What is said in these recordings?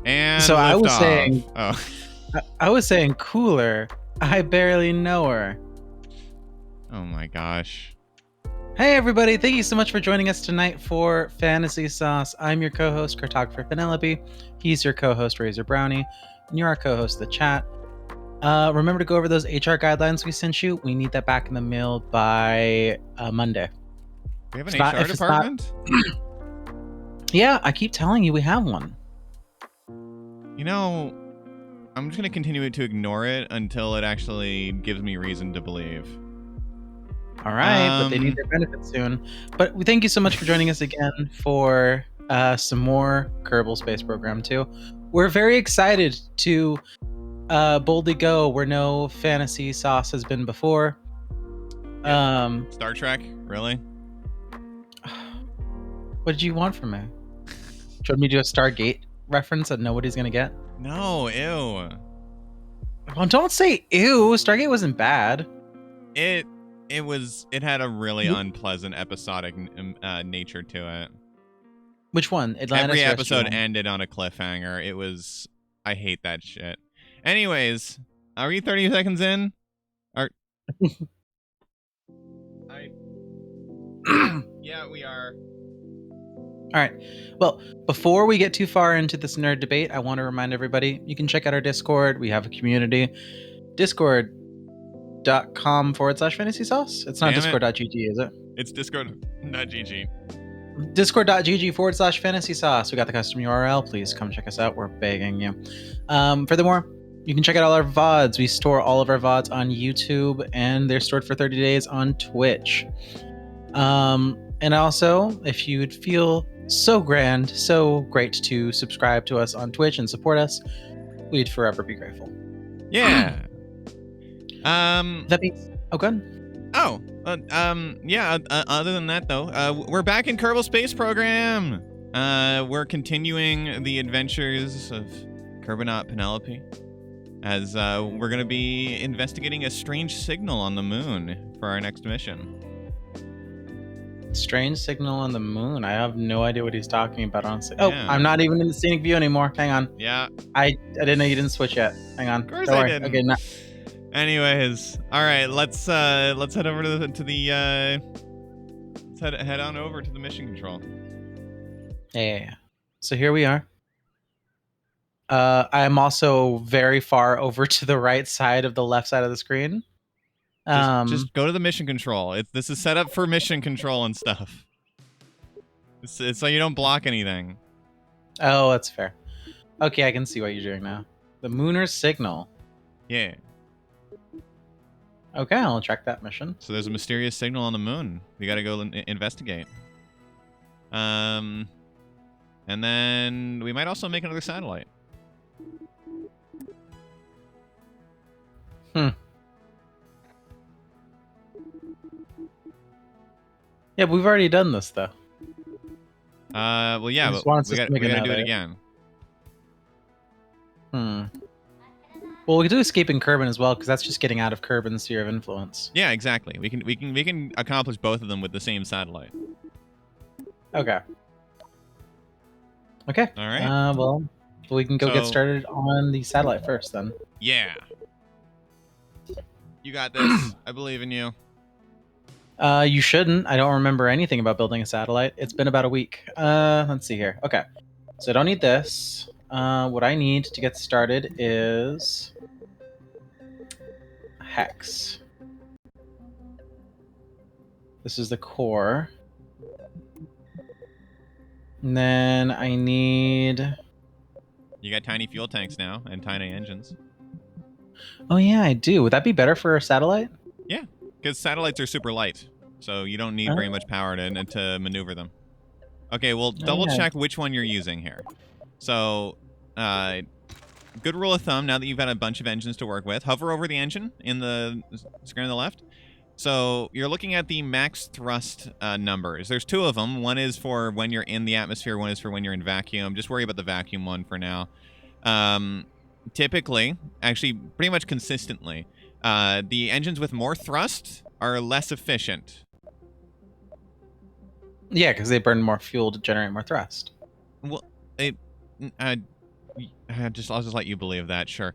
And So I lift was off. saying, Oh. I was saying cooler. I barely know her. Oh my gosh. Hey everybody, thank you so much for joining us tonight for Fantasy Sauce. I'm your co-host, Cartographer Penelope. He's your co-host, Razor Brownie. And you're our co-host of the chat. Remember to go over those HR guidelines we sent you. We need that back in the mail by Monday. We have an HR department? Yeah, I keep telling you we have one. You know, I'm just going to continue to ignore it until it actually gives me reason to believe. All right, but they need their benefits soon. But we thank you so much for joining us again for some more Kerbal Space Program 2. We're very excited to boldly go where no fantasy sauce has been before. Yeah. Star Trek? Really? What did you want from me? Do you want me to do a Stargate reference that nobody's going to get? No, ew. Well, don't say ew. Stargate wasn't bad. It had a really unpleasant episodic nature to it. Which one? Atlantis? Every episode ended on a cliffhanger. I hate that shit. Anyways, are we 30 seconds in? Yeah, we are. All right. Well, before we get too far into this nerd debate, I want to remind everybody, you can check out our Discord. We have a community. Discord.com/fantasy sauce. It's not discord.gg, is it? It's discord.gg. Discord.gg/fantasy sauce. We got the custom URL. Please come check us out. We're begging you. Furthermore, you can check out all our VODs. We store all of our VODs on YouTube, and they're stored for 30 days on Twitch. And also, if you'd feel so grand, so great to subscribe to us on Twitch and support us, we'd forever be grateful. Yeah. That means... Oh, good. Oh, yeah. Other than that, though, we're back in Kerbal Space Program. We're continuing the adventures of Kerbonaut Penelope, as we're going to be investigating a strange signal on the moon for our next mission. Strange signal on the moon. I have no idea what he's talking about, honestly. Yeah. Oh, I'm not even in the scenic view anymore. Hang on. Yeah. I didn't know you didn't switch yet. Hang on. Of course I didn't. Okay, now. Anyways, all right. Let's head over to the let's head on over to the mission control. Yeah. So here we are. I am also very far over to the right side of the left side of the screen. Just go to the mission control. This is set up for mission control and stuff. It's so you don't block anything. Oh, that's fair. Okay, I can see what you're doing now. The Munar signal. Yeah. Okay, I'll track that mission. So there's a mysterious signal on the moon. We got to go investigate. And then we might also make another satellite. Yeah, but we've already done this, though. Well, yeah, but we got to do it again. Well, we could do escaping Kerbin as well, because that's just getting out of Kerbin's sphere of influence. Yeah, exactly. We can accomplish both of them with the same satellite. Okay. Okay. All right. Well, we can go get started on the satellite first, then. Yeah. You got this. I believe in you. You shouldn't. I don't remember anything about building a satellite. It's been about a week. Let's see here. Okay. So I don't need this. What I need to get started is hex. This is the core. And then I need... You got tiny fuel tanks now and tiny engines. Oh yeah, I do. Would that be better for a satellite? Yeah, because satellites are super light, so you don't need very much power to maneuver them. Okay, well, double check which one you're using here. So, good rule of thumb, now that you've got a bunch of engines to work with, hover over the engine in the screen on the left. So you're looking at the max thrust numbers. There's two of them. One is for when you're in the atmosphere. One is for when you're in vacuum. Just worry about the vacuum one for now. Typically, actually pretty much consistently, the engines with more thrust are less efficient. Yeah, because they burn more fuel to generate more thrust. Well, I'll just let you believe that. Sure.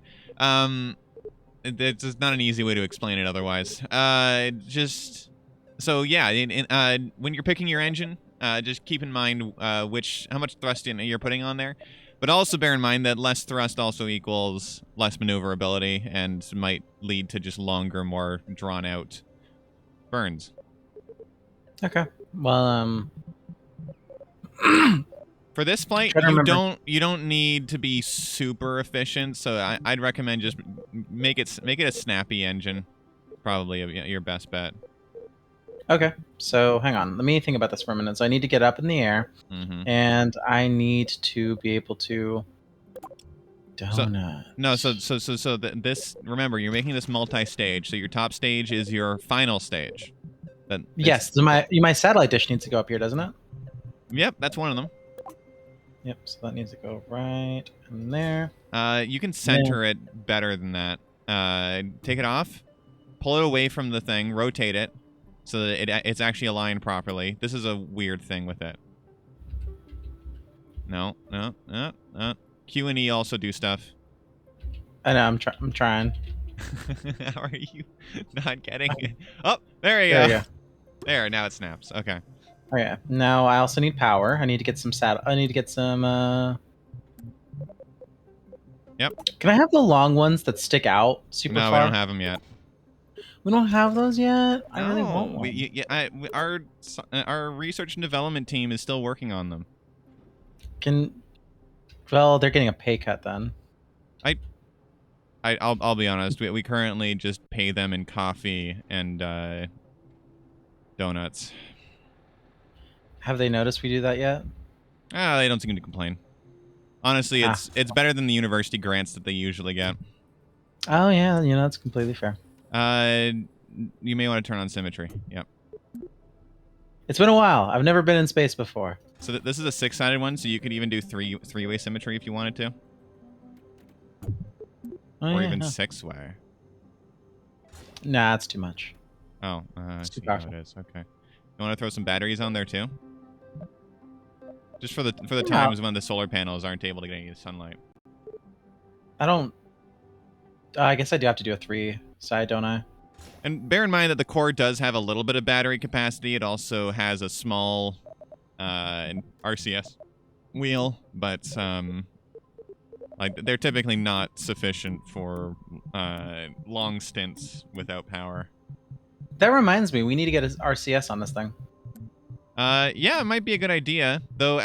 It's just not an easy way to explain it otherwise. Just so yeah. When you're picking your engine, just keep in mind how much thrust you're putting on there. But also bear in mind that less thrust also equals less maneuverability and might lead to just longer, more drawn-out burns. Okay. Well, For this flight, you don't need to be super efficient, so I'd recommend just make it a snappy engine. Probably your best bet. Okay. So hang on. Let me think about this for a minute. So I need to get up in the air, and I need to be able to. This. Remember, you're making this multi-stage. So your top stage is your final stage. Yes. So my satellite dish needs to go up here, doesn't it? Yep, that's one of them. Yep. So that needs to go right in there. You can center it better than that. Take it off, pull it away from the thing, rotate it, so that it's actually aligned properly. This is a weird thing with it. No. Q and E also do stuff. I know. I'm trying. How are you not getting it? Oh, there you go. There, now it snaps. Okay. Okay. Now I also need power. I need to get some I need to get some. Yep. Can I have the long ones that stick out super far? No, we don't have them yet. We don't have those yet. No, I really want one. Our research and development team is still working on them. Well, they're getting a pay cut then. I'll be honest. We currently just pay them in coffee and donuts. Have they noticed we do that yet? They don't seem to complain. Honestly, it's better than the university grants that they usually get. Oh yeah, that's completely fair. You may want to turn on symmetry. Yep. It's been a while. I've never been in space before. So this is a 6-sided one, so you could even do three-way symmetry if you wanted to. Or even 6-way. Nah, it's too much. Oh, I see how it is. Okay. You want to throw some batteries on there too? Just for the times when the solar panels aren't able to get any sunlight. I guess I do have to do a 3-side, don't I? And bear in mind that the core does have a little bit of battery capacity. It also has a small RCS wheel, but they're typically not sufficient for long stints without power. That reminds me, we need to get an RCS on this thing. Yeah, it might be a good idea. Though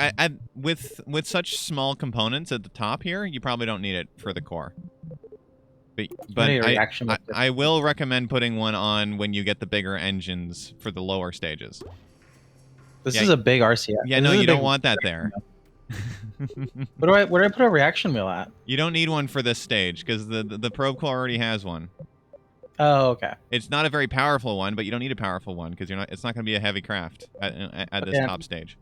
with such small components at the top here, you probably don't need it for the core. But I will recommend putting one on when you get the bigger engines for the lower stages. This is a big RCS. Yeah, no, you don't want that there. Where do I put a reaction wheel at? You don't need one for this stage because the probe core already has one. Oh, okay. It's not a very powerful one, but you don't need a powerful one because it's not going to be a heavy craft at this top stage.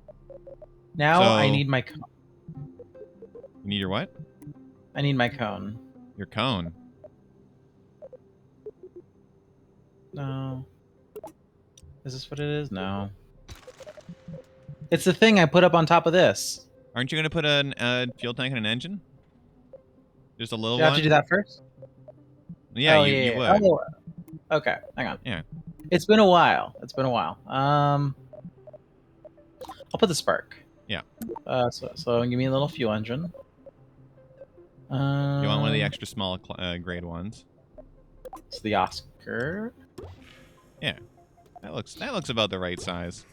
Now I need my cone. You need your what? I need my cone. Your cone? No. Is this what it is? No. It's the thing I put up on top of this. Aren't you going to put a fuel tank and an engine? Just a little one? You have to do that first? Yeah, you would. Oh, okay, hang on. Yeah. It's been a while. I'll put the spark. Yeah. So give me a little fuel engine. You want one of the extra small grade ones? It's the Oscar. Yeah. That looks about the right size.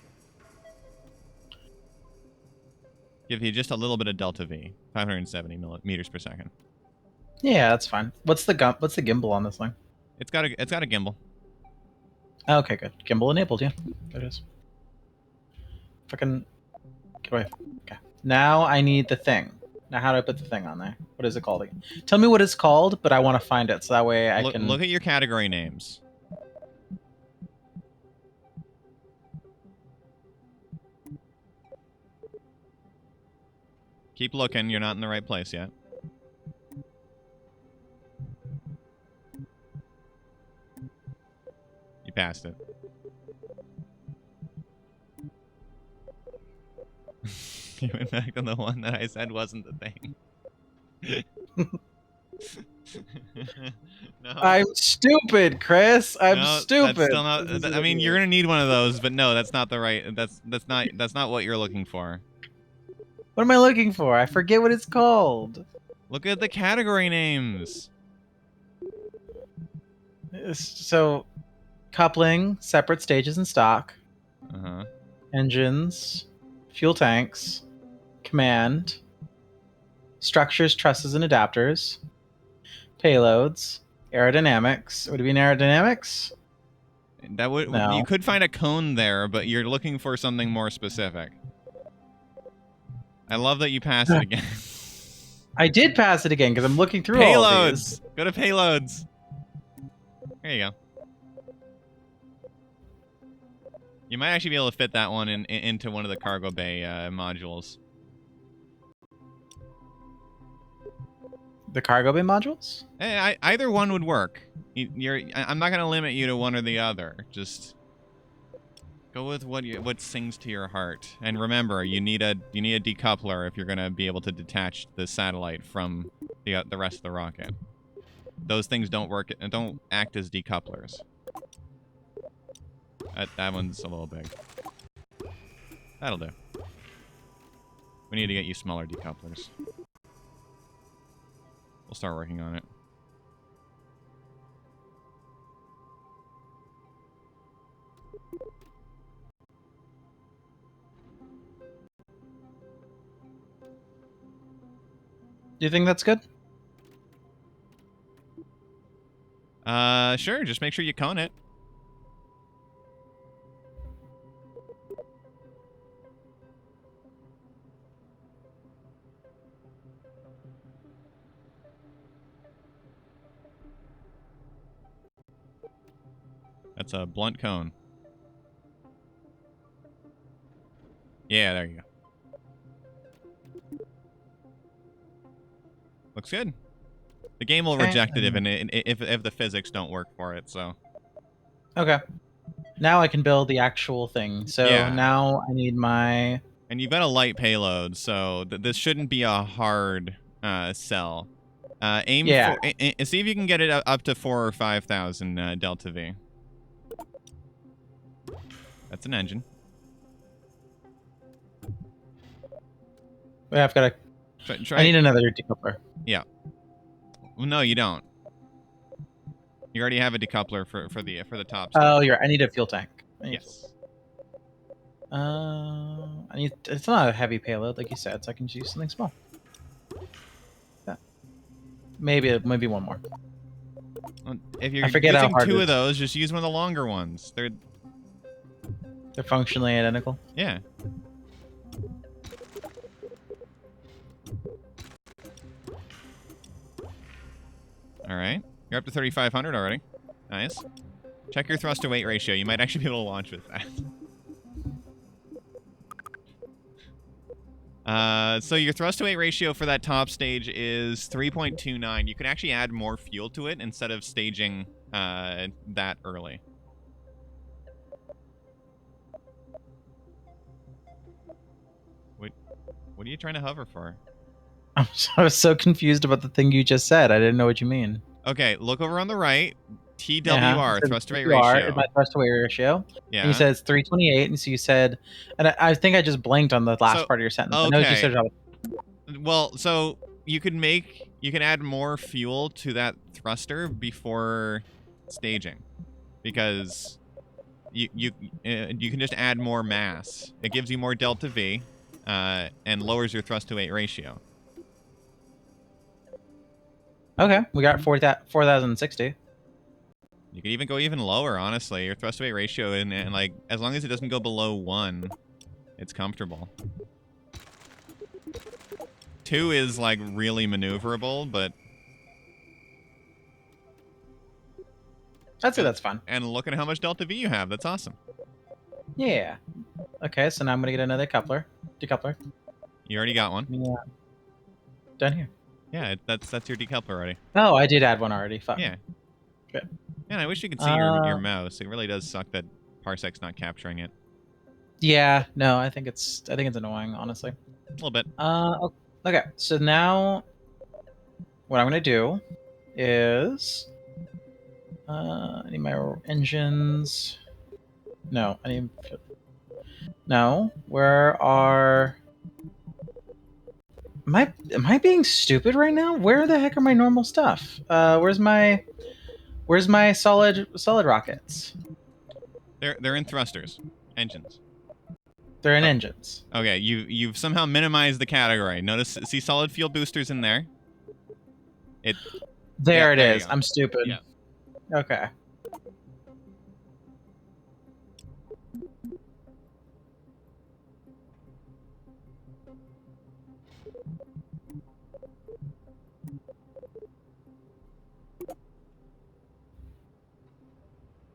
Give you just a little bit of delta V, 570 meters per second. Yeah, that's fine. What's the gimbal on this thing? It's got a gimbal. Okay, good. Gimbal enabled, yeah. There it is. Fucking get away. Okay. Now I need the thing. Now how do I put the thing on there? What is it called again? Tell me what it's called, but I want to find it so that way I can look at your category names. Keep looking. You're not in the right place yet. You passed it. You went back on the one that I said wasn't the thing. No. I'm stupid, Chris. I'm No, stupid. that's still not. I mean, you're gonna need one of those, but no, that's not the right. That's not what you're looking for. What am I looking for? I forget what it's called. Look at the category names. So, coupling, separate stages in stock, Uh-huh. engines, fuel tanks, command, structures, trusses, and adapters, payloads, aerodynamics. Would it be in aerodynamics? That would you No. could find a cone there, but you're looking for something more specific. I love that you passed it again. I did pass it again because I'm looking through all of these. Payloads. Go to payloads. There you go. You might actually be able to fit that one into one of the cargo bay modules. The cargo bay modules? Either one would work. I'm not going to limit you to one or the other. Just go with what sings to your heart. And remember, you need a decoupler if you're going to be able to detach the satellite from the rest of the rocket. Those things don't act as decouplers. That one's a little big. That'll do. We need to get you smaller decouplers. We'll start working on it. Do you think that's good? Sure. Just make sure you cone it. That's a blunt cone. Yeah, there you go. Looks good. The game will reject it if the physics don't work for it, so. Okay. Now I can build the actual thing. So Yeah. now I need my... And you've got a light payload, so this shouldn't be a hard sell. Aim for... see if you can get it up to 4,000 or 5,000 Delta V. That's an engine. Yeah, I've got a... I need another decoupler. Yeah. Well, no, you don't. You already have a decoupler for the top. Oh, you're right. I need a fuel tank. Yes. It's not a heavy payload, like you said, so I can just use something small. Yeah. Maybe one more. If you're using two of those, just use one of the longer ones. They're functionally identical. Yeah. All right. You're up to 3,500 already. Nice. Check your thrust to weight ratio. You might actually be able to launch with that. So your thrust to weight ratio for that top stage is 3.29. You can actually add more fuel to it instead of staging that early. What are you trying to hover for? I was so confused about the thing you just said. I didn't know what you mean. Okay, look over on the right. TWR, thrust to weight ratio. My thrust to weight ratio. Yeah. And you said it's 328, and so you said, and I think I just blanked on the last part of your sentence. Okay. I know you said. Well, so you can add more fuel to that thruster before staging, because you can just add more mass. It gives you more delta V, and lowers your thrust to weight ratio. Okay, we got 4,060. You could even go even lower, honestly. Your thrust to weight ratio, and like, as long as it doesn't go below 1, it's comfortable. 2 is like really maneuverable, but I'd say that's fine. And look at how much delta V you have. That's awesome. Yeah. Okay, so now I'm gonna get another decoupler. You already got one. Yeah. Done here. Yeah, that's your decoupler already. Oh, I did add one already. Fuck. Yeah. Good. Man, I wish you could see your mouse. It really does suck that Parsec's not capturing it. Yeah. No, I think it's annoying, honestly. A little bit. Okay. So now what I'm going to do is I need my engines. No, I need. No, where are? Am I being stupid right now? Where the heck are my normal stuff? Where's my solid rockets? They're in thrusters, engines. They're in Oh, engines. okay, you've somehow minimized the category. Notice, see solid fuel boosters in there. There it there you is. go. I'm stupid. Yeah. Okay.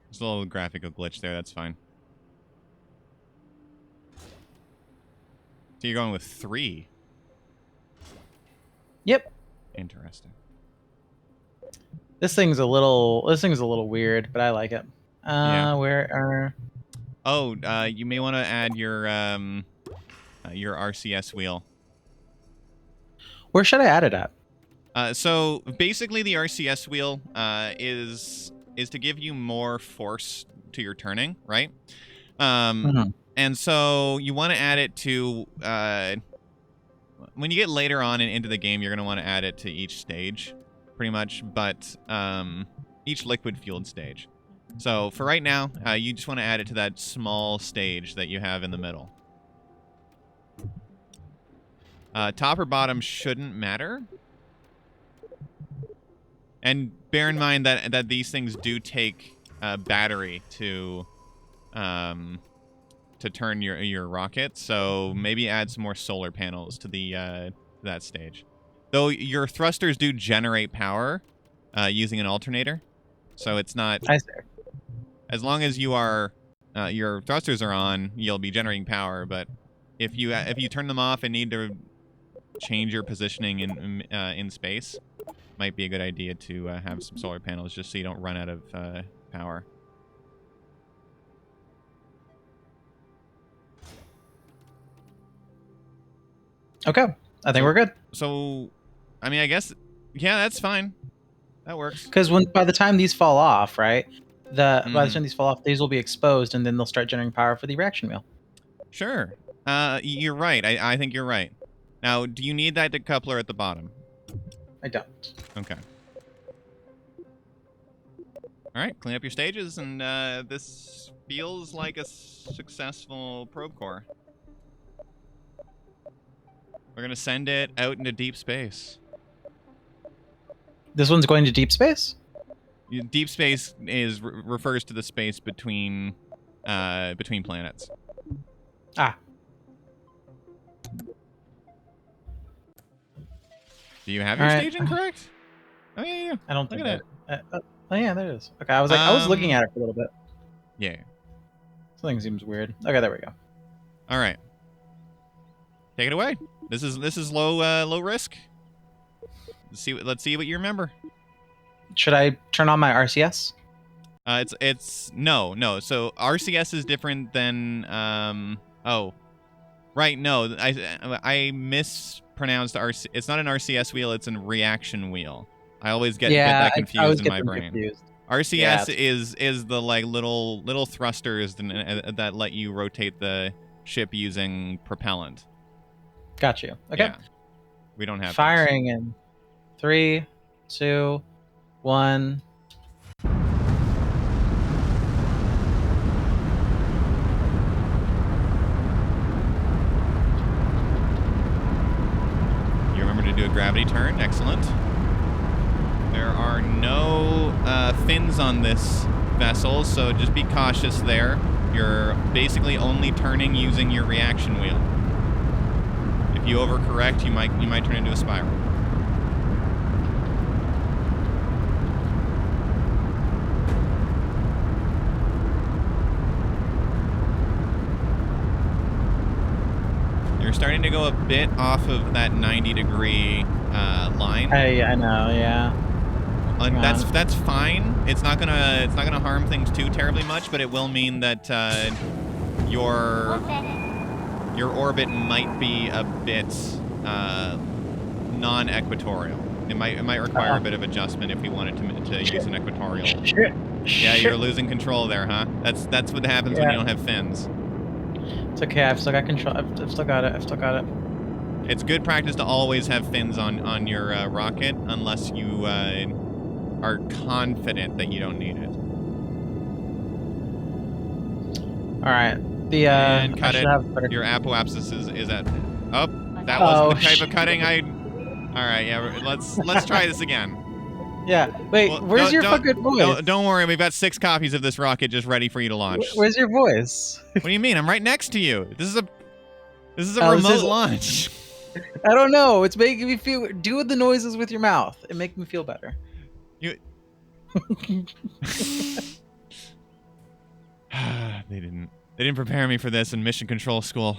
There's a little graphical glitch there. That's fine. So you're going with 3. Yep. Interesting. This thing's a little weird, but I like it. Yeah. Where are? Oh, you may want to add your RCS wheel. Where should I add it at? So basically, the RCS wheel is to give you more force to your turning, right? And so you want to add it to when you get later on into the game, you're going to want to add it to each stage, pretty much, but each liquid-fueled stage. So for right now, you just want to add it to that small stage that you have in the middle. Top or bottom shouldn't matter. And bear in mind that these things do take battery to turn your rocket, so maybe add some more solar panels to the that stage. Though your thrusters do generate power using an alternator, so it's not. I see. As long as you are your thrusters are on, you'll be generating power. But if you turn them off and need to change your positioning in space, might be a good idea to have some solar panels just so you don't run out of power. Okay, I think we're good. So, I mean, I guess, yeah, that's fine. That works. Because by the time these fall off, right? By the time these fall off, these will be exposed, and then they'll start generating power for the reaction wheel. Sure. You're right. I think you're right. Now, do you need that decoupler at the bottom? I don't. Okay. All right, clean up your stages, and this feels like a successful probe core. We're gonna send it out into deep space. This one's going to deep space? Deep space refers to the space between planets. Ah. Do you have your staging correct? Oh yeah. I don't think Look at that. Oh yeah, there it is. Okay, I was looking at it for a little bit. Yeah. Something seems weird. Okay, there we go. All right. Take it away. This is low risk. Let's see what you remember. Should I turn on my RCS? It's no. So RCS is different than oh, right. No, I mispronounced RC. It's not an RCS wheel. It's a reaction wheel. I always get that confused in my brain. Confused. RCS is the like little thrusters that let you rotate the ship using propellant. Got you. Okay. Yeah. We don't have firing in 3, 2, 1. You remember to do a gravity turn. Excellent. There are no fins on this vessel, so just be cautious there. You're basically only turning using your reaction wheel. If you overcorrect, you might turn into a spiral. You're starting to go a bit off of that 90-degree line. I know, yeah. And that's fine. It's not gonna harm things too terribly much, but it will mean that your orbit might be a bit non-equatorial. It might require a bit of adjustment if we wanted to use an equatorial. Shit. Yeah, you're losing control there, huh? That's what happens when you don't have fins. It's okay. I've still got control. I've still got it. I've still got it. It's good practice to always have fins on your rocket, unless you are confident that you don't need it. All right. The and cut I it. should have better. Your apoapsis is at. Oh, that wasn't the type of cutting I. All right, yeah. Let's try this again. Yeah. Wait. Well, where's your fucking voice? Don't worry. We've got 6 copies of this rocket just ready for you to launch. Where's your voice? What do you mean? I'm right next to you. This is a remote launch. I don't know. It's making me feel. Do the noises with your mouth. It makes me feel better. You. They didn't prepare me for this in mission control school.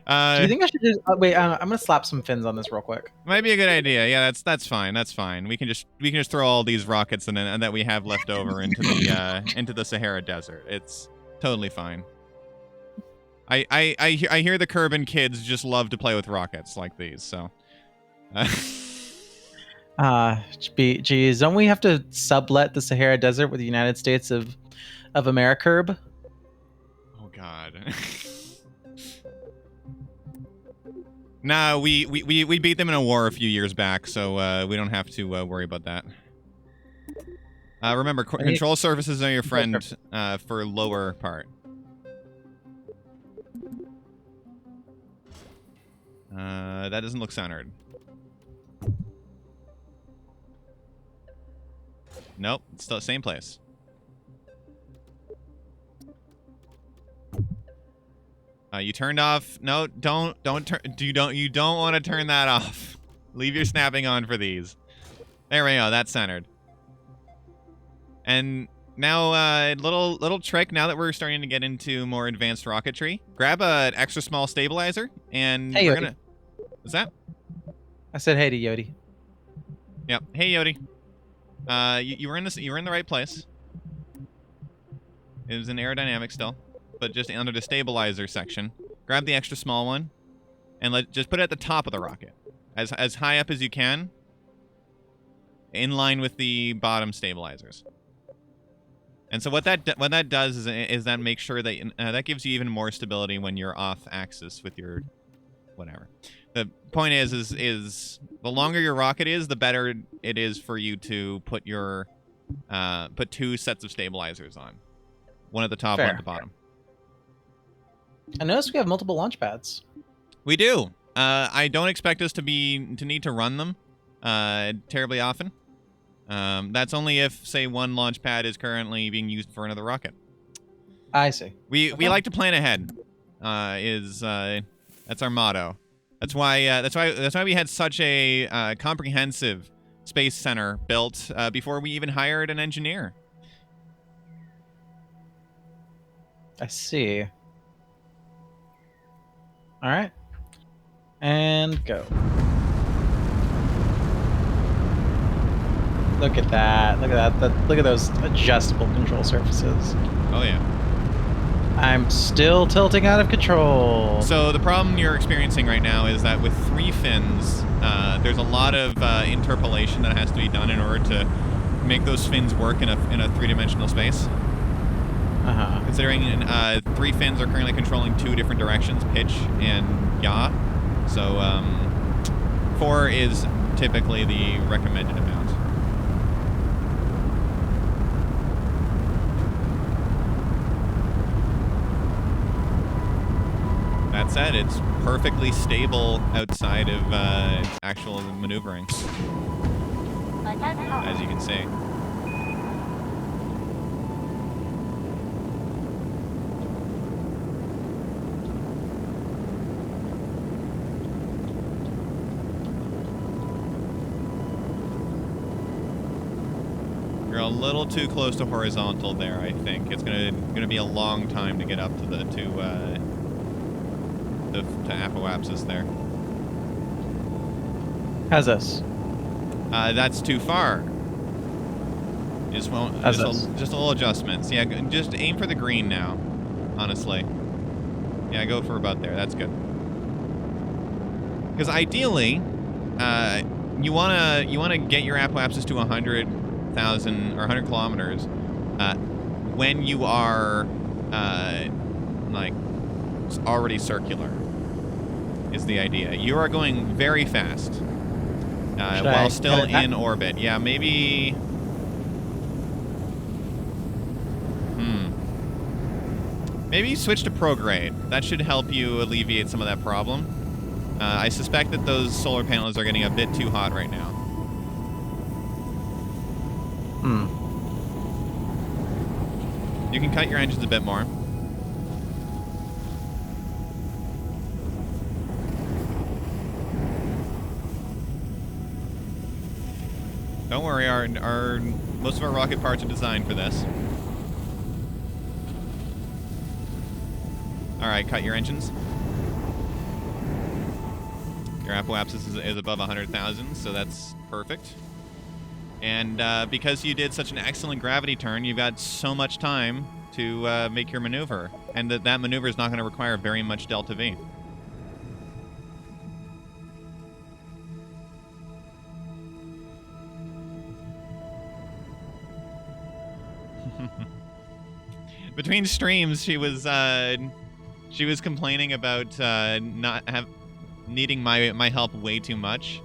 Do you think I should just wait? I'm gonna slap some fins on this real quick. Might be a good idea. Yeah, that's fine. That's fine. We can just throw all these rockets and that we have left over into the Sahara Desert. It's totally fine. I hear the Kerbal kids just love to play with rockets like these. So. Geez, don't we have to sublet the Sahara Desert with the United States of America? Oh God. Nah, we beat them in a war a few years back, so we don't have to worry about that. Remember, control surfaces are your friend for lower part. That doesn't look centered. Nope, it's still the same place. You turned off. No, don't turn. You don't want to turn that off. Leave your snapping on for these. There we go. That's centered. And now, little trick. Now that we're starting to get into more advanced rocketry, grab an extra small stabilizer, and hey, we're Yodi. gonna. What's that? I said hey to Yodi. Yep. Hey, Yodi. You were in this. You were in the right place. It was in aerodynamic still. But just under the stabilizer section, grab the extra small one, and just put it at the top of the rocket, as high up as you can, in line with the bottom stabilizers. And so what that does is that makes sure that that gives you even more stability when you're off axis with your whatever. The point is the longer your rocket is, the better it is for you to put your put 2 sets of stabilizers on, one at the top, Fair. one at the bottom. I noticed we have multiple launch pads. We do. I don't expect us to need to run them terribly often. That's only if, say, one launch pad is currently being used for another rocket. I see. We like to plan ahead. That's our motto. That's why we had such a comprehensive space center built before we even hired an engineer. I see. All right. And go. Look at that. Look at that. Look at those adjustable control surfaces. Oh, yeah. I'm still tilting out of control. So the problem you're experiencing right now is that with 3 fins, there's a lot of interpolation that has to be done in order to make those fins work in a 3-dimensional space. Considering 3 fins are currently controlling 2 different directions, pitch and yaw. So 4 is typically the recommended amount. That said, it's perfectly stable outside of actual maneuvering, as you can see. You're a little too close to horizontal there, I think. It's gonna be a long time to get up to the to apoapsis there. How's this? That's too far. Just a little adjustments. Yeah, just aim for the green now. Honestly. Yeah, go for about there. That's good. Because ideally, wanna get your apoapsis to 100,000 or 100 kilometers when you are like already circular. Is the idea. You are going very fast while still in orbit. Yeah, maybe. Maybe switch to prograde. That should help you alleviate some of that problem. I suspect that those solar panels are getting a bit too hot right now. You can cut your engines a bit more. Don't worry, most of our rocket parts are designed for this. Alright, cut your engines. Your apoapsis is above 100,000, so that's perfect. And because you did such an excellent gravity turn, you've got so much time to make your maneuver. And that maneuver is not going to require very much delta V. Between streams, she was complaining about needing my help way too much.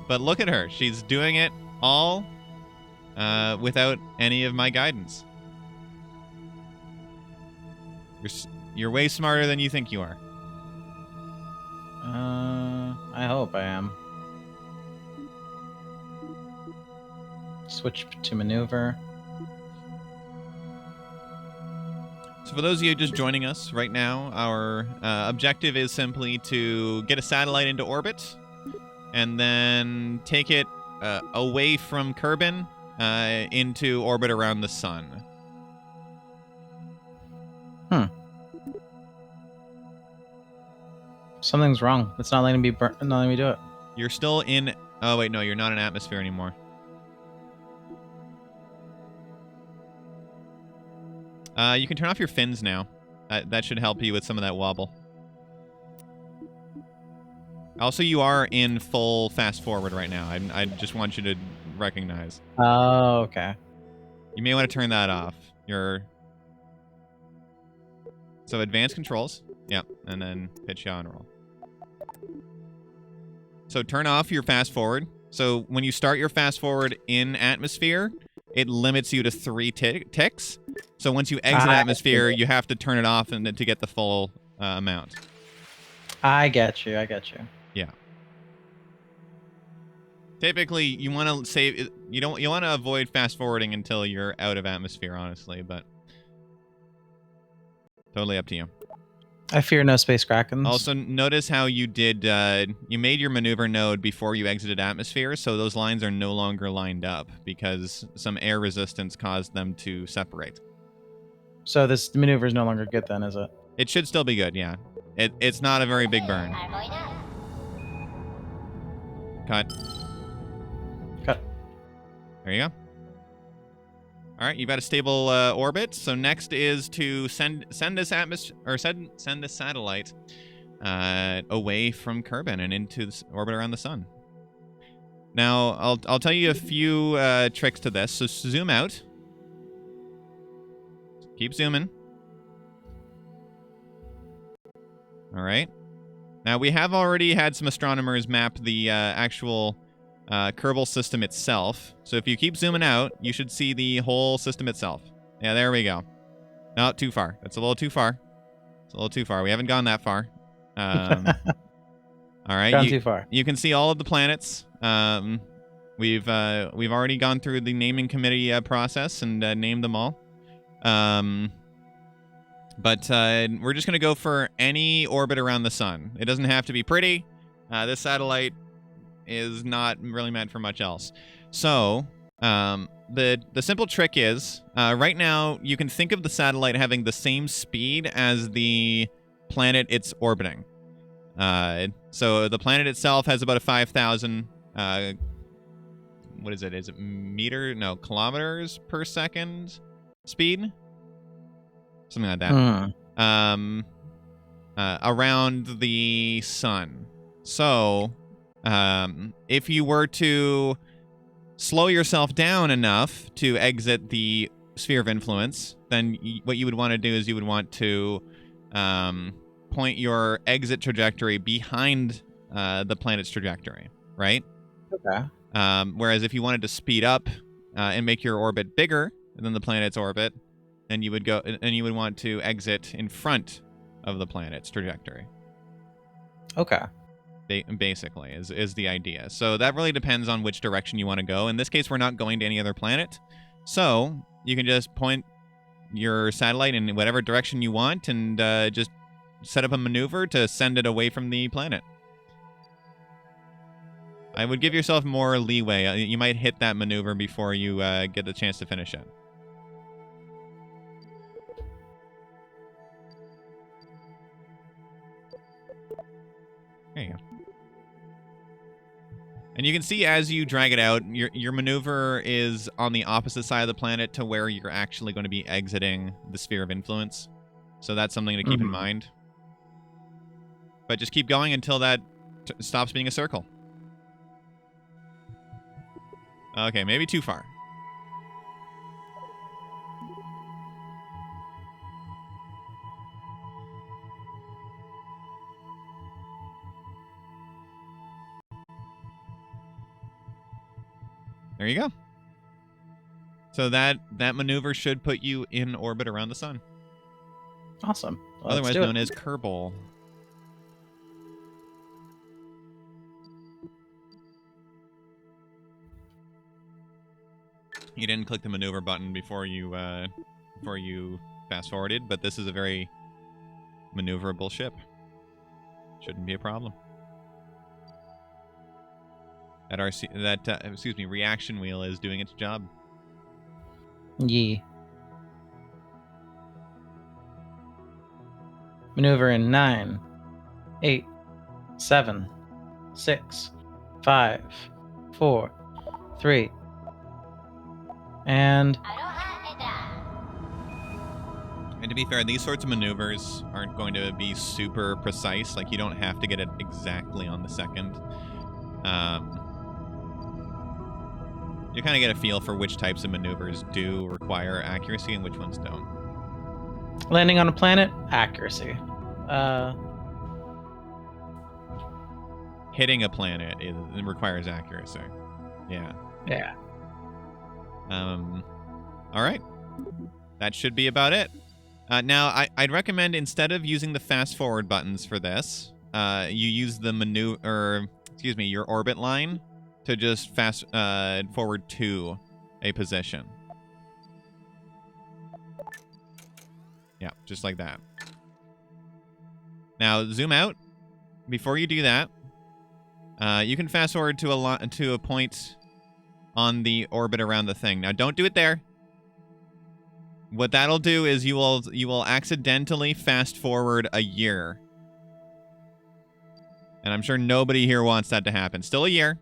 But look at her. She's doing it all without any of my guidance. You're way smarter than you think you are. I hope I am. Switch to maneuver. So for those of you just joining us right now, our objective is simply to get a satellite into orbit and then take it away from Kerbal into orbit around the sun. Something's wrong. It's not letting me not letting me do it. You're still in... Oh, wait, no, you're not in atmosphere anymore. You can turn off your fins now. That should help you with some of that wobble. Also, you are in full fast forward right now. I just want you to recognize. Oh, okay. You may want to turn that off. So advanced controls. Yep, and then pitch yaw and roll. So turn off your fast forward. So when you start your fast forward in atmosphere, it limits you to 3 ticks. So once you exit atmosphere, you have to turn it off and to get the full amount. I get you. Yeah. Typically, you want to save. You want to avoid fast forwarding until you're out of atmosphere, honestly, but totally up to you. I fear no space krakens. Also, notice how you did. You made your maneuver node before you exited atmosphere, so those lines are no longer lined up because some air resistance caused them to separate. So this maneuver is no longer good then, is it? It should still be good, yeah. It's not a very big burn. Cut. There you go. All right, you've got a stable orbit. So next is to send this satellite away from Kerbal and into the orbit around the sun. Now I'll tell you a few tricks to this. So zoom out. Keep zooming. All right. Now we have already had some astronomers map the actual Kerbal system itself. So if you keep zooming out, you should see the whole system itself. Yeah, there we go. No, too far. That's a little too far. It's a little too far. We haven't gone that far. All right. Gone too far. You can see all of the planets. We've already gone through the naming committee process and named them all. But we're just going to go for any orbit around the sun. It doesn't have to be pretty. This satellite is not really meant for much else. So the simple trick is, right now, you can think of the satellite having the same speed as the planet it's orbiting. So the planet itself has about a 5,000... what is it? Is it kilometers per second speed? Something like that. Around the sun. So If you were to slow yourself down enough to exit the sphere of influence, then what you would want to do is you would want to point your exit trajectory behind the planet's trajectory, right? Okay. Whereas if you wanted to speed up and make your orbit bigger than the planet's orbit, then you would want to exit in front of the planet's trajectory. Okay. Basically, is the idea. So that really depends on which direction you want to go. In this case, we're not going to any other planet, so you can just point your satellite in whatever direction you want and just set up a maneuver to send it away from the planet. I would give yourself more leeway. You might hit that maneuver before you get the chance to finish it. There you go. And you can see as you drag it out, your maneuver is on the opposite side of the planet to where you're actually going to be exiting the sphere of influence. So that's something to keep in mind. But just keep going until that stops being a circle. Okay, maybe too far. There you go. So that maneuver should put you in orbit around the sun. Awesome. Well, otherwise known as Kerbal. You didn't click the maneuver button before you fast forwarded, but this is a very maneuverable ship. Shouldn't be a problem. That reaction wheel is doing its job. Yeah. Maneuver in 9, 8, 7, 6, 5, 4, 3, and... And to be fair, these sorts of maneuvers aren't going to be super precise. Like, you don't have to get it exactly on the second. You kind of get a feel for which types of maneuvers do require accuracy and which ones don't. Landing on a planet, accuracy. Hitting a planet it requires accuracy. Yeah. Yeah. All right. That should be about it. Now, I'd recommend instead of using the fast forward buttons for this, you use the your orbit line to just fast forward to a position. Yeah, just like that. Now, zoom out. Before you do that, you can fast forward to a point on the orbit around the thing. Now, don't do it there. What that'll do is you will accidentally fast forward a year. And I'm sure nobody here wants that to happen. Still a year.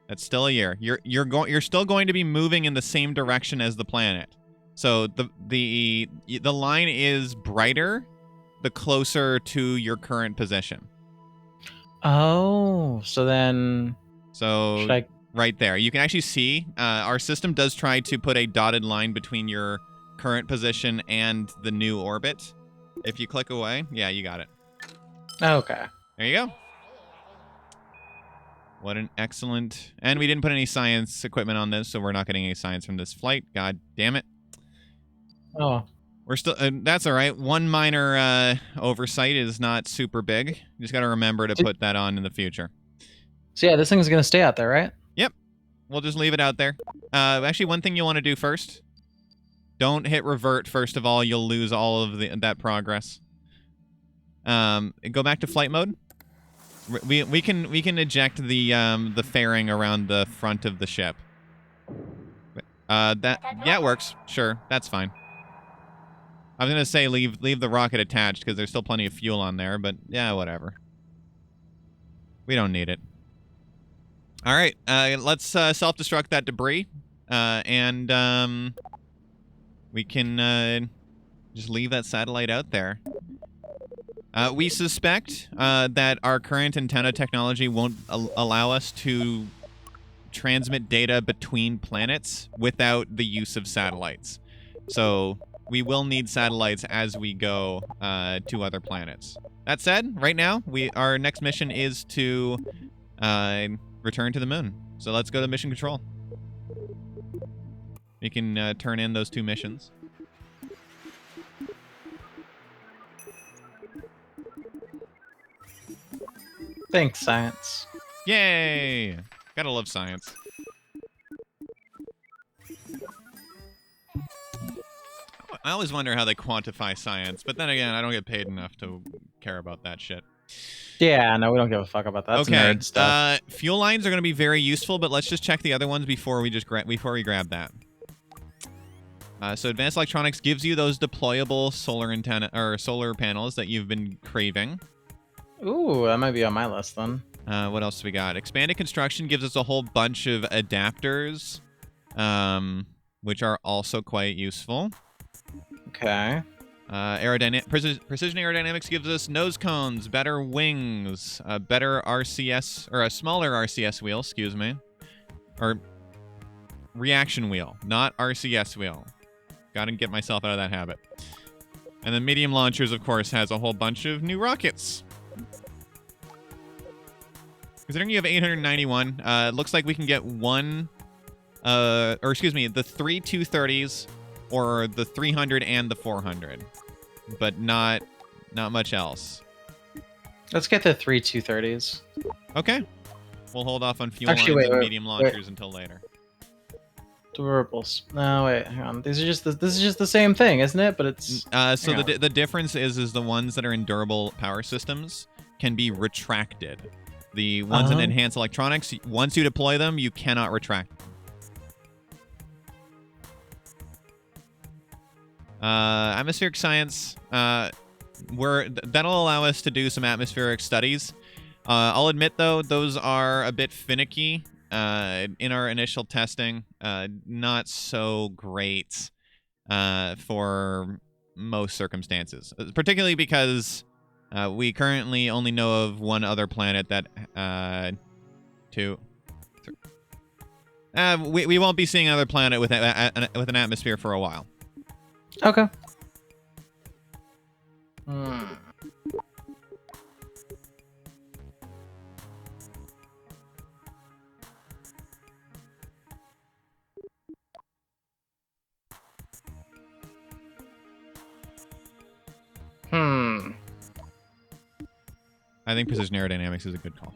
That's still a year. You're still going to be moving in the same direction as the planet. So the line is brighter the closer to your current position. Oh, so then... So right there. You can actually see our system does try to put a dotted line between your current position and the new orbit. If you click away, yeah, you got it. Okay. There you go. What an excellent... And we didn't put any science equipment on this, so we're not getting any science from this flight. God damn it. Oh. We're still... that's all right. One minor oversight is not super big. You just got to remember to put that on in the future. So yeah, this thing's going to stay out there, right? Yep. We'll just leave it out there. Actually, one thing you want to do first. Don't hit revert, first of all. You'll lose all of that progress. Go back to flight mode. We can eject the fairing around the front of the ship. Yeah, it works. Sure, that's fine. I was gonna say leave the rocket attached because there's still plenty of fuel on there, but yeah, whatever. We don't need it. All right, let's self-destruct that debris, and we can just leave that satellite out there. We suspect that our current antenna technology won't allow us to transmit data between planets without the use of satellites. So we will need satellites as we go to other planets. That said, right now, our next mission is to return to the moon. So let's go to mission control. We can turn in those 2 missions. Thanks, science. Yay! Gotta love science. I always wonder how they quantify science, but then again, I don't get paid enough to care about that shit. Yeah, no, we don't give a fuck about that. That's okay. Nerd stuff. Fuel lines are going to be very useful, but let's just check the other ones before we grab that. So advanced electronics gives you those deployable solar antenna or solar panels that you've been craving. Ooh, that might be on my list then. What else do we got? Expanded construction gives us a whole bunch of adapters, which are also quite useful. Okay. Precision aerodynamics gives us nose cones, better wings, a better RCS, or a smaller RCS wheel, excuse me. Or reaction wheel, not RCS wheel. Gotta get myself out of that habit. And then medium launchers, of course, has a whole bunch of new rockets. Considering you have 891, it looks like we can get the 3 230s, or the 300 and the 400, but not much else. Let's get the 3 230s. Okay. We'll hold off on fuel lines and medium launchers until later. Durables. No, wait, hang on. This is just the same thing, isn't it? But it's so the difference is the ones that are in durable power systems can be retracted. The ones in enhanced electronics, once you deploy them, you cannot retract. Atmospheric science, that'll allow us to do some atmospheric studies. I'll admit, though, those are a bit finicky in our initial testing. Not so great for most circumstances, particularly because we currently only know of one other planet that we won't be seeing another planet with an atmosphere for a while. Okay. I think precision aerodynamics is a good call.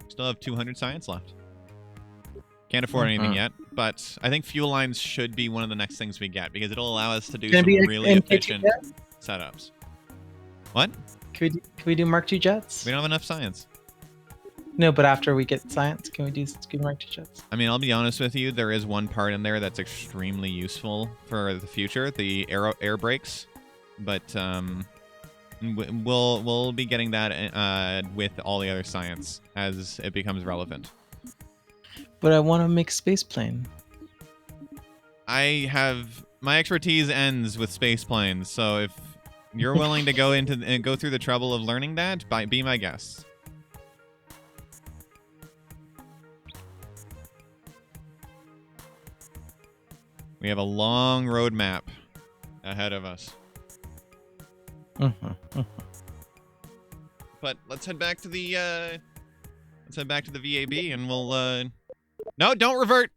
Still have 200 science left. Can't afford anything yet, but I think fuel lines should be one of the next things we get because it'll allow us to do some really efficient setups. What? Can we do Mark II jets? We don't have enough science. No, but after we get science, can we do Mark II jets? I mean, I'll be honest with you. There is one part in there that's extremely useful for the future, the air brakes. But we'll be getting that with all the other science as it becomes relevant. But I want to make space plane. My expertise ends with space planes, so if you're willing to go through the trouble of learning that, be my guest. We have a long roadmap ahead of us. But let's head back to the VAB and we'll no, don't revert.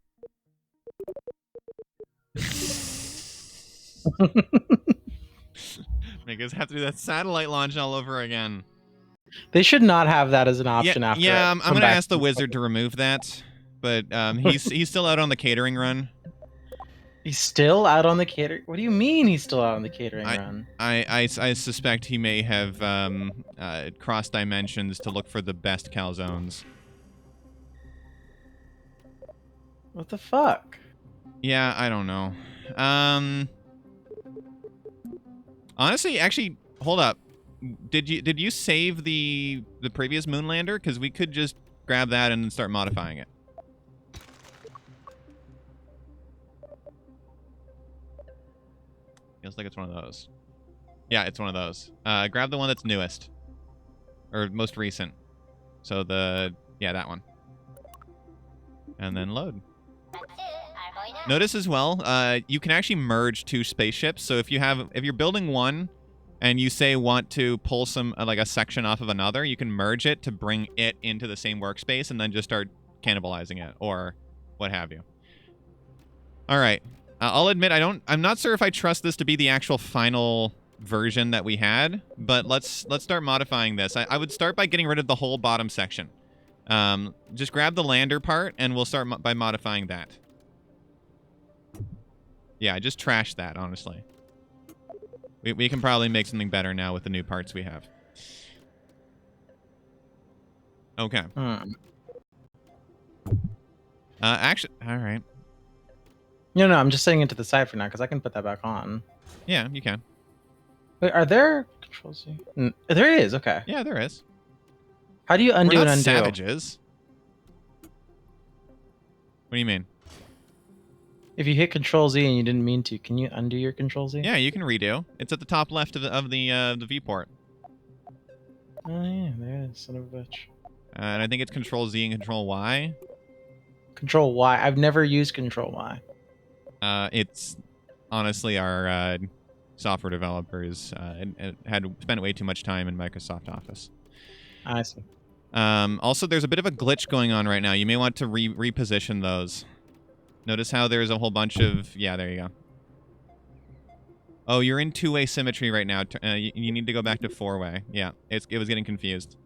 Make us have to do that satellite launch all over again. They should not have that as an option after. Yeah, I'm gonna ask the wizard to remove that, but he's still out on the catering run. He's still out on the catering. What do you mean he's still out on the catering run? I suspect he may have crossed dimensions to look for the best calzones. What the fuck? Yeah, I don't know. Honestly, actually, hold up. Did you save the previous Moonlander? Because we could just grab that and start modifying it. Feels like it's one of those. Yeah, it's one of those. Grab the one that's newest. Or most recent. So yeah, that one. And then load. Notice as well, you can actually merge two spaceships. So if you're building one and you say want to pull some like a section off of another, you can merge it to bring it into the same workspace and then just start cannibalizing it or what have you. All right. I'll admit I'm not sure if I trust this to be the actual final version that we had, but let's start modifying this. I would start by getting rid of the whole bottom section. Just grab the lander part and we'll start by modifying that. Yeah, just trash that, honestly. We can probably make something better now with the new parts we have. Okay. Actually, all right. No, I'm just setting it to the side for now because I can put that back on. Yeah, you can. Wait, are there controls? There is. Okay. Yeah, there is. How do you undo We're not and undo? Savages. What do you mean? If you hit Control Z and you didn't mean to, can you undo your Control Z? Yeah, you can redo. It's at the top left of the viewport. Oh yeah, there it is. Son of a bitch. And I think it's Control Z and Control Y. Control Y. I've never used Control Y. It's honestly our software developers had spent way too much time in Microsoft Office. I see. Also, there's a bit of a glitch going on right now. You may want to reposition those. Notice how there's a whole bunch of... Yeah, there you go. Oh, you're in two-way symmetry right now. You need to go back to four-way. Yeah, it was getting confused.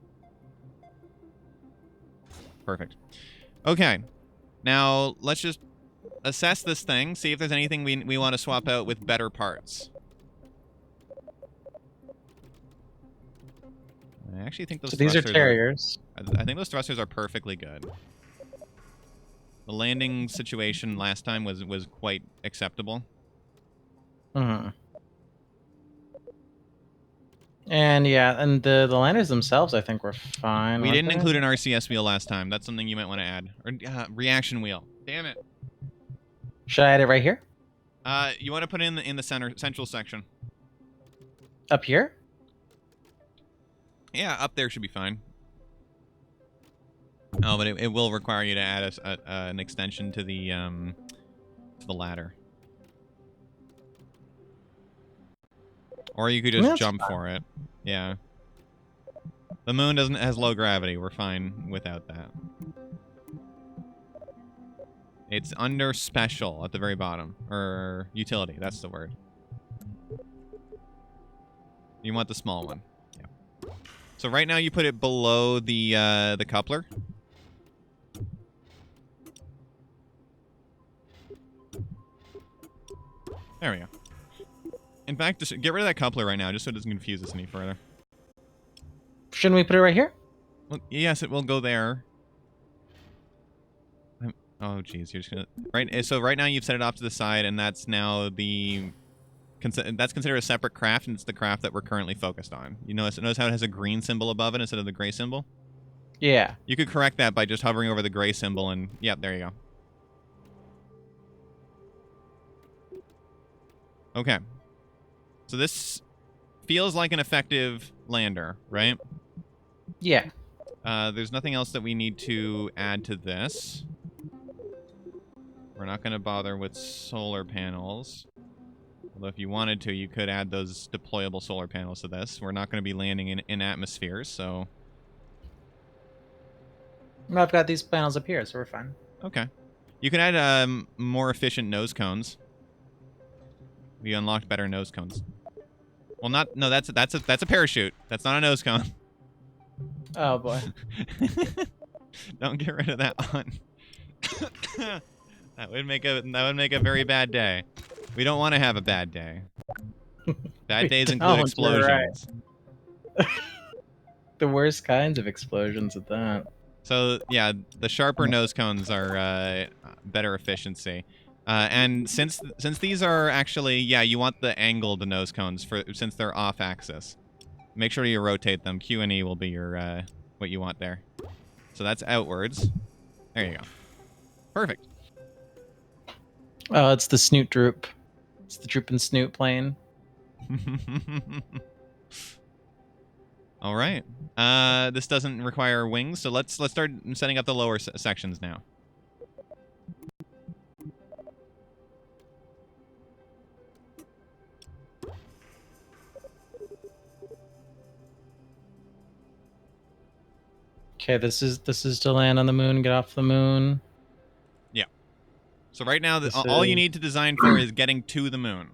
Perfect. Okay. Now, let's just assess this thing, see if there's anything we want to swap out with better parts. I actually think those So these are Terriers. I think those thrusters are perfectly good. The landing situation last time was quite acceptable. Mm-hmm. And yeah, and the landers themselves, I think, were fine. We didn't include an RCS wheel last time. That's something you might want to add. Or reaction wheel. Damn it. Should I add it right here? You want to put it in the central section. Up here? Yeah, up there should be fine. Oh, but it will require you to add an extension to the ladder. Or you could just jump for it. Yeah. The moon has low gravity. We're fine without that. It's under special at the very bottom. Or utility, that's the word. You want the small one. Yeah. So right now you put it below the coupler. There we go. In fact, just get rid of that coupler right now, just so it doesn't confuse us any further. Shouldn't we put it right here? Well, yes, it will go there. Oh, geez, you're just gonna... Right, so right now you've set it off to the side, and that's now the... That's considered a separate craft, and it's the craft that we're currently focused on. You notice how it has a green symbol above it instead of the gray symbol? Yeah. You could correct that by just hovering over the gray symbol, and... Yep, there you go. Okay. So this feels like an effective lander, right? Yeah. There's nothing else that we need to add to this. We're not going to bother with solar panels. Although if you wanted to, you could add those deployable solar panels to this. We're not going to be landing in atmospheres, so... I've got these panels up here, so we're fine. Okay. You can add more efficient nose cones. We unlocked better nose cones. Well, no, that's a parachute. That's not a nose cone. Oh boy. Don't get rid of that one. That would make a very bad day. We don't want to have a bad day. Bad days include explosions. Right. The worst kinds of explosions at that. So yeah, the sharper nose cones are better efficiency. And since these are actually, yeah, you want the angled nose cones since they're off axis. Make sure you rotate them. Q and E will be your what you want there. So that's outwards. There you go. Perfect. Oh, it's the snoot droop. It's the droop and snoot plane. All right. This doesn't require wings, so let's start setting up the lower sections now. Okay, this is to land on the moon, get off the moon. Yeah. So right now, all you need to design for is getting to the moon.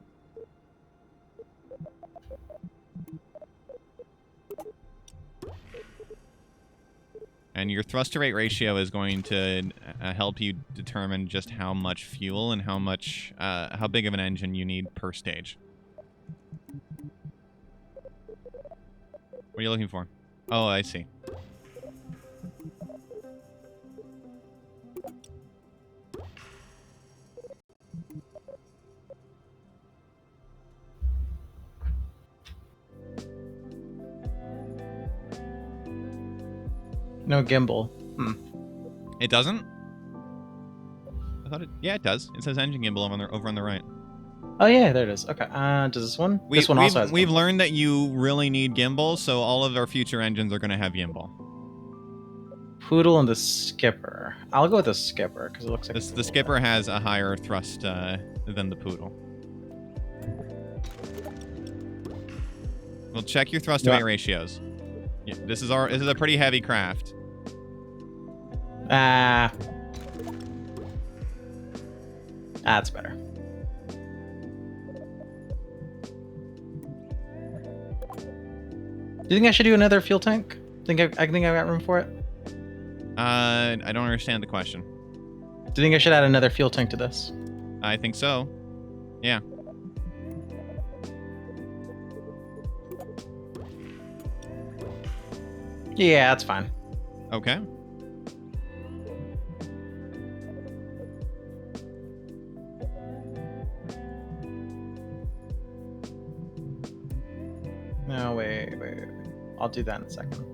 And your thrust to rate ratio is going to help you determine just how much fuel and how big of an engine you need per stage. What are you looking for? Oh, I see. No gimbal. It doesn't? I thought it... Yeah, it does. It says engine gimbal over on the right. Oh, yeah, there it is. Okay. Does this one? This one also has We've gimbal. learned that you really need gimbal, so all of our future engines are going to have gimbal. Poodle and the Skipper. I'll go with the Skipper, because it looks like... The Skipper has a higher thrust than the Poodle. We'll check your thrust to weight ratios. Yeah, this is a pretty heavy craft. That's better. Do you think I should do another fuel tank? I think I've got room for it. I don't understand the question. Do you think I should add another fuel tank to this? I think so. Yeah. Yeah, that's fine. Okay. No, wait. I'll do that in a second.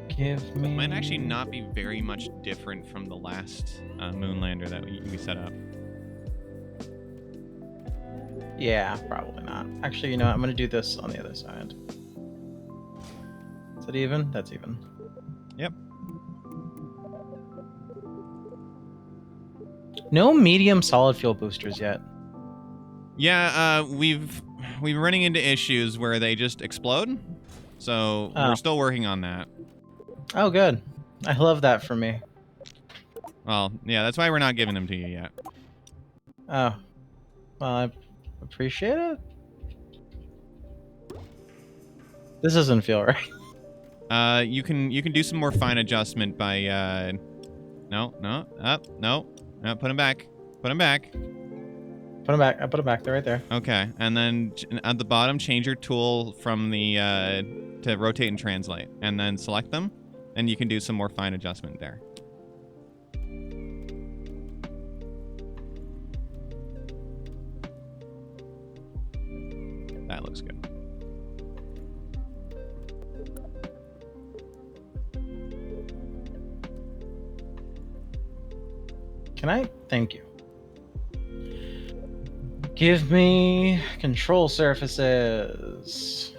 Give me... It might actually not be very much different from the last Moonlander that we set up. Yeah, probably not. Actually, you know what? I'm going to do this on the other side. Is that even? That's even. Yep. No medium solid fuel boosters yet. Yeah, we've been running into issues where they just explode. So we're still working on that. Oh, good. I love that for me. Well, yeah, that's why we're not giving them to you yet. Oh. Well, I appreciate it. This doesn't feel right. You can do some more fine adjustment by no, put him back. Put him back. Put them back. I put them back. They're right there. Okay, and then at the bottom, change your tool from the to rotate and translate, and then select them, and you can do some more fine adjustment there. That looks good. Can I? Thank you. Give me control surfaces.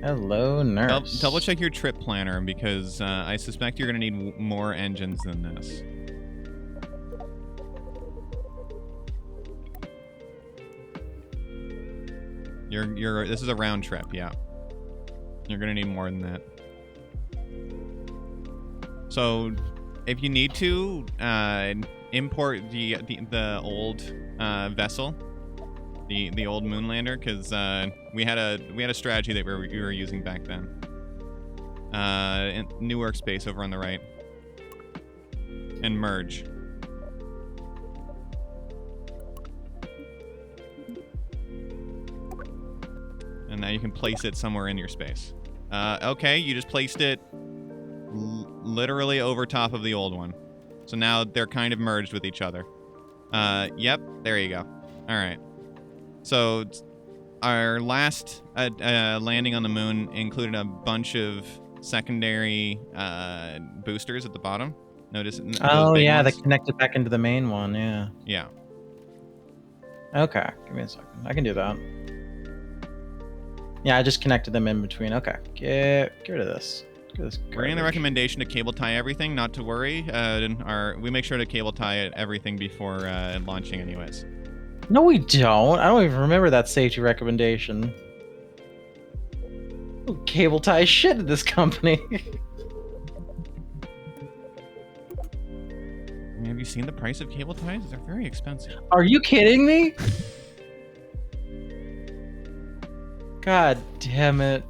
Hello, nurse. Double check your trip planner because I suspect you're going to need more engines than this. This is a round trip, yeah. You're going to need more than that. So, if you need to, import the old vessel, the old Moonlander, because we had a strategy that we were using back then. New workspace over on the right, and merge. And now you can place it somewhere in your space. Okay, you just placed it literally over top of the old one. So now they're kind of merged with each other. Yep, there you go. All right. So our last landing on the moon included a bunch of secondary boosters at the bottom. Notice? Oh, yeah, ones? they connected back into the main one, yeah. Yeah. Okay, give me a second. I can do that. Yeah, I just connected them in between. Okay, get rid of this. We're getting the recommendation to cable tie everything, not to worry. We make sure to cable tie everything before launching anyways. No, we don't. I don't even remember that safety recommendation. We'll cable tie shit at this company. Have you seen the price of cable ties? They're very expensive. Are you kidding me? God damn it.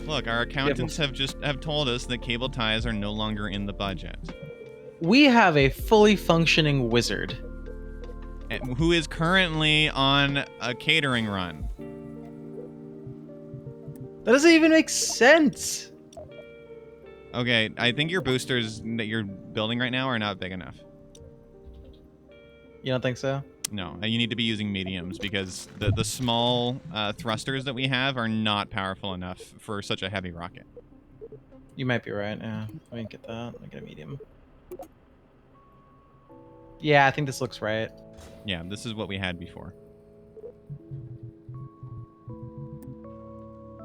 Look, our accountants have told us that cable ties are no longer in the budget. We have a fully functioning wizard who is currently on a catering run. That doesn't even make sense. Okay, I think your boosters that you're building right now are not big enough. You don't think so? No, you need to be using mediums because the small thrusters that we have are not powerful enough for such a heavy rocket. You might be right, yeah. Let me get that. Let me get a medium. Yeah, I think this looks right. Yeah, this is what we had before.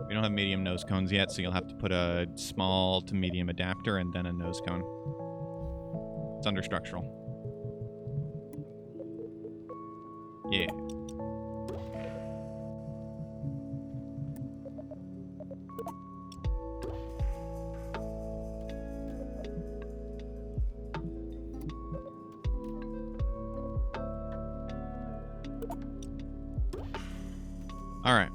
We don't have medium nose cones yet, so you'll have to put a small to medium adapter and then a nose cone. It's under structural. Yeah. All right.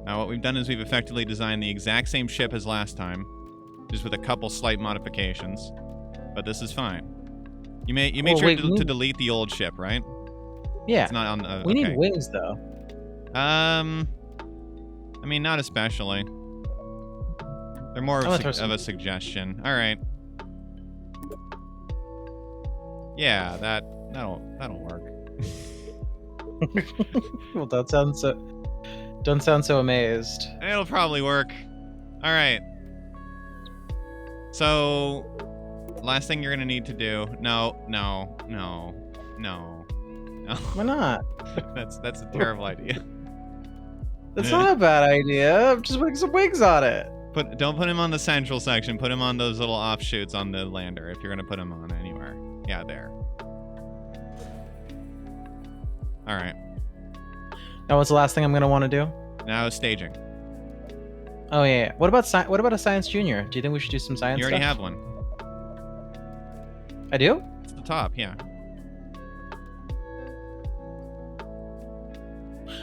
Now what we've done is we've effectively designed the exact same ship as last time, just with a couple slight modifications. But this is fine. You made sure to delete the old ship, right? Yeah. It's not on. We need wings though. I mean, not especially. They're more of a suggestion. All right. Yeah, that'll work. Well, don't sound so amazed. It'll probably work. All right. So, last thing you're gonna need to do. No. Why not? That's a terrible idea. That's not a bad idea. I'm just putting some wings on it. Don't put him on the central section. Put him on those little offshoots on the lander if you're gonna put him on anywhere. Yeah, there. All right. Now, what's the last thing I'm gonna want to do? Now staging. Oh yeah. What about a Science Junior? Do you think we should do some science? You already have one. I do? It's the top, yeah.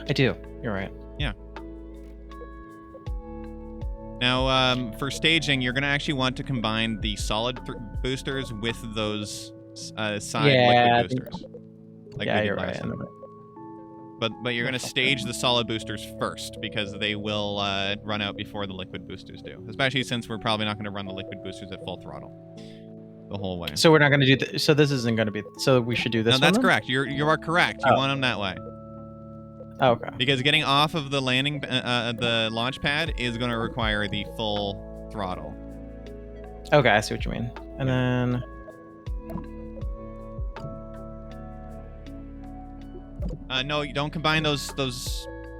I do. You're right. Yeah. Now, for staging, you're going to actually want to combine the solid boosters with those side liquid boosters. Like yeah, you're right. But you're going to stage the solid boosters first because they will run out before the liquid boosters do. Especially since we're probably not going to run the liquid boosters at full throttle the whole way. So we're not going to do so this isn't going to be. So we should do this. No, that's correct. You are correct. You want them that way. Okay. Because getting off of the the launch pad is going to require the full throttle. Okay, I see what you mean. And then. No, you don't combine those.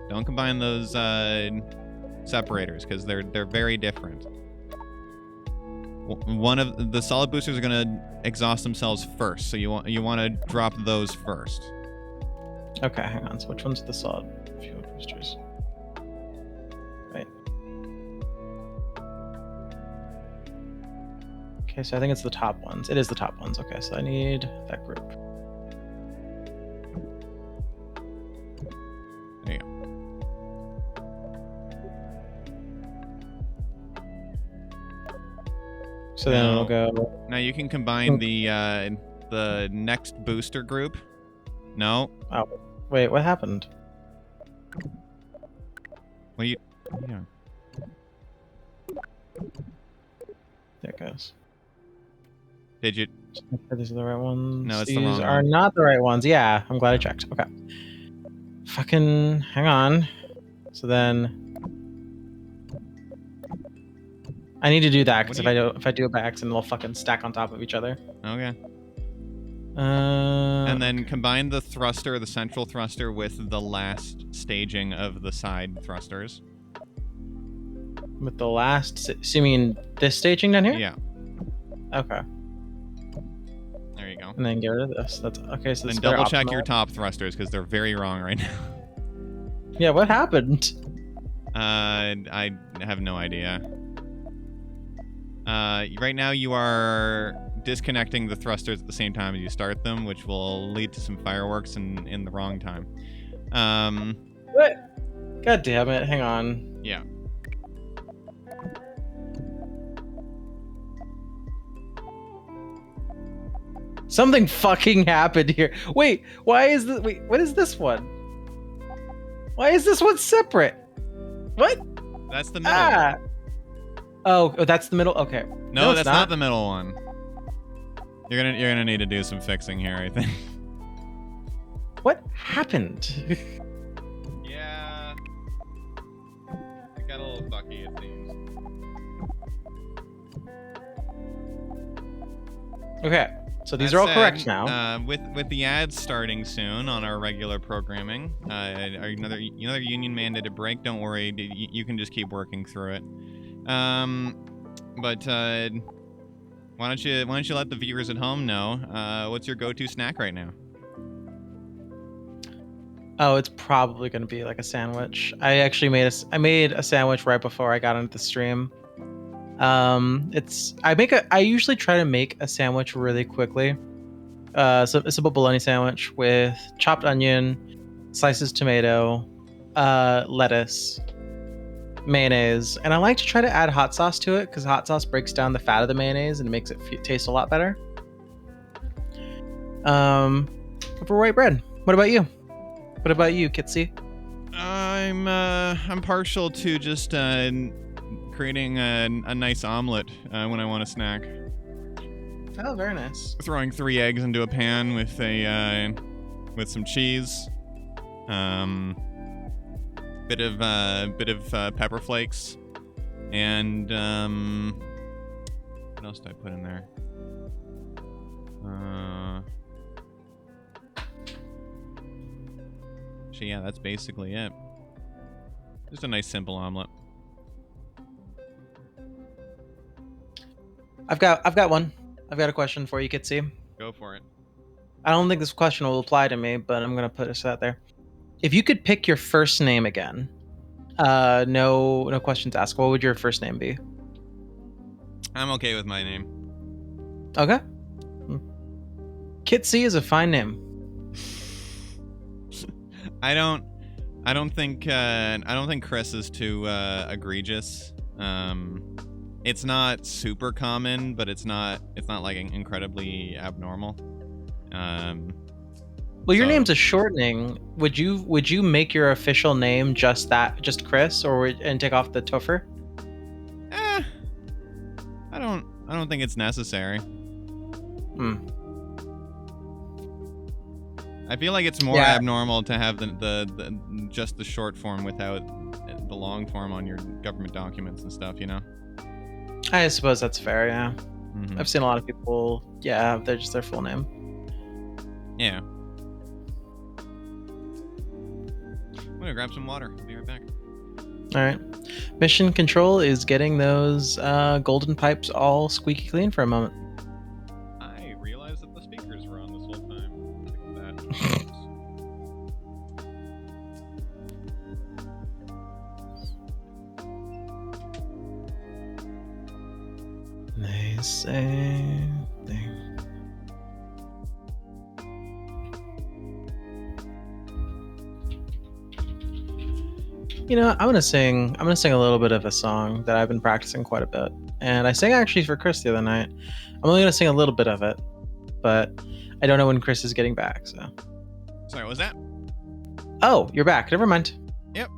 Don't combine those separators because they're very different. One of the solid boosters are going to exhaust themselves first, so you want to drop those first. Okay, hang on. So which one's the solid fuel boosters? Right. Okay, so I think it's the top ones. It is the top ones. Okay, so I need that group. There you go. So then it'll go. Now you can combine the next booster group. No. Oh, wait. What happened? What are you doing? There it goes. Did you? These are the right ones. No, it's These the wrong are one. not the right ones. Yeah, I'm glad I checked. Okay. Fucking hang on. So then. I need to do that because if I do it by accident, they'll fucking stack on top of each other. Okay. And then combine the thruster, the central thruster, with the last staging of the side thrusters. With the last... So you mean this staging down here? Yeah. Okay. There you go. And then get rid of this. That's okay. So then double check your top thrusters because they're very wrong right now. Yeah, what happened? I have no idea. Right now you are disconnecting the thrusters at the same time as you start them, which will lead to some fireworks in the wrong time. What? God damn it! Hang on. Yeah. Something fucking happened here. Wait, why is this? Wait, what is this one? Why is this one separate? What? That's the middle. Ah. Oh, that's the middle. Okay. No, that's not the middle one. You're gonna need to do some fixing here, I think. What happened? Yeah. It got a little fucky, it seems. Okay. So these are all correct now. With the ads starting soon on our regular programming, another union mandated break. Don't worry, you can just keep working through it. But why don't you let the viewers at home know what's your go-to snack right now? Oh, it's probably gonna be like a sandwich. I actually made a sandwich right before I got into the stream. I usually try to make a sandwich really quickly. So a simple bologna sandwich with chopped onion, slices tomato, lettuce, mayonnaise, and I like to try to add hot sauce to it because hot sauce breaks down the fat of the mayonnaise and makes it taste a lot better. For white bread. What about you? What about you, Kitsy? I'm partial to just creating a nice omelet when I want a snack. Oh, very nice. Throwing 3 eggs into a pan with some cheese, bit of pepper flakes, and what else did I put in there? Actually, yeah, that's basically it. Just a nice simple omelet. I've got one. I've got a question for you, Kitsy. Go for it. I don't think this question will apply to me, but I'm gonna put this out there. If you could pick your first name again, no questions asked, what would your first name be? I'm okay with my name. Okay. Kitsy is a fine name. I don't think Chris is too egregious. It's not super common, but it's not like incredibly abnormal. Well, your name's a shortening. Would you make your official name just Chris, and take off the Topher? I don't think it's necessary. I feel like it's more abnormal to have the just the short form without the long form on your government documents and stuff, you know? I suppose that's fair, yeah. Mm-hmm. I've seen a lot of people, they're just their full name. Yeah. I'm gonna grab some water. I'll be right back. Alright. Mission Control is getting those golden pipes all squeaky clean for a moment. I realized that the speakers were on this whole time. Look at that. They say You know, I'm gonna sing a little bit of a song that I've been practicing quite a bit. And I sang actually for Chris the other night. I'm only gonna sing a little bit of it, but I don't know when Chris is getting back, so. Sorry, what was that? Oh, you're back. Never mind. Yep.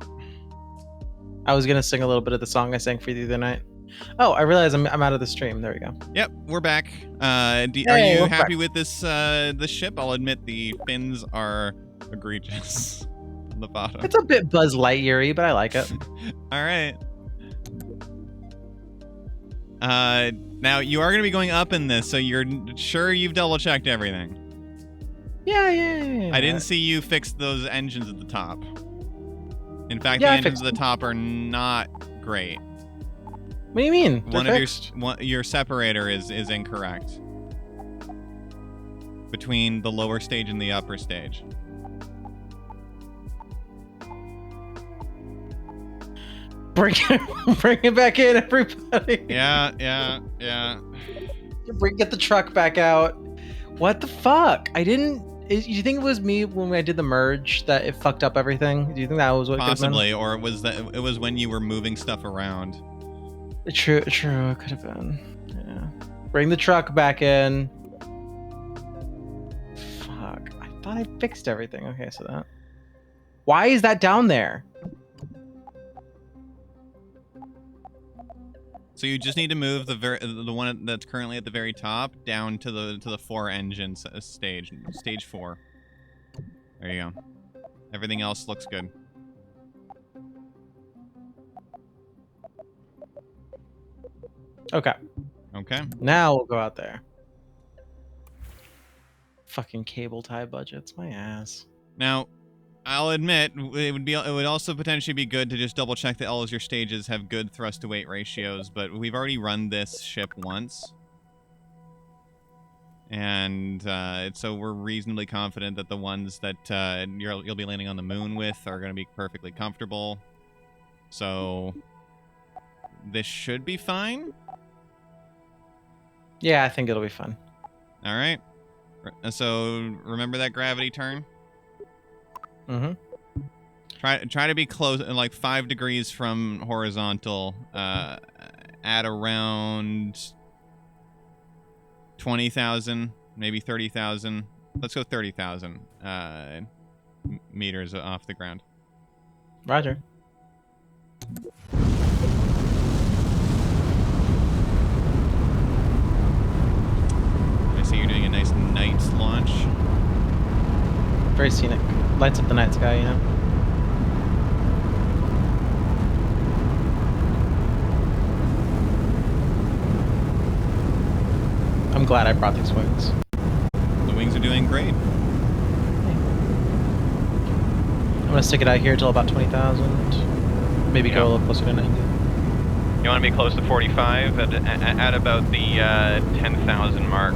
I was gonna sing a little bit of the song I sang for you the other night. Oh, I realize I'm out of the stream. There we go. Yep, we're back. Are you happy with this ship? I'll admit the fins are egregious on the bottom. It's a bit Buzz Lightyear-y, but I like it. All right. Now you are going to be going up in this, so you're sure you've double checked everything. Yeah. I didn't see you fix those engines at the top. In fact, Yeah, the I engines fixed at the top are not great. What do you mean? One They're of fixed. your separator is incorrect between the lower stage and the upper stage. Bring it back in, everybody. Yeah. Get the truck back out. What the fuck? You think it was me when I did the merge that it fucked up everything? Do you think that was what? Possibly, or it was when you were moving stuff around. True. It could have been. Yeah. Bring the truck back in. Fuck. I thought I fixed everything. Okay, so that. Why is that down there? So you just need to move the one that's currently at the very top down to the 4 engines stage 4. There you go. Everything else looks good. Okay. Now we'll go out there. Fucking cable tie budgets, my ass. Now, I'll admit it would also potentially be good to just double check that all of your stages have good thrust to weight ratios, but we've already run this ship once. And so we're reasonably confident that the ones that you'll be landing on the moon with are going to be perfectly comfortable. So this should be fine. Yeah, I think it'll be fun. All right. So remember that gravity turn? Mm-hmm. Try to be close, like 5 degrees from horizontal, at around 20,000, maybe 30,000. Let's go 30,000 meters off the ground. Roger. I see you're doing a nice night launch. Very scenic. Lights up the night sky, you know? I'm glad I brought these wings. The wings are doing great. I'm gonna stick it out here till about 20,000. Maybe go a little closer to 90. You want to be close to 45 at about the 10,000 mark.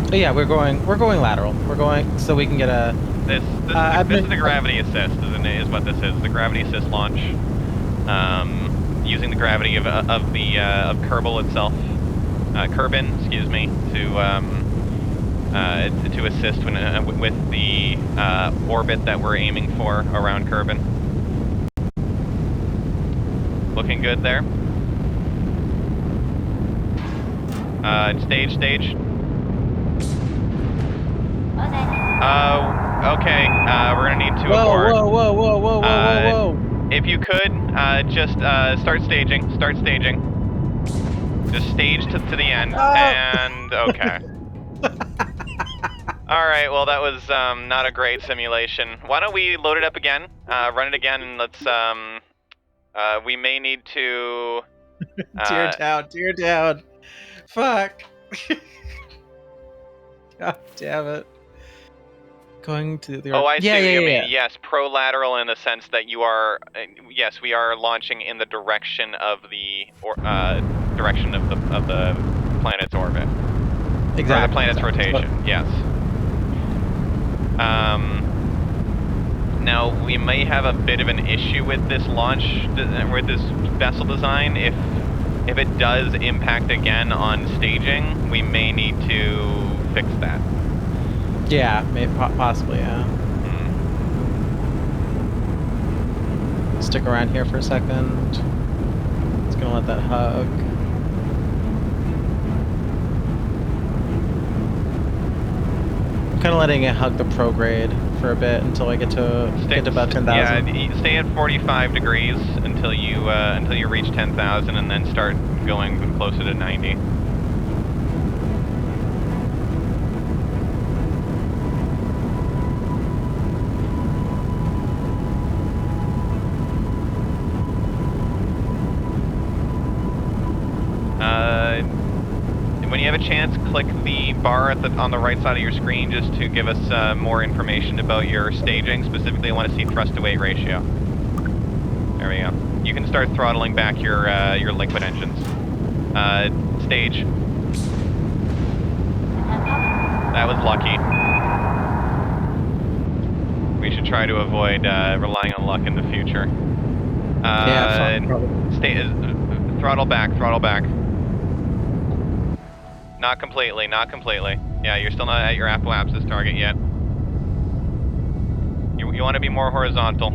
But yeah, we're going lateral. We're going so we can get a. This is the gravity assist, is what this is. The gravity assist launch, using the gravity of Kerbal itself, Kerbin, excuse me, to assist with the orbit that we're aiming for around Kerbin. Looking good there. Stage. Okay, we're gonna need to abort. Whoa. If you could, just start staging. Just stage to the end, and okay. Alright, well that was not a great simulation. Why don't we load it up again, run it again, and let's, we may need to... Tear down. Fuck. God damn it. Going to the... Oh, I see what you mean. Yes, pro-lateral in the sense that you are... yes, we are launching in the direction of the planet's orbit. Exactly. Or the planet's rotation, yes. Now, we may have a bit of an issue with this launch, with this vessel design. If it does impact again on staging, we may need to fix that. Yeah, maybe, possibly, yeah. Stick around here for a second. It's gonna let that hug. I'm kind of letting it hug the prograde for a bit until I get to about 10,000. Yeah, stay at 45 degrees until you reach 10,000, and then start going closer to 90. click the bar on the right side of your screen just to give us more information about your staging. Specifically, I want to see thrust to weight ratio. There we go. You can start throttling back your liquid engines. Stage. That was lucky. We should try to avoid relying on luck in the future. Throttle back, throttle back. Not completely, not completely. Yeah, you're still not at your apoapsis target yet. You want to be more horizontal.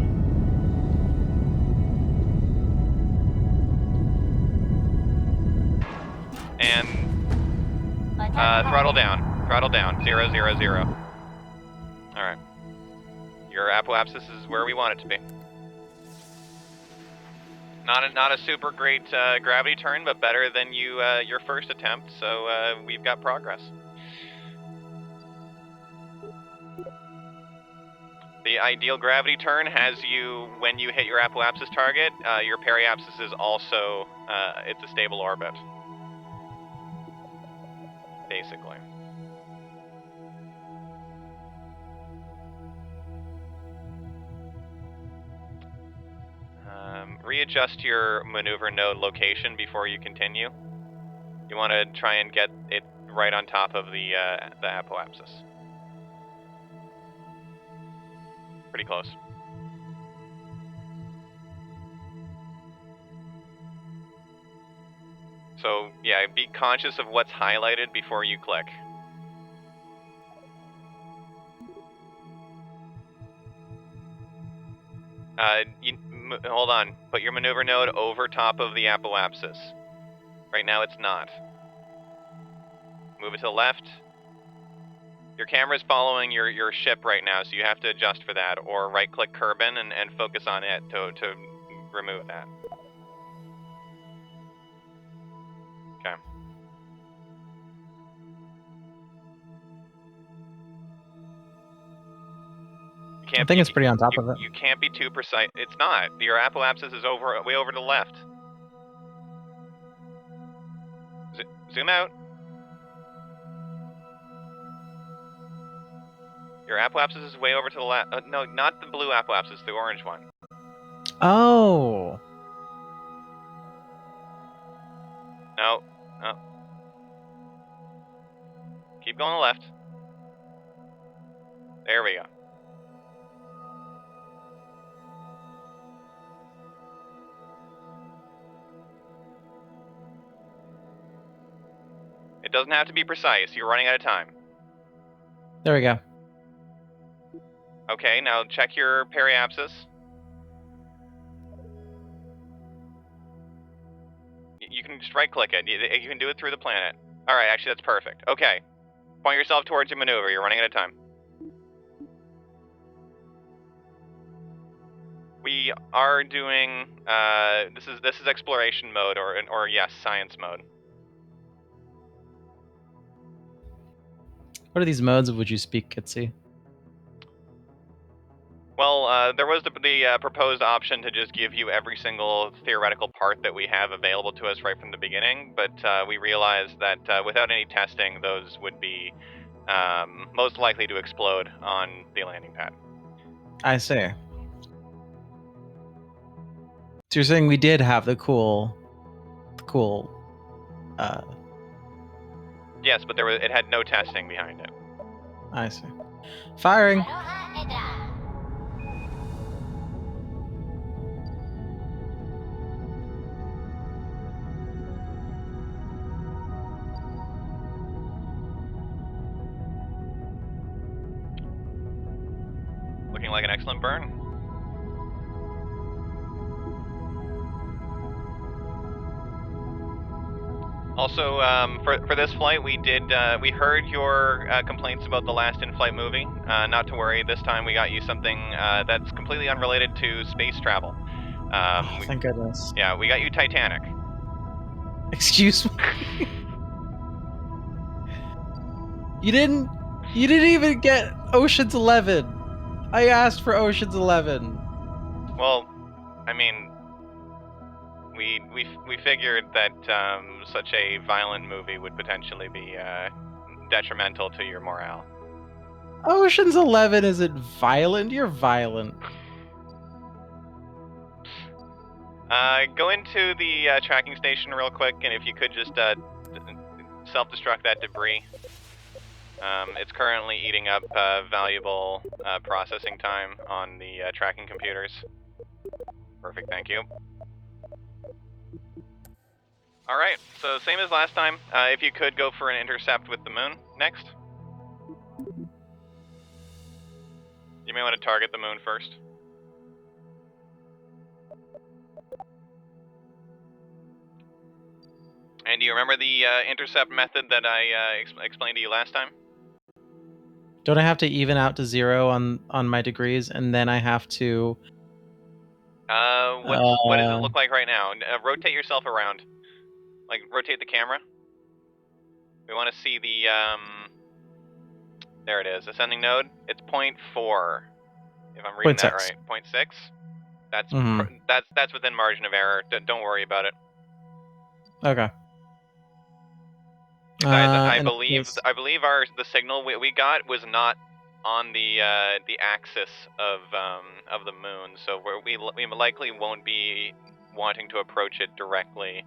And throttle down, 0, 0, 0. All right. Your apoapsis is where we want it to be. Not a super great gravity turn, but better than your first attempt. So we've got progress. The ideal gravity turn has you when you hit your apoapsis target. Your periapsis is also it's a stable orbit, basically. Readjust your maneuver node location before you continue. You want to try and get it right on top of the apoapsis. Pretty close. So yeah, be conscious of what's highlighted before you click. Hold on. Put your maneuver node over top of the apoapsis. Right now it's not. Move it to the left. Your camera's following your ship right now, so you have to adjust for that, or right-click Kerbal and focus on it to remove that. Okay. I think it's pretty on top of it. You can't be too precise. It's not. Your apoapsis is way over to the left. Zoom out. Your apoapsis is way over to the left. No, not the blue apoapsis, the orange one. Oh. No. No. Keep going to the left. There we go. It doesn't have to be precise. You're running out of time. There we go. Okay, now check your periapsis. You can just right-click it. You can do it through the planet. All right, actually, that's perfect. Okay, point yourself towards your maneuver. You're running out of time. We are doing. This is exploration mode, or yes, science mode. What are these modes of which you speak, Kitsy? Well, there was the proposed option to just give you every single theoretical part that we have available to us right from the beginning, but we realized that without any testing, those would be most likely to explode on the landing pad. I see. So you're saying we did have the cool. Yes, but it had no testing behind it. I see. Firing. Looking like an excellent burn. Also, for this flight, we heard your complaints about the last in-flight movie. Not to worry, this time we got you something that's completely unrelated to space travel. Thank goodness. Yeah, we got you Titanic. Excuse me. You didn't even get Ocean's 11. I asked for Ocean's 11. Well, I mean, we figured that such a violent movie would potentially be detrimental to your morale. Ocean's 11 isn't violent. You're violent. Go into the tracking station real quick, and if you could just self-destruct that debris. It's currently eating up valuable processing time on the tracking computers. Perfect, thank you. Alright, so same as last time. If you could go for an intercept with the moon next. You may want to target the moon first. And do you remember the intercept method that I explained to you last time? Don't I have to even out to 0 on my degrees, and then I have to... What does it look like right now? Rotate yourself around. Like, rotate the camera. We want to see the, there it is, ascending node. It's 0.4, if I'm reading that right. 0.6? That's within margin of error. Don't worry about it. Okay. I believe the signal we got was not on the axis of the moon, so we likely won't be wanting to approach it directly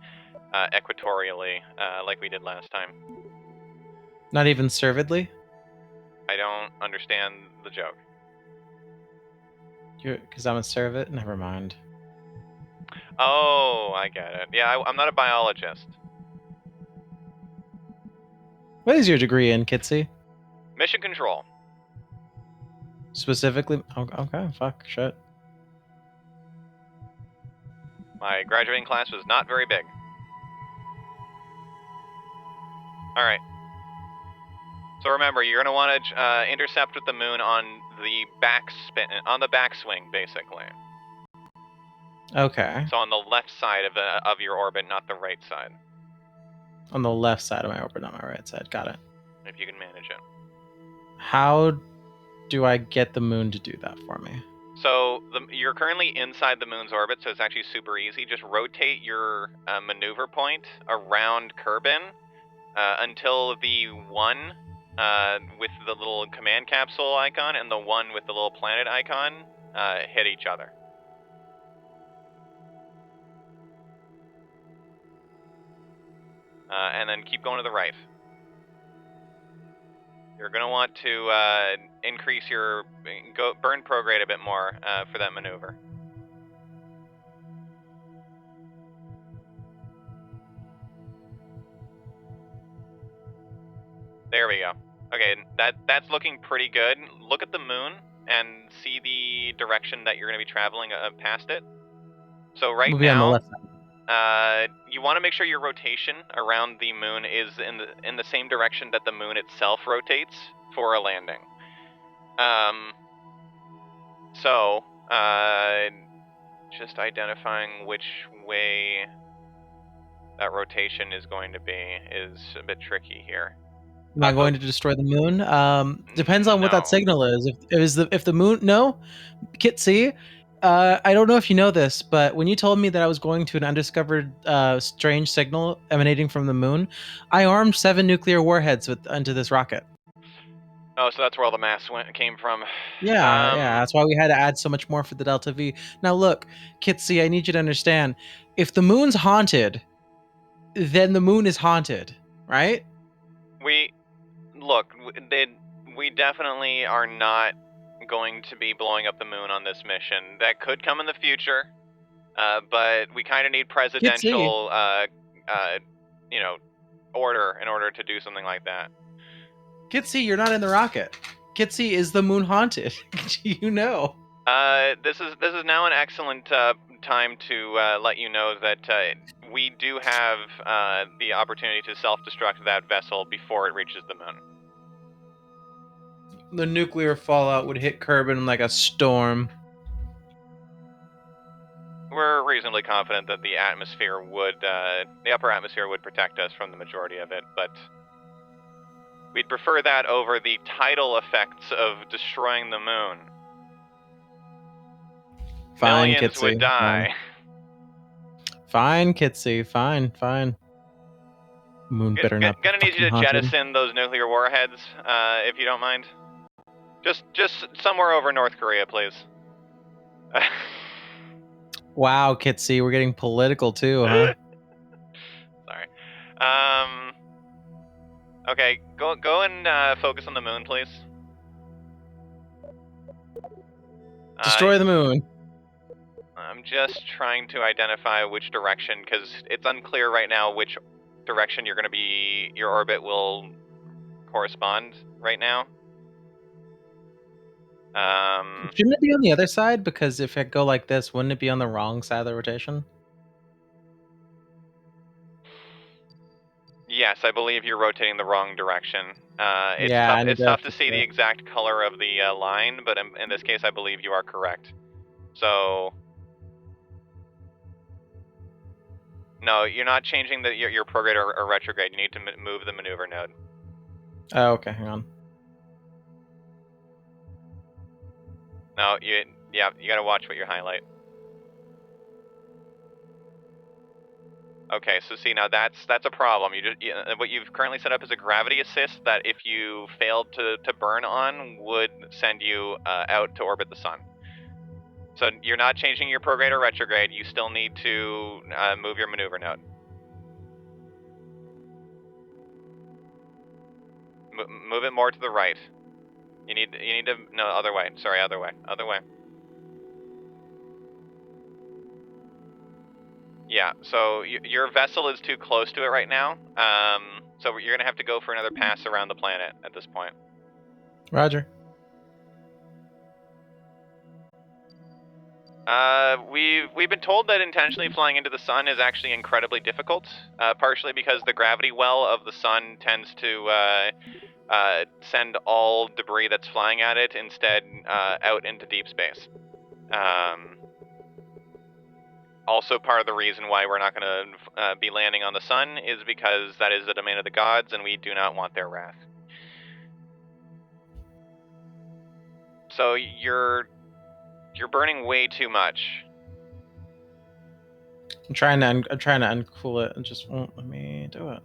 equatorially like we did last time. Not even servidly? I don't understand the joke. Because I'm a servant? Never mind. Oh, I get it. Yeah, I'm not a biologist. What is your degree in, Kitsy? Mission control. Specifically? Okay, fuck, shit. My graduating class was not very big. Alright. So remember, you're going to want to intercept with the moon on the backswing, basically. Okay. So on the left side of your orbit, not the right side. On the left side of my orbit, not my right side. Got it. If you can manage it. How do I get the moon to do that for me? So you're currently inside the moon's orbit, so it's actually super easy. Just rotate your maneuver point around Kerbal until the one with the little command capsule icon and the one with the little planet icon hit each other. And then keep going to the right. You're going to want to increase your burn prograde a bit more for that maneuver. There we go. Okay, that's looking pretty good. Look at the moon and see the direction that you're going to be traveling past it. So right we'll be now, on the left side. you want to make sure your rotation around the moon is in the same direction that the moon itself rotates for a landing. Just identifying which way that rotation is going to be is a bit tricky here. Am I going to destroy the moon? Depends on what that signal is. If the moon, no, Kitsy. I don't know if you know this, but when you told me that I was going to an undiscovered strange signal emanating from the moon, I armed 7 nuclear warheads onto this rocket. Oh, so that's where all the mass came from. Yeah, yeah. That's why we had to add so much more for the Delta V. Now look, Kitsy, I need you to understand. If the moon's haunted, then the moon is haunted, right? We definitely are not going to be blowing up the moon on this mission. That could come in the future, but we kind of need presidential, order in order to do something like that. Kitsy, you're not in the rocket. Kitsy, is the moon haunted? You know. This is now an excellent time to let you know that we do have the opportunity to self-destruct that vessel before it reaches the moon. The nuclear fallout would hit Kerbal like a storm. We're reasonably confident that the upper atmosphere would protect us from the majority of it, but we'd prefer that over the tidal effects of destroying the moon. Fine, Millions Kitsy. would die. Fine, Kitsy. Fine. Moon better not be Gonna need you to fucking haunted. jettison those nuclear warheads, if you don't mind. Just somewhere over North Korea, please. Wow, Kitsy, we're getting political too, huh? Sorry. Okay, go and focus on the moon, please. Destroy the moon. I'm just trying to identify which direction, because it's unclear right now which direction you're going to be, your orbit will correspond right now. Shouldn't it be on the other side? Because if it go like this, wouldn't it be on the wrong side of the rotation? Yes, I believe you're rotating the wrong direction. Yeah, It's tough to see the exact color of the line, but in this case, I believe you are correct. So, no, you're not changing your prograde or retrograde. You need to move the maneuver node. Oh, okay, hang on. No, you gotta watch what you highlight. Okay, so see, now that's a problem. What you've currently set up is a gravity assist that if you failed to burn on would send you out to orbit the sun. So you're not changing your prograde or retrograde. You still need to move your maneuver node. Move it more to the right. You need to no, other way. Sorry, other way. Yeah, so your vessel is too close to it right now. So you're gonna have to go for another pass around the planet at this point. Roger. We've been told that intentionally flying into the sun is actually incredibly difficult, partially because the gravity well of the sun tends to send all debris that's flying at it instead out into deep space. Also, part of the reason why we're not going to be landing on the sun is because that is the domain of the gods, and we do not want their wrath. So you're burning way too much. I'm trying to uncool it and just won't let me do it.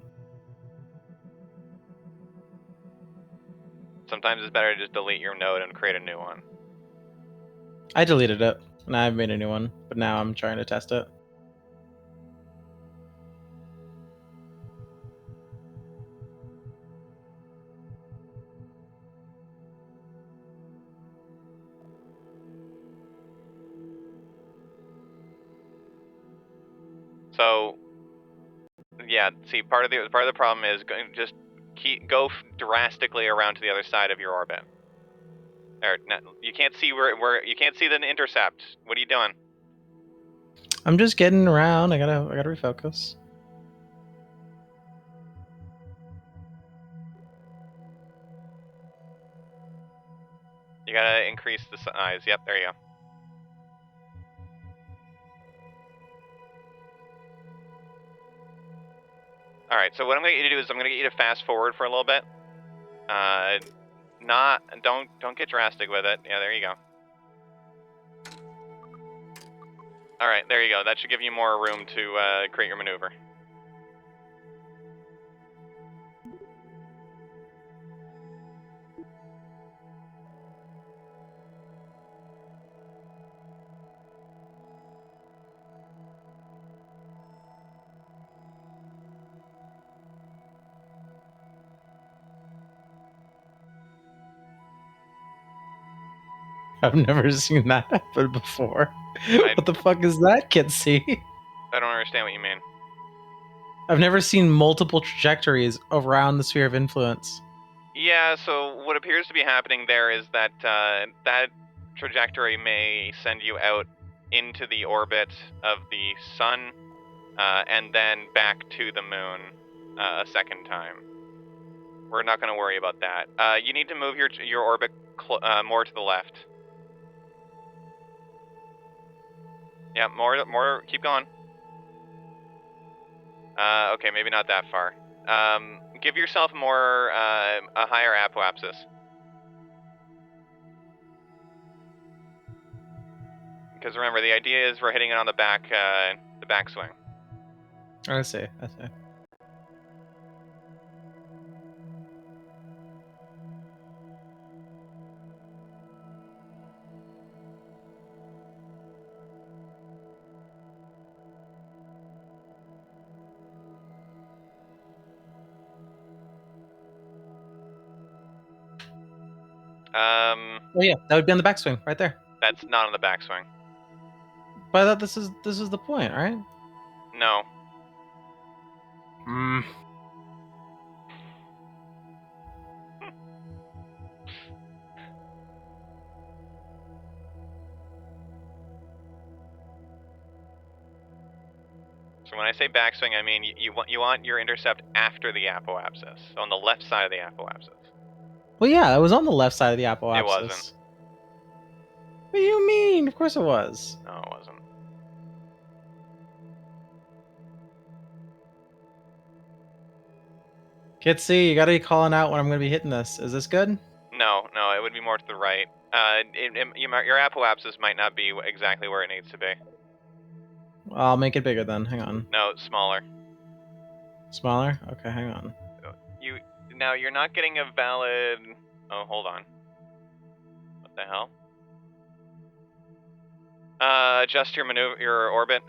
Sometimes it's better to just delete your node and create a new one. I deleted it and I've made a new one, but now I'm trying to test it. So, yeah. See, part of the problem is just go drastically around to the other side of your orbit. Or you can't see where you can't see the intercept. What are you doing? I'm just getting around. I gotta refocus. You gotta increase the size. Yep, there you go. Alright, so what I'm gonna get you to do is I'm gonna get you to fast forward for a little bit. Don't get drastic with it. Yeah, there you go. Alright, there you go. That should give you more room to create your maneuver. I've never seen that happen before. What the fuck is that, Kitsy? I don't understand what you mean. I've never seen multiple trajectories around the sphere of influence. Yeah, so what appears to be happening there is that that trajectory may send you out into the orbit of the sun, and then back to the moon a second time. We're not going to worry about that. You need to move your orbit more to the left. Yeah, more. Keep going. Okay, maybe not that far. Give yourself more a higher apoapsis. Because remember, the idea is we're hitting it on the backswing. I see. Oh yeah, that would be on the backswing right there. That's not on the backswing. But I thought this is the point, right? No. Hmm. So when I say backswing, I mean you want your intercept after the apoapsis, so on the left side of the apoapsis. Well, yeah, it was on the left side of the apoapsis. It wasn't. What do you mean? Of course it was. No, it wasn't. Kitsy, you gotta be calling out when I'm gonna be hitting this. Is this good? No, it would be more to the right. Your apoapsis might not be exactly where it needs to be. I'll make it bigger then. Hang on. No, smaller. Smaller? Okay, hang on. You're not getting a valid. Oh, hold on. What the hell? Adjust your orbit.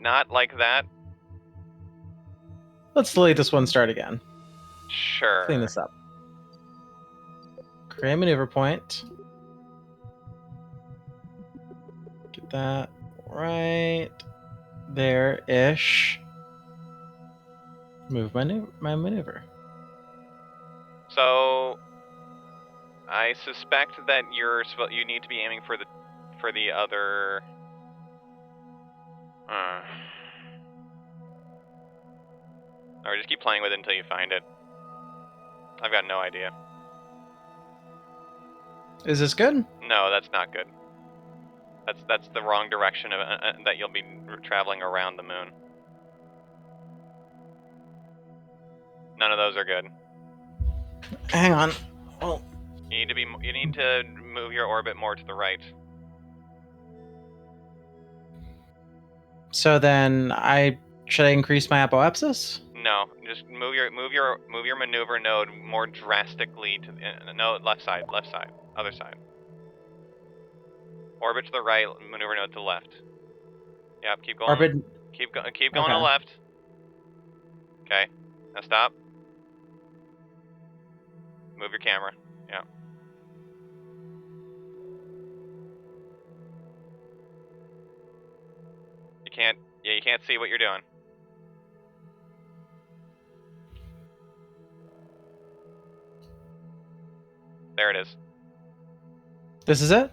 Not like that. Let's delete this one, start again. Sure. Clean this up. Create a maneuver point. Get that right there-ish. Move my maneuver. So, I suspect that you need to be aiming for the other. Or just keep playing with it until you find it. I've got no idea. Is this good? No, that's not good. That's the wrong direction of that you'll be traveling around the moon. None of those are good. Hang on. Oh. You need to move your orbit more to the right. So then should I increase my apoapsis? No, just move your maneuver node more drastically to no left side, other side. Orbit to the right, maneuver node to the left. Yep, keep going. Orbit. Keep going to Okay. the left. Okay, now stop. Move your camera. Yeah. You can't see what you're doing. There it is. This is it?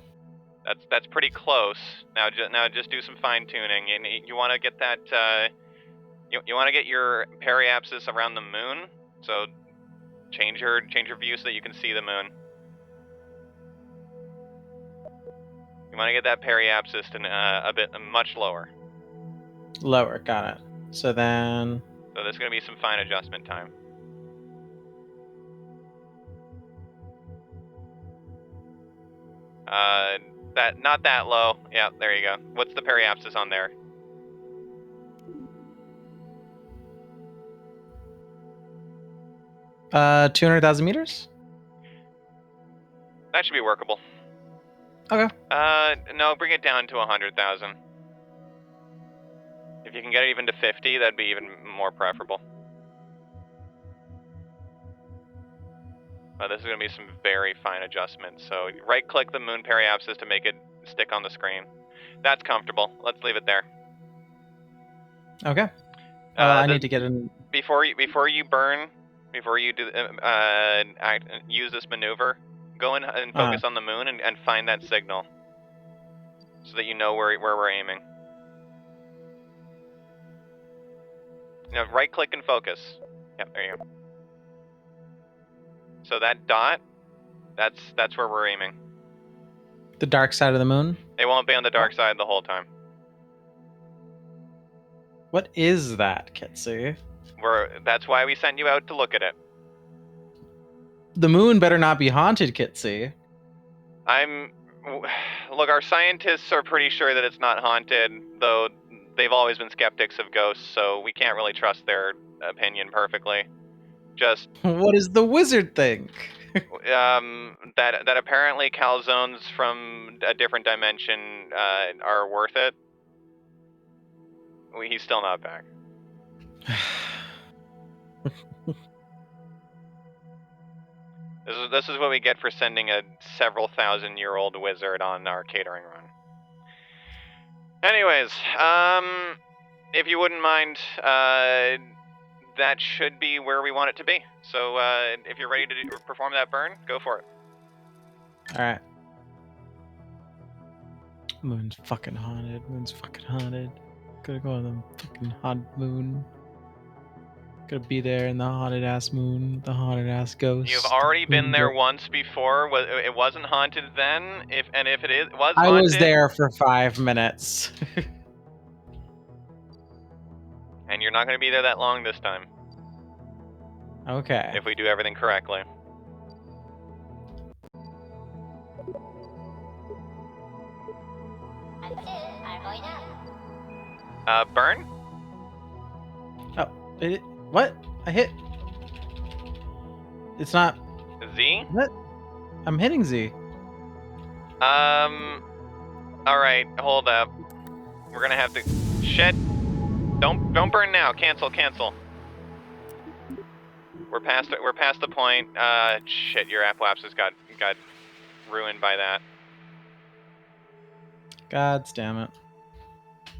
That's pretty close. Now just do some fine tuning. You want to get that. You want to get your periapsis around the moon. So change your view so that you can see the moon. You want to get that periapsis to a bit much lower. Lower, got it. So then. So there's going to be some fine adjustment time. Not that low. Yeah, there you go. What's the periapsis on there? Uh, 200,000 meters? That should be workable. Okay. No, bring it down to 100,000. If you can get it even to 50, that'd be even more preferable. This is going to be some very fine adjustments. So right-click the moon periapsis to make it stick on the screen. That's comfortable. Let's leave it there. Okay. I need to get in. Before you do use this maneuver, go in and focus on the moon and find that signal, so that you know where we're aiming. Now right-click and focus. Yep, there you go. So that dot, that's where we're aiming. The dark side of the moon? It won't be on the dark side the whole time. What is that, Kitsy? That's why we sent you out to look at it. The moon better not be haunted, Kitsy. Look, our scientists are pretty sure that it's not haunted, though they've always been skeptics of ghosts, so we can't really trust their opinion perfectly. Just what does the wizard think? that apparently calzones from a different dimension are worth it. He's still not back. This is what we get for sending a several thousand-year-old wizard on our catering run. Anyways, if you wouldn't mind, that should be where we want it to be. So, if you're ready to perform that burn, go for it. Alright. Moon's fucking haunted. Moon's fucking haunted. Gotta go on the fucking haunted moon. Gotta be there in the haunted ass moon, the haunted ass ghost. You've already been there ghost. once before. It wasn't haunted then. If it was haunted, I was there for 5 minutes. and you're not going to be there that long this time. Okay. If we do everything correctly. Burn? Oh, what? I hit. It's not. Z? What? I'm hitting Z. Alright, hold up. We're gonna have to. Shit. Don't burn now. Cancel. We're past the point. Shit, your apoapsis got ruined by that. God damn it.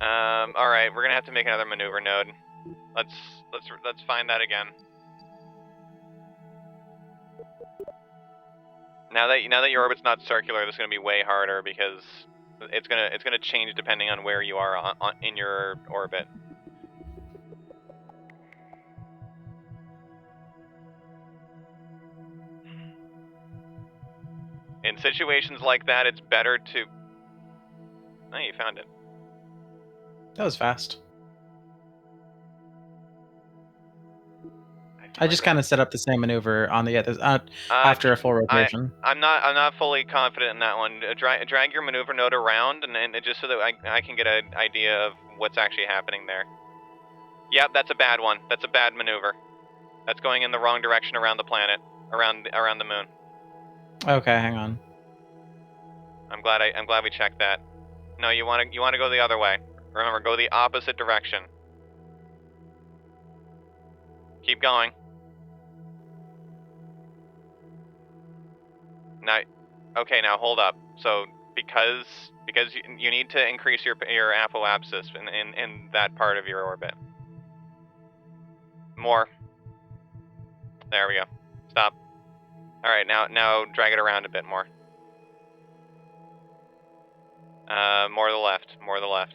Alright, we're gonna have to make another maneuver node. Let's find that again. Now that your orbit's not circular, this is gonna be way harder because it's gonna change depending on where you are in your orbit. In situations like that, it's better to. Oh, you found it. That was fast. I just kind of set up the same maneuver on the after a full rotation. I'm not fully confident in that one. Drag your maneuver node around, and just so that I can get an idea of what's actually happening there. Yep, that's a bad one. That's a bad maneuver. That's going in the wrong direction around the planet, around the moon. Okay, hang on. I'm glad we checked that. No, you want to go the other way. Remember, go the opposite direction. Keep going. Now, okay, now hold up. So because you need to increase your apoapsis in that part of your orbit. More. There we go. Stop. All right, now drag it around a bit more. More to the left. More to the left.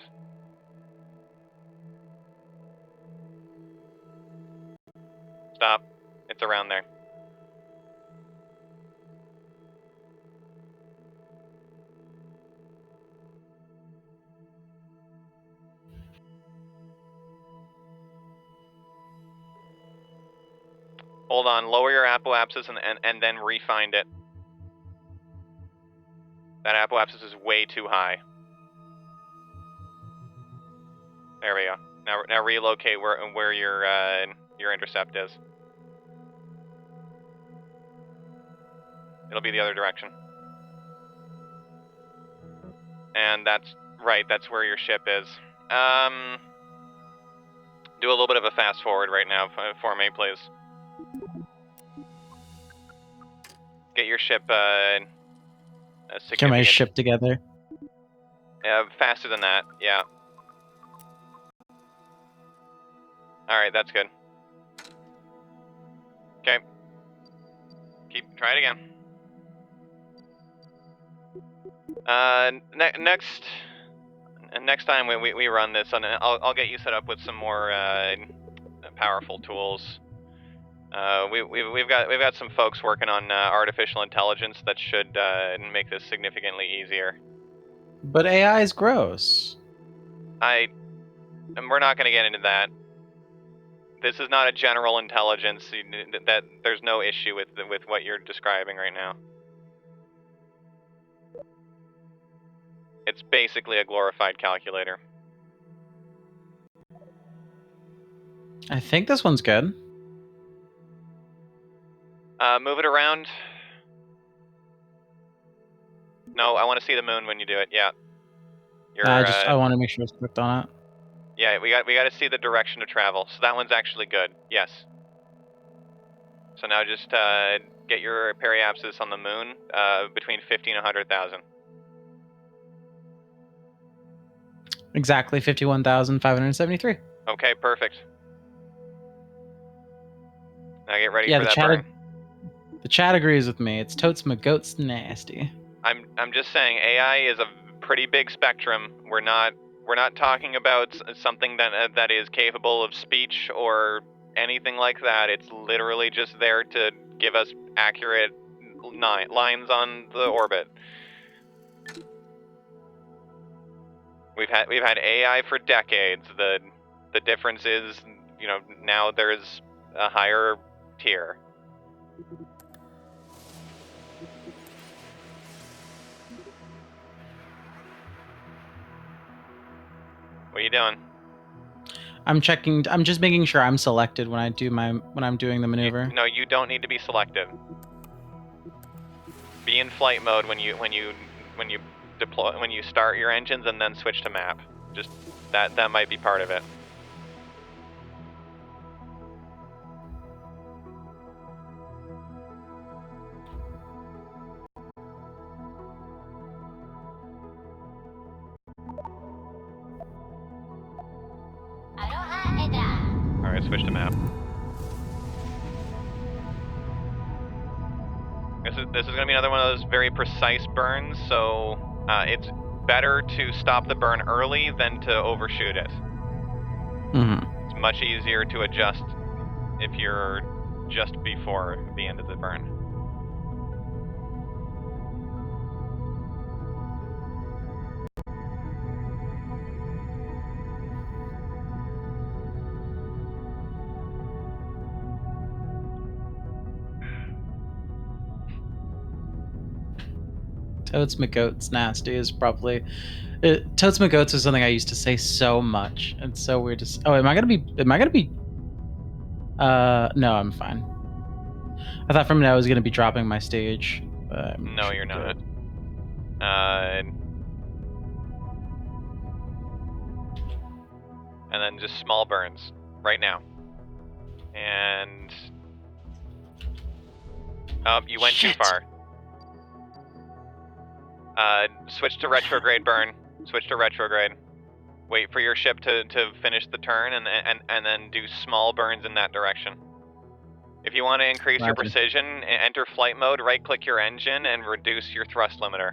Stop. It's around there. Hold on. Lower your apoapsis and then refind it. That apoapsis is way too high. There we go. Now relocate where your intercept is. It'll be the other direction. And that's right. That's where your ship is. Do a little bit of a fast forward right now for me, please. Get your ship. Get my ship together. Faster than that. Yeah. All right, that's good. Okay. Try it again. Next time we run this, and I'll get you set up with some more powerful tools. We've got some folks working on artificial intelligence that should make this significantly easier. But AI is gross. And we're not going to get into that. This is not a general intelligence. That there's no issue with what you're describing right now. It's basically a glorified calculator. I think this one's good. Move it around. No, I want to see the moon when you do it. Yeah. I want to make sure it's clicked on it. Yeah, we got to see the direction of travel. So that one's actually good. Yes. So now just get your periapsis on the moon between 50 and 100,000. Exactly 51,573. Okay, perfect. Now get ready Yeah, for the that chat. burn. The chat agrees with me. It's totes my goats nasty. I'm just saying AI is a pretty big spectrum. We're not talking about something that is capable of speech or anything like that. It's literally just there to give us accurate lines on the orbit. We've had AI for decades. The difference is, now there's a higher tier. What are you doing? I'm checking. I'm just making sure I'm selected when I'm doing the maneuver. No, you don't need to be selected. Be in flight mode when you deploy, when you start your engines, and then switch to map. Just that might be part of it. All right, switch to map. This is going to be another one of those very precise burns, so it's better to stop the burn early than to overshoot it. Mm-hmm. It's much easier to adjust if you're just before the end of the burn. Totes my goats nasty is probably. Totes my goats is something I used to say so much. It's so weird to. Oh, am I gonna be? No, I'm fine. I thought from now I was gonna be dropping my stage. No, you're not. And then just small burns right now. And you went Shit. too far. Switch to retrograde burn. Switch to retrograde. Wait for your ship to finish the turn, and then do small burns in that direction. If you want to increase your precision, enter flight mode, right-click your engine, and reduce your thrust limiter.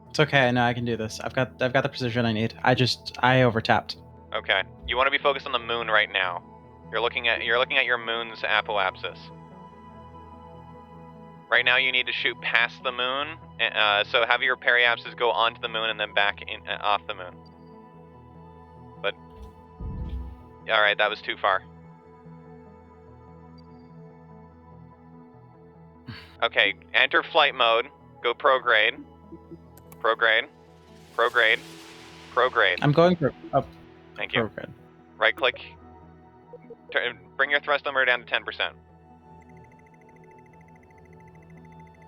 It's okay. No, I can do this. I've got the precision I need. I overtapped. Okay. You want to be focused on the moon right now. You're looking at your moon's apoapsis. Right now, you need to shoot past the moon. So have your periapsis go onto the moon and then back in off the moon. But all right, that was too far. Okay, enter flight mode. Go prograde. Prograde. Prograde. Prograde. I'm going for. Oh, thank you. Prograde. Right click. Bring your thrust limiter down to 10%.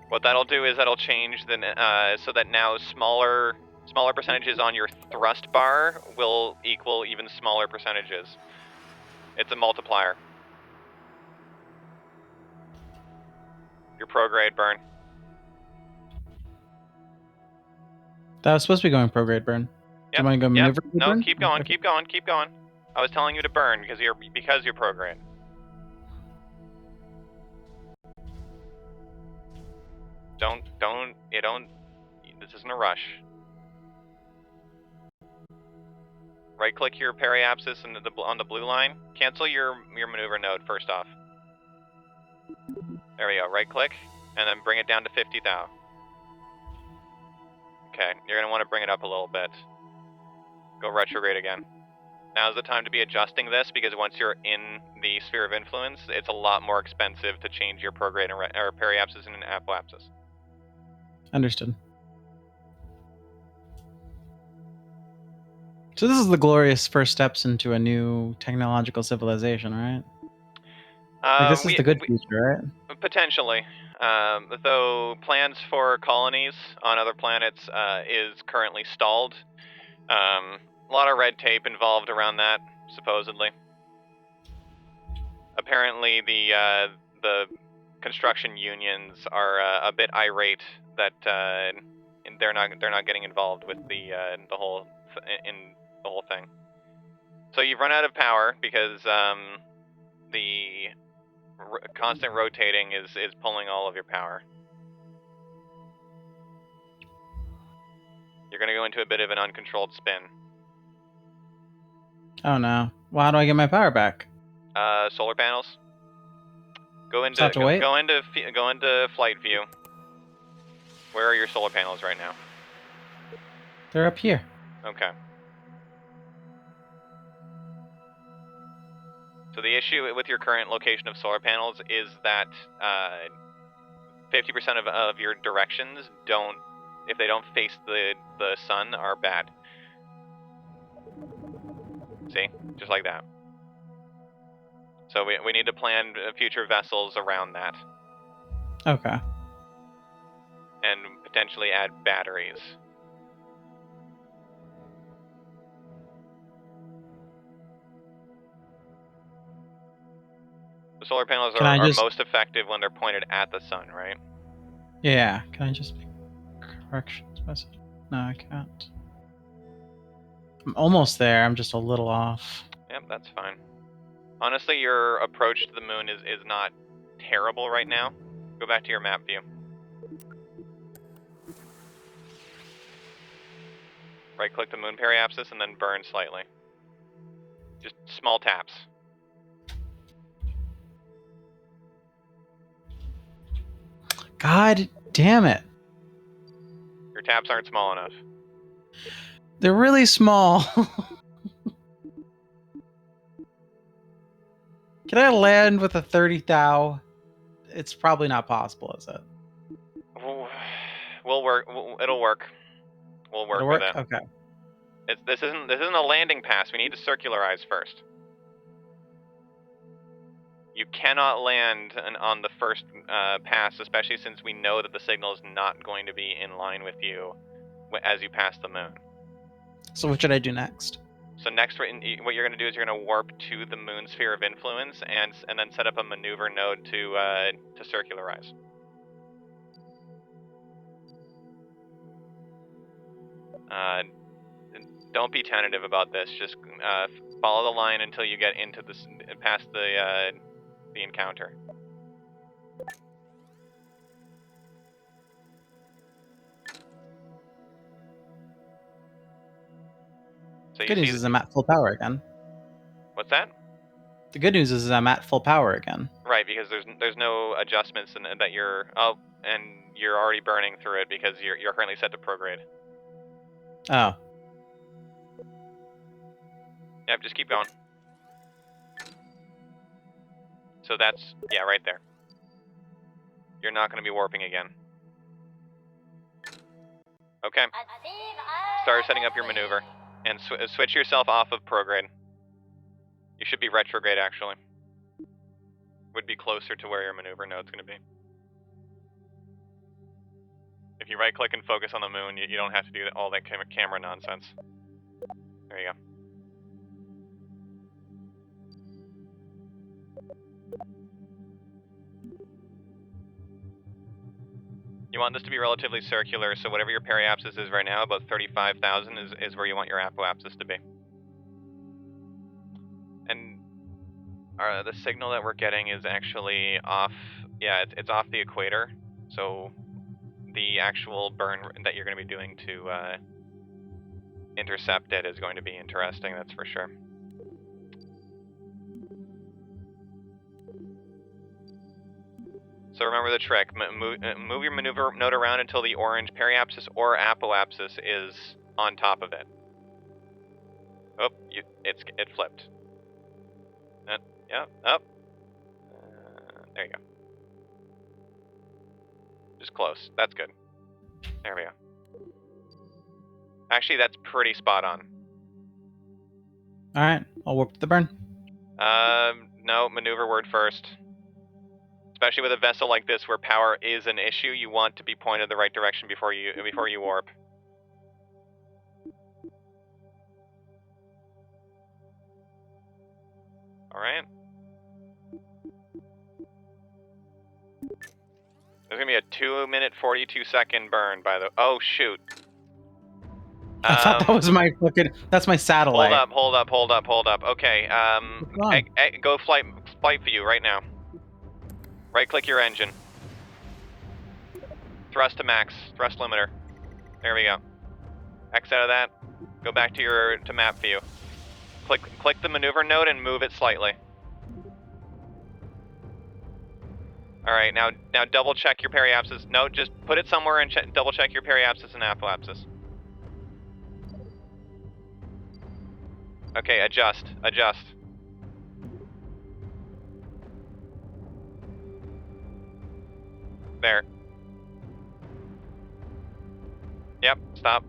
What that'll do is that'll change so that now smaller percentages on your thrust bar will equal even smaller percentages. It's a multiplier. Your prograde burn. That was supposed to be going prograde burn. Yep. Do you want to go maneuver? No, burn? keep going, Okay. keep going, keep going. I was telling you to burn because you're prograde. This isn't a rush. Right-click your periapsis on the blue line. Cancel your maneuver node first off. There we go. Right-click, and then bring it down to 50 thou. Okay, you're gonna want to bring it up a little bit. Go retrograde again. Now's the time to be adjusting this because once you're in the sphere of influence, it's a lot more expensive to change your prograde or periapsis and an apoapsis. Understood. So this is the glorious first steps into a new technological civilization, right? This is the good future, right? Potentially. Though plans for colonies on other planets is currently stalled. lot of red tape involved around that, supposedly. Apparently, the construction unions are a bit irate that they're not getting involved with the whole thing. So you've run out of power because the constant rotating is pulling all of your power. You're going to go into a bit of an uncontrolled spin. Oh no. Well, how do I get my power back? Solar panels. Go Just have to wait? go into flight view. Where are your solar panels right now? They're up here. Okay. So the issue with your current location of solar panels is that 50% of your directions if they don't face the sun, are bad. See? Just like that. So we need to plan future vessels around that. Okay. And potentially add batteries. The solar panels are most effective when they're pointed at the sun, right? Yeah. Can I just make corrections? No, I can't. I'm almost there. I'm just a little off. Yep, that's fine. Honestly, your approach to the moon is not terrible right now. Go back to your map view. Right-click the moon periapsis and then burn slightly. Just small taps. God damn it. Your taps aren't small enough. They're really small. Can I land with a 30 thou? It's probably not possible, is it? We'll work. It'll work. We'll work with it. Okay. This isn't a landing pass. We need to circularize first. You cannot land on the first pass, especially since we know that the signal is not going to be in line with you as you pass the moon. So what should I do next? So next, what you're going to do is you're going to warp to the moon sphere of influence and then set up a maneuver node to circularize. Don't be tentative about this. Just follow the line until you get into this past the encounter. So Good news is I'm at full power again. What's that? The good news is I'm at full power again. Right, because there's no adjustments that you're and you're already burning through it because you're currently set to prograde. Oh. Yep, just keep going. So that's right there. You're not going to be warping again. Okay. Start setting up your maneuver. And switch yourself off of prograde. You should be retrograde, actually. Would be closer to where your maneuver node's going to be. If you right-click and focus on the moon, you don't have to do all that camera nonsense. There you go. You want this to be relatively circular, so whatever your periapsis is right now, about 35,000 is where you want your apoapsis to be. And the signal that we're getting is actually off, it's off the equator, so the actual burn that you're going to be doing to intercept it is going to be interesting, that's for sure. So remember the trick, move your maneuver node around until the orange periapsis or apoapsis is on top of it. Oh, it flipped. Yeah, up. There you go. Just close, that's good. There we go. Actually, that's pretty spot on. Alright, I'll warp to the burn. No, maneuver word first. Especially with a vessel like this where power is an issue, you want to be pointed the right direction before you warp. All right. There's gonna be a 2-minute 42-second burn by the. Oh shoot. I thought that was my fucking. That's my satellite. Hold up. Okay. Go flight view right now. Right click your engine. Thrust to max. Thrust limiter. There we go. X out of that. Go back to map view. Click the maneuver node and move it slightly. All right, now double check your periapsis. No, just put it somewhere and double check your periapsis and apoapsis. Okay, adjust. There. Yep, stop.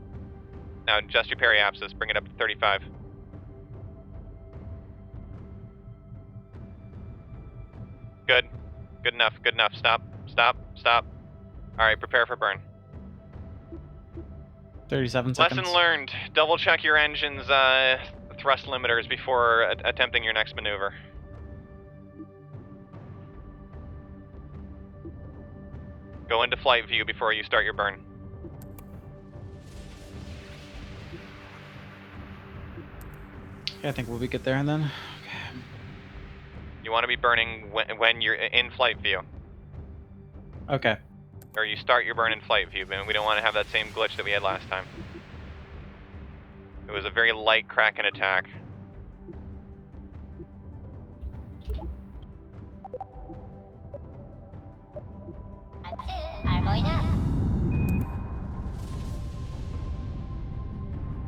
Now adjust your periapsis, bring it up to 35. Good. Good enough. Stop. Alright, prepare for burn. 37 seconds. Lesson learned. Double check your engine's thrust limiters before attempting your next maneuver. Go into flight view before you start your burn. Okay, I think we'll be good there and then. You want to be burning when you're in flight view. Okay. Or you start your burn in flight view, but we don't want to have that same glitch that we had last time. It was a very light Kraken attack.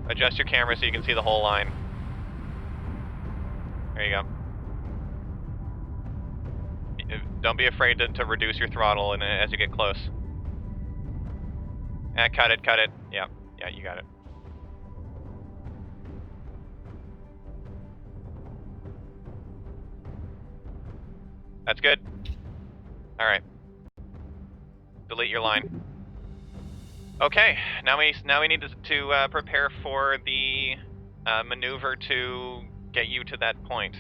Adjust your camera so you can see the whole line. There you go. Don't be afraid to reduce your throttle as you get close. Cut it. Yeah, you got it. That's good. All right. Delete your line. Okay, now we need to prepare for the maneuver to get you to that point.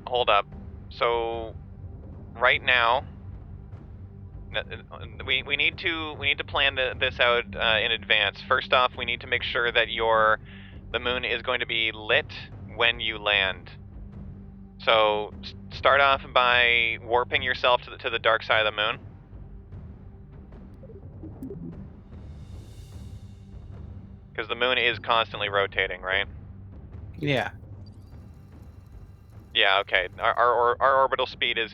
Hold up. So, right now, we need to plan this out in advance. First off, we need to make sure that the moon is going to be lit when you land. So, start off by warping yourself to the dark side of the moon. Because the moon is constantly rotating, right? Yeah. Yeah, okay. Our orbital speed is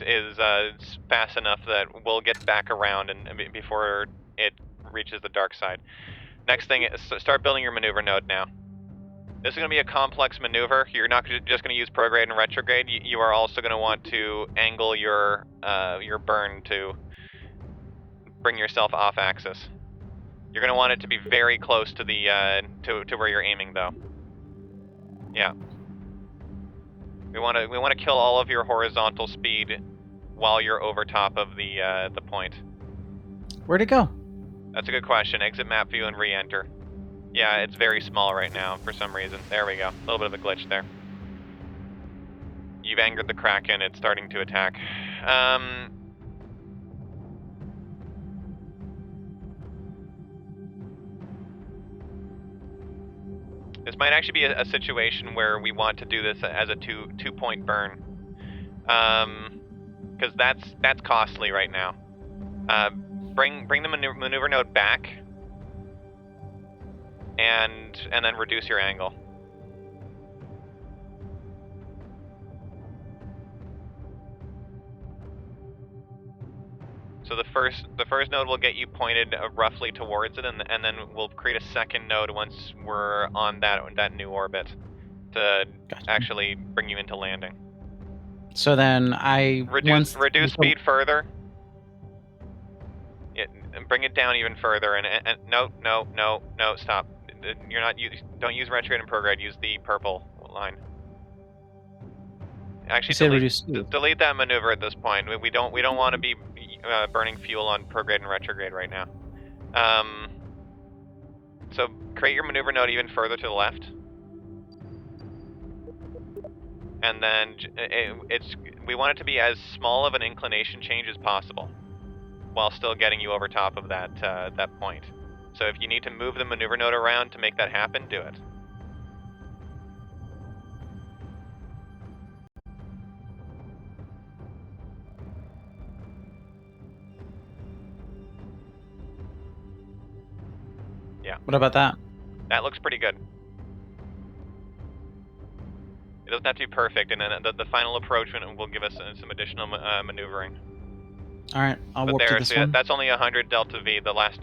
fast enough that we'll get back around and before it reaches the dark side. Next thing is start building your maneuver node now. This is going to be a complex maneuver. You're not just going to use prograde and retrograde. You are also going to want to angle your burn to bring yourself off axis. You're going to want it to be very close to the to where you're aiming, though. Yeah. We want to kill all of your horizontal speed while you're over top of the point. Where'd it go? That's a good question. Exit map view and re-enter. Yeah, it's very small right now for some reason. There we go. A little bit of a glitch there. You've angered the Kraken. It's starting to attack. This might actually be a situation where we want to do this as a two-point burn, because that's costly right now. Bring the maneuver node back, and then reduce your angle. So the first node will get you pointed roughly towards it, and then we'll create a second node once we're on that new orbit to actually bring you into landing. So then reduce speed further. Yeah, and bring it down even further, and no, stop. Don't use retrograde and prograde. Use the purple line. Actually, delete that maneuver at this point. We don't want to be burning fuel on prograde and retrograde right now. So create your maneuver node even further to the left. and then we want it to be as small of an inclination change as possible, while still getting you over top of that point. So if you need to move the maneuver node around to make that happen, do it. Yeah. What about that? That looks pretty good. It doesn't have to be perfect, and then the final approach will give us some additional maneuvering. All right, I'll But warp to this one. that's only 100 delta V. The last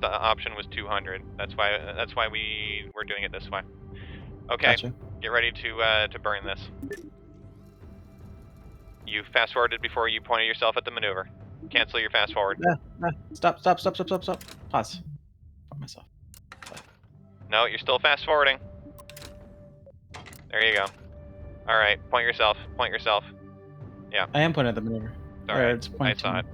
option was 200. That's why we were doing it this way. Okay, Gotcha. get ready to burn this. You fast forwarded before you pointed yourself at the maneuver. Cancel your fast forward. Stop. Pause. Fuck myself. No, you're still fast forwarding. There you go. All right, point yourself. Yeah. I am pointing at the maneuver. All right, It's I pointing saw to it. me.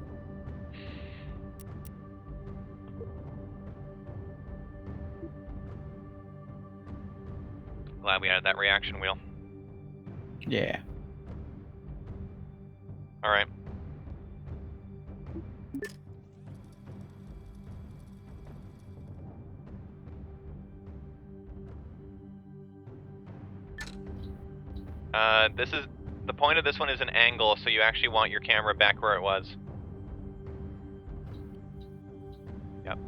Glad we added that reaction wheel. Yeah. All right. This is the point of this one is an angle, so you actually want your camera back where it was. Yep.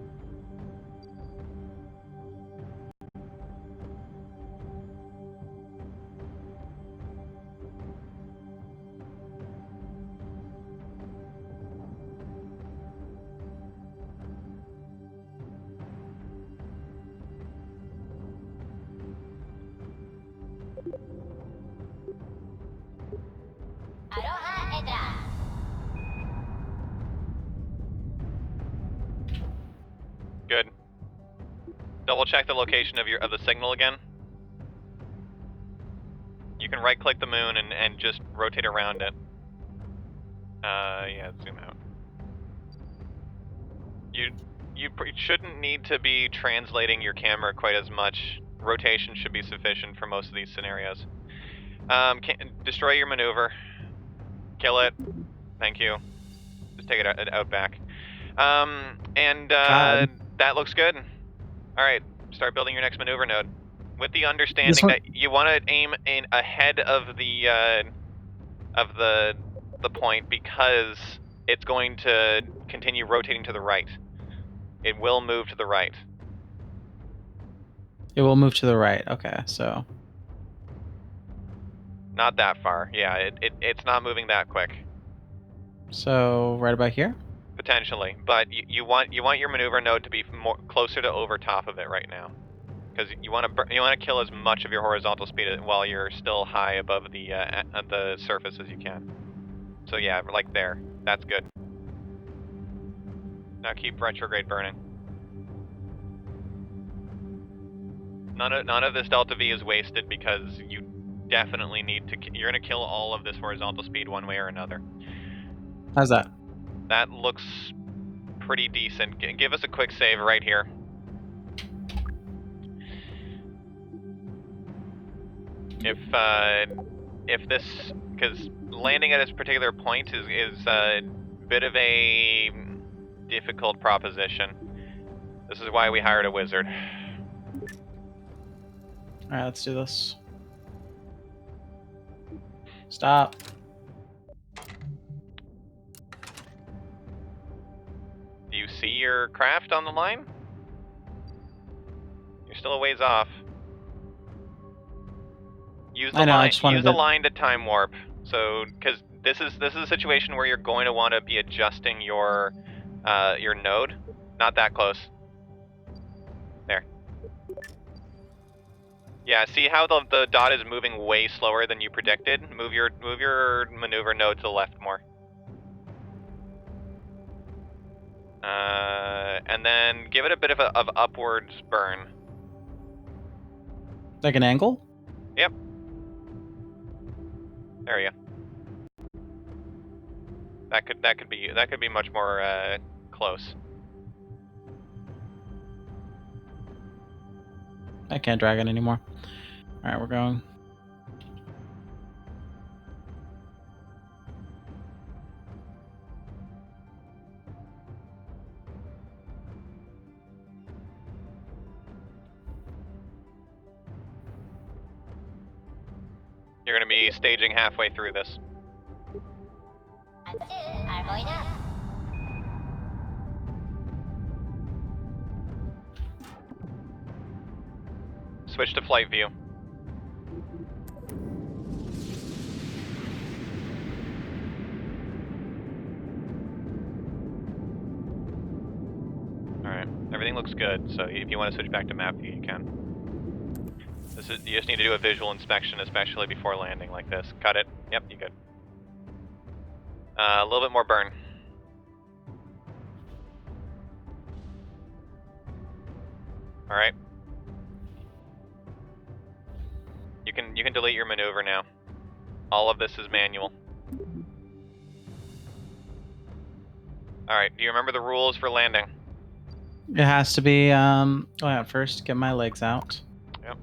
Good. Double check the location of the signal again. You can right click the moon and just rotate around it. Yeah, zoom out. You shouldn't need to be translating your camera quite as much. Rotation should be sufficient for most of these scenarios. Destroy your maneuver. Kill it. Thank you. Just take it out back. That looks good. All right, start building your next maneuver node. With the understanding that you want to aim in ahead of the point, because it's going to continue rotating to the right. It will move to the right. It will move to the right. Okay, so. Not that far. Yeah, it's not moving that quick. So right about here. Potentially, but you want your maneuver node to be more closer to over top of it right now, because you want to kill as much of your horizontal speed while you're still high above the surface as you can. So yeah, like there. That's good. Now keep retrograde burning. None of this delta V is wasted, because you definitely need to. You're gonna kill all of this horizontal speed one way or another. How's that? That looks pretty decent. Give us a quick save right here. If this, because landing at this particular point is a bit of a difficult proposition. This is why we hired a wizard. All right, let's do this. Stop. Do you see your craft on the line? You're still a ways off. Use the line. Use the line to time warp. So, because this is a situation where you're going to want to be adjusting your node. Not that close. There. Yeah. See how the dot is moving way slower than you predicted? Move your maneuver node to the left more. And then give it a bit of upwards burn. Like an angle? Yep. There you go. That could be much more close. I can't drag it anymore. All right, we're going. You're going to be staging halfway through this. Switch to flight view. Alright, everything looks good, so if you want to switch back to map view, you can. You just need to do a visual inspection, especially before landing like this. Cut it. Yep, you good. A little bit more burn. Alright. You can delete your maneuver now. All of this is manual. Alright, do you remember the rules for landing? It has to be, first get my legs out. Yep.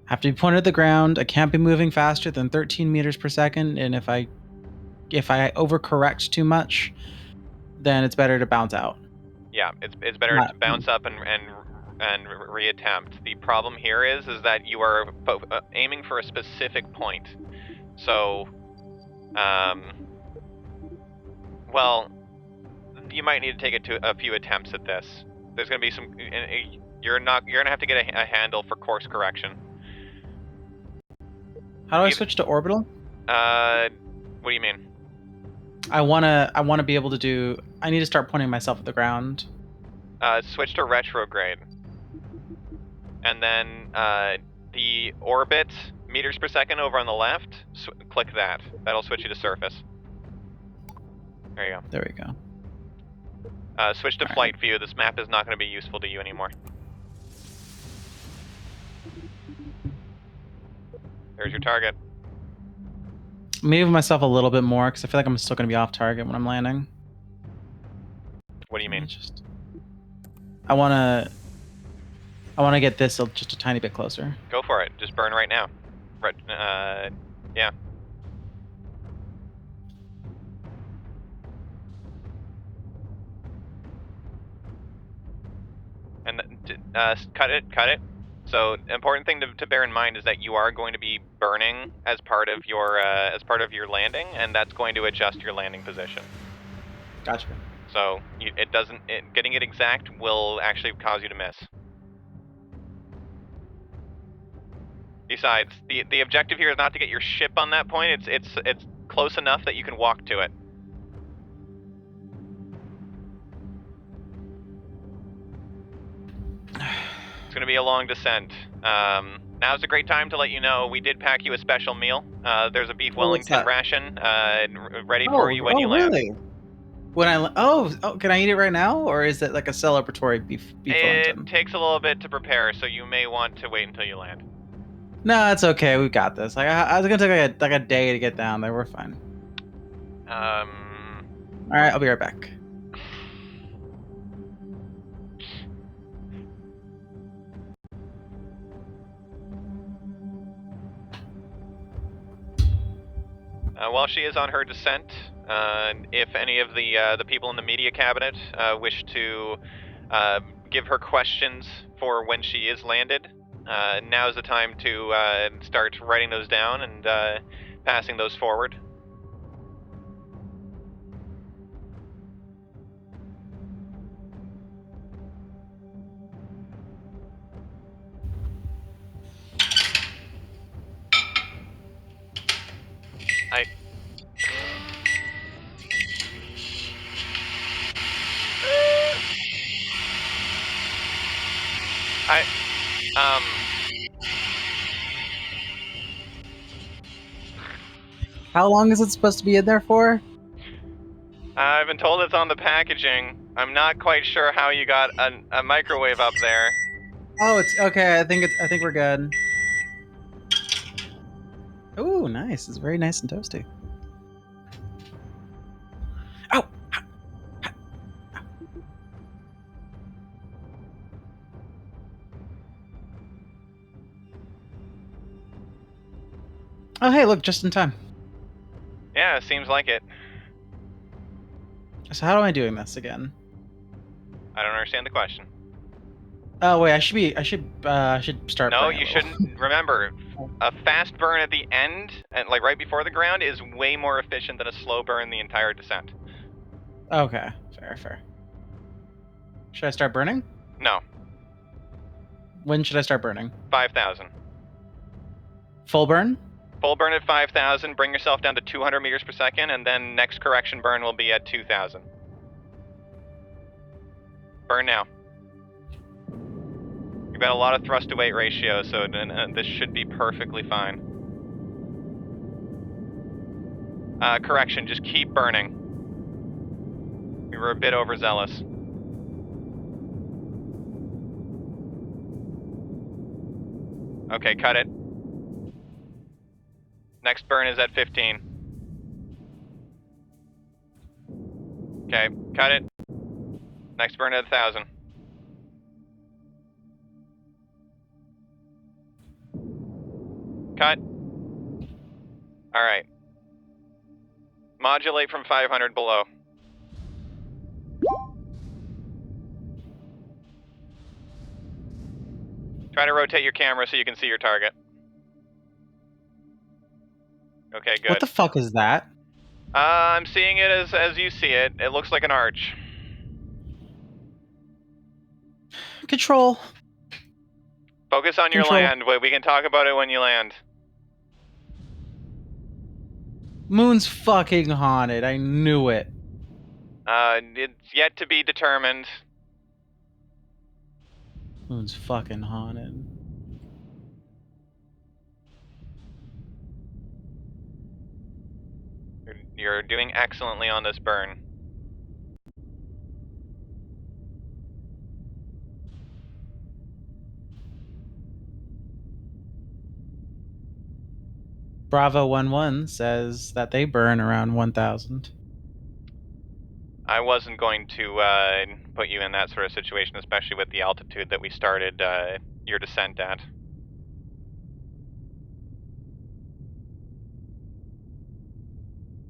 Have to be pointed at the ground. I can't be moving faster than 13 meters per second, and if I overcorrect too much, then it's better to bounce out. Yeah, it's better to bounce up and reattempt. The problem here is that you are aiming for a specific point. So, well, you might need to take it to a few attempts at this. There's going to be some. You're going to have to get a handle for course correction. How do I switch to orbital? What do you mean? I wanna be able to do. I need to start pointing myself at the ground. Switch to retrograde, and then the orbit meters per second over on the left. Click that. That'll switch you to surface. There you go. There we go. Switch to flight view. This map is not going to be useful to you anymore. There's your target. Move myself a little bit more because I feel like I'm still going to be off target when I'm landing. What do you mean? I want to get this just a tiny bit closer. Go for it. Just burn right now. Yeah. And cut it. So, important thing to bear in mind is that you are going to be burning as part of your landing, and that's going to adjust your landing position. Gotcha. So getting it exact will actually cause you to miss. Besides, the objective here is not to get your ship on that point. It's close enough that you can walk to it. It's going to be a long descent. Now's a great time to let you know we did pack you a special meal. There's a beef Wellington ration ready for you when you land. Really? When can I eat it right now, or is it like a celebratory beef Wellington? It takes a little bit to prepare, so you may want to wait until you land. No, it's okay. We've got this. I was gonna take like a day to get down there. We're fine. All right, I'll be right back. While she is on her descent, if any of the people in the media cabinet wish to give her questions for when she is landed, now is the time to start writing those down and passing those forward. How long is it supposed to be in there for? I've been told it's on the packaging. I'm not quite sure how you got a microwave up there. Oh, it's okay. I think we're good. Ooh, nice. It's very nice and toasty. Oh. Oh, hey, look, just in time. Yeah, seems like it. So how am I doing this again? I don't understand the question. Oh wait, I should start. No, burning a you little. shouldn't. Remember, a fast burn at the end, and like right before the ground, is way more efficient than a slow burn the entire descent. Okay, fair. Should I start burning? No, When should I start burning? 5,000. Full burn? Full burn at 5,000. Bring yourself down to 200 meters per second, and then next correction burn will be at 2,000. Burn now. You've got a lot of thrust to weight ratio, so this should be perfectly fine. Correction, just keep burning. We were a bit overzealous. Okay, cut it. Next burn is at 15. Okay, cut it. Next burn at 1,000. Cut. Alright. Modulate from 500 below. Try to rotate your camera so you can see your target. Okay, good. What the fuck is that? I'm seeing it as you see it. It looks like an arch. Control. Focus on your Control. land. We can talk about it when you land. Moon's fucking haunted. I knew it. It's yet to be determined. Moon's fucking haunted. You're doing excellently on this burn. Bravo 11 says that they burn around 1,000. I wasn't going to put you in that sort of situation, especially with the altitude that we started your descent at.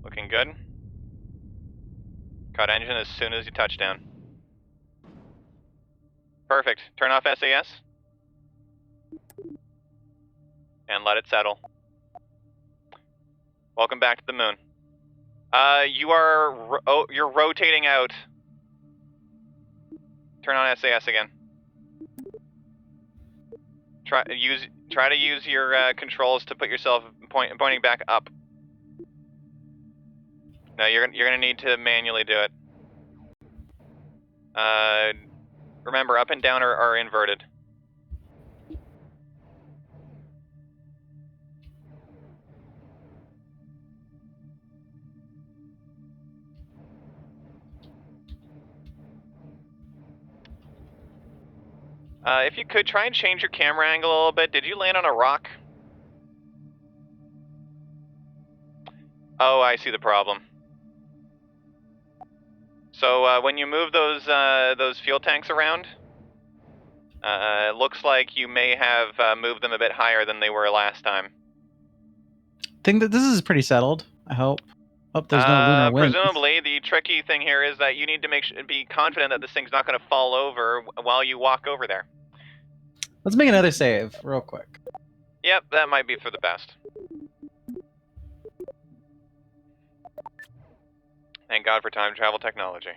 Looking good. Cut engine as soon as you touch down. Perfect. Turn off SAS. And let it settle. Welcome back to the moon. You're rotating out. Turn on SAS again. Try to use your controls to put yourself pointing back up. No, you're gonna need to manually do it. Remember, up and down are inverted. If you could, try and change your camera angle a little bit. Did you land on a rock? Oh, I see the problem. So when you move those fuel tanks around, it looks like you may have moved them a bit higher than they were last time. I think that this is pretty settled. I hope. Hope there's no lunar wind. Presumably, the tricky thing here is that you need to be confident that this thing's not going to fall over while you walk over there. Let's make another save real quick. Yep, that might be for the best. Thank God for time travel technology.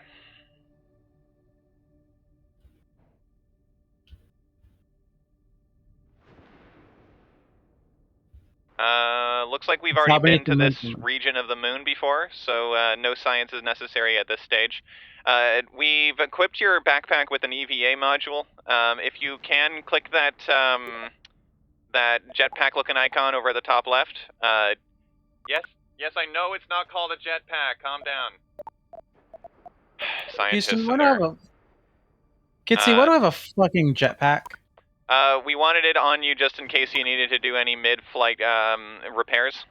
Looks like we've already been to this region of the moon before, so no science is necessary at this stage. We've equipped your backpack with an EVA module. If you can, click that jetpack-looking icon over at the top left. Yes, I know it's not called a jetpack. Calm down. Scientists. Houston, why do I have a... Kitsy, why do I have a fucking jetpack? We wanted it on you just in case you needed to do any mid-flight repairs.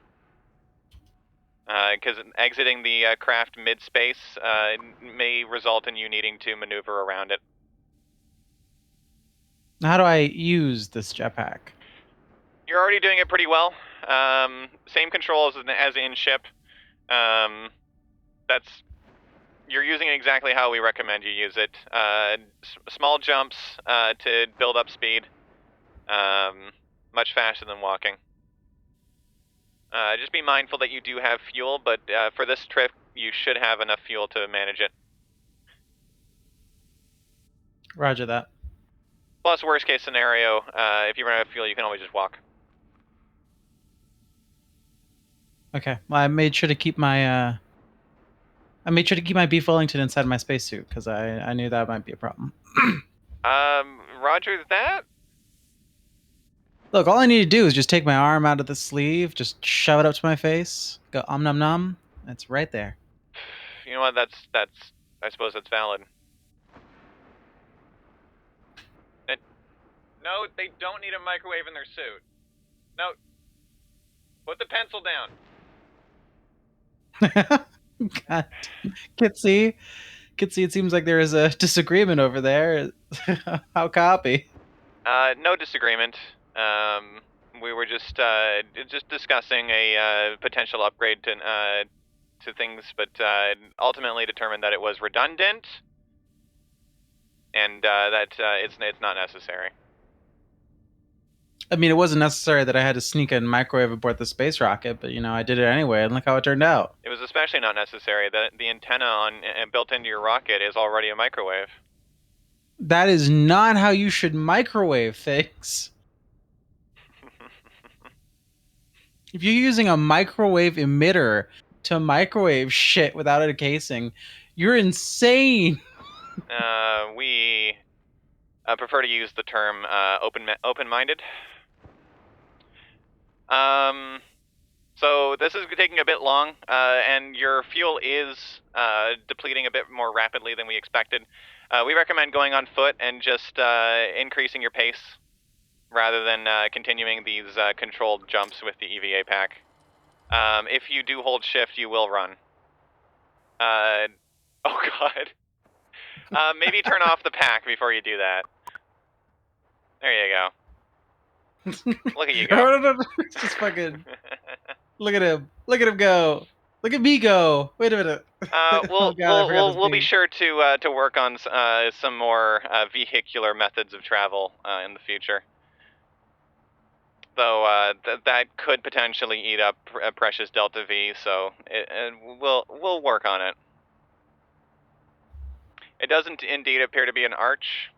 Because exiting the craft mid-space may result in you needing to maneuver around it. How do I use this jetpack? You're already doing it pretty well. Same controls as in ship. you're using it exactly how we recommend you use it. Small jumps to build up speed. Much faster than walking. Just be mindful that you do have fuel, but for this trip, you should have enough fuel to manage it. Roger that. Plus, worst case scenario, if you run out of fuel, you can always just walk. Okay. Well, I made sure to keep my Beef Wellington inside my spacesuit because I knew that might be a problem. Roger that. Look, all I need to do is just take my arm out of the sleeve, just shove it up to my face, go nom nom. It's right there. You know what? That's. I suppose that's valid. No, they don't need a microwave in their suit. No. Put the pencil down. God. Kitsy, it seems like there is a disagreement over there. How copy? No disagreement. We were just discussing a potential upgrade to things, but ultimately determined that it was redundant, and that it's not necessary. I mean, it wasn't necessary that I had to sneak a microwave aboard the space rocket, but I did it anyway, and look how it turned out. It was especially not necessary that the antenna built into your rocket is already a microwave. That is not how you should microwave things. If you're using a microwave emitter to microwave shit without a casing, you're insane. We prefer to use the term open-minded. So this is taking a bit long, and your fuel is depleting a bit more rapidly than we expected. We recommend going on foot and just increasing your pace rather than continuing these controlled jumps with the EVA pack. If you do hold shift, you will run. Oh god. Maybe turn off the pack before you do that. There you go. Look at you go. No. It's just fucking... Look at him. Look at him go. Look at me go. Wait a minute. We'll be sure to work on some more vehicular methods of travel in the future. Though that could potentially eat up precious Delta V, so we'll work on it. It doesn't indeed appear to be an arch,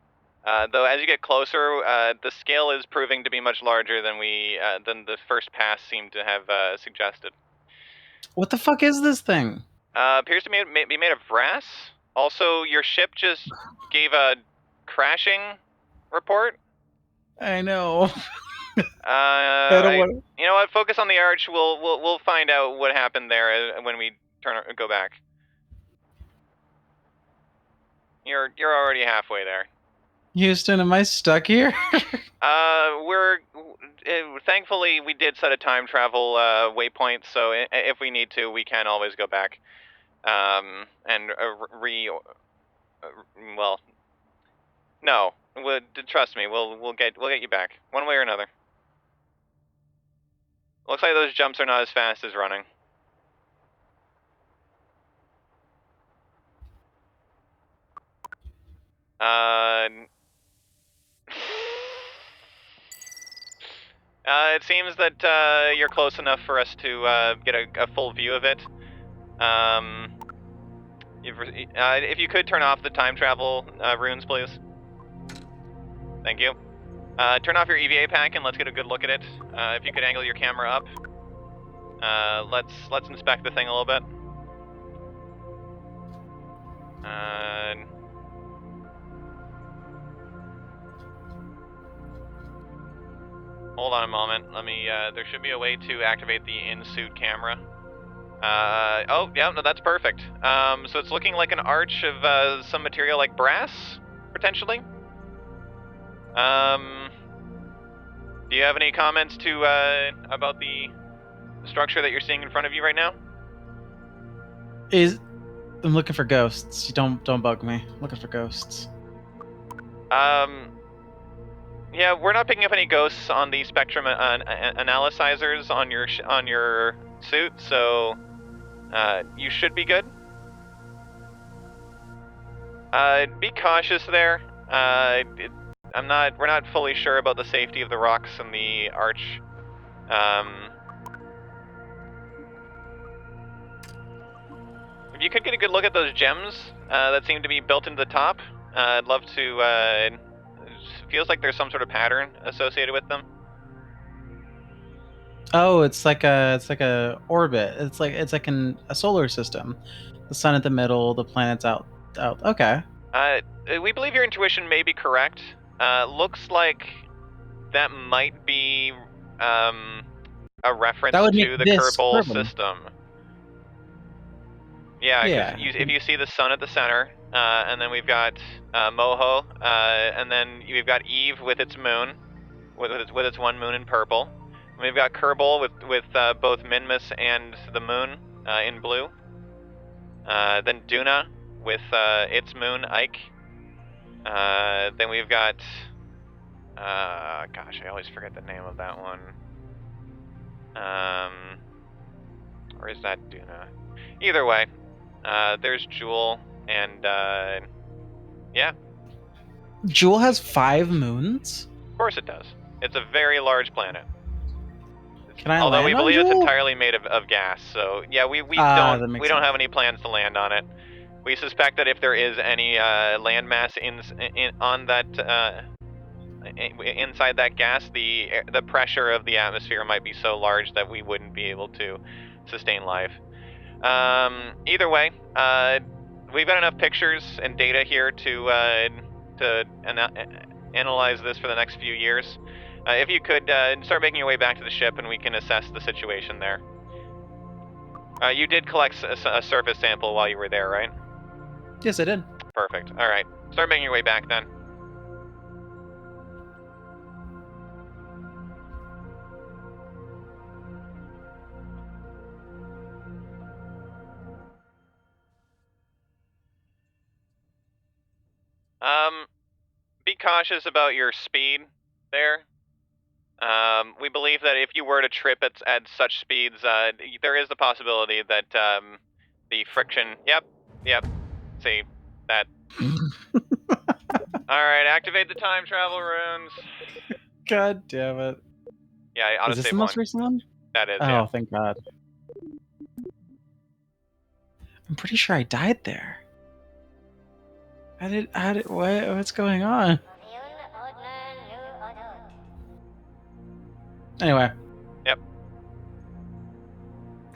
though as you get closer, the scale is proving to be much larger than the first pass seemed to have suggested. What the fuck is this thing? Appears to be made of brass. Also, your ship just gave a crashing report. I know. You know what? Focus on the arch. We'll find out what happened there when we go back. You're already halfway there. Houston, am I stuck here? Thankfully we did set a time travel waypoint, so if we need to, we can always go back. No, trust me, we'll get you back one way or another. Looks like those jumps are not as fast as running. It seems that you're close enough for us to get a full view of it. If you could turn off the time travel runes, please. Thank you. Turn off your EVA pack and let's get a good look at it. If you could angle your camera up. Let's inspect the thing a little bit. Hold on a moment. Let me. There should be a way to activate the in-suit camera. Oh, yeah, no, that's perfect. So it's looking like an arch of some material like brass, potentially. Do you have any comments about the structure that you're seeing in front of you right now? I'm looking for ghosts. Don't bug me. I'm looking for ghosts. Yeah, we're not picking up any ghosts on the spectrum analyzers on your suit, so you should be good. Be cautious there. We're not fully sure about the safety of the rocks and the arch. If you could get a good look at those gems that seem to be built into the top, I'd love to. It feels like there's some sort of pattern associated with them. Oh, it's like a orbit. It's like a solar system. The sun at the middle, the planets out. Okay. We believe your intuition may be correct. Looks like that might be a reference That would to make the this Kerbal Kerbal. system. Yeah, Yeah. because if you see the sun at the center, and then we've got Moho, and then we've got Eve with its moon, with its one moon in purple. And we've got Kerbal with both Minmus and the moon in blue. Then Duna with its moon Ike. Then we've got gosh, I always forget the name of that one. Or is that Duna? Either way, there's Jewel, and yeah. Jewel has 5 moons. Of course it does. It's a very large planet. Can I Although land we on believe it's Jewel? entirely made of gas, so yeah, we That don't makes have sense. any plans to land on it. We suspect that if there is any landmass on that inside that gas, the pressure of the atmosphere might be so large that we wouldn't be able to sustain life. Either way, we've got enough pictures and data here to analyze this for the next few years. If you could start making your way back to the ship, and we can assess the situation there. You did collect a surface sample while you were there, right? Yes, I did. Perfect. All right, start making your way back then. Be cautious about your speed there. We believe that if you were to trip at such speeds, there is the possibility that the friction. Yep. See that. All right, activate the time travel runes. God damn it. Yeah, Is this autosave the most one. recent one? That is. Oh, Yeah. thank God. I'm pretty sure I died there. What's going on? Anyway. Yep.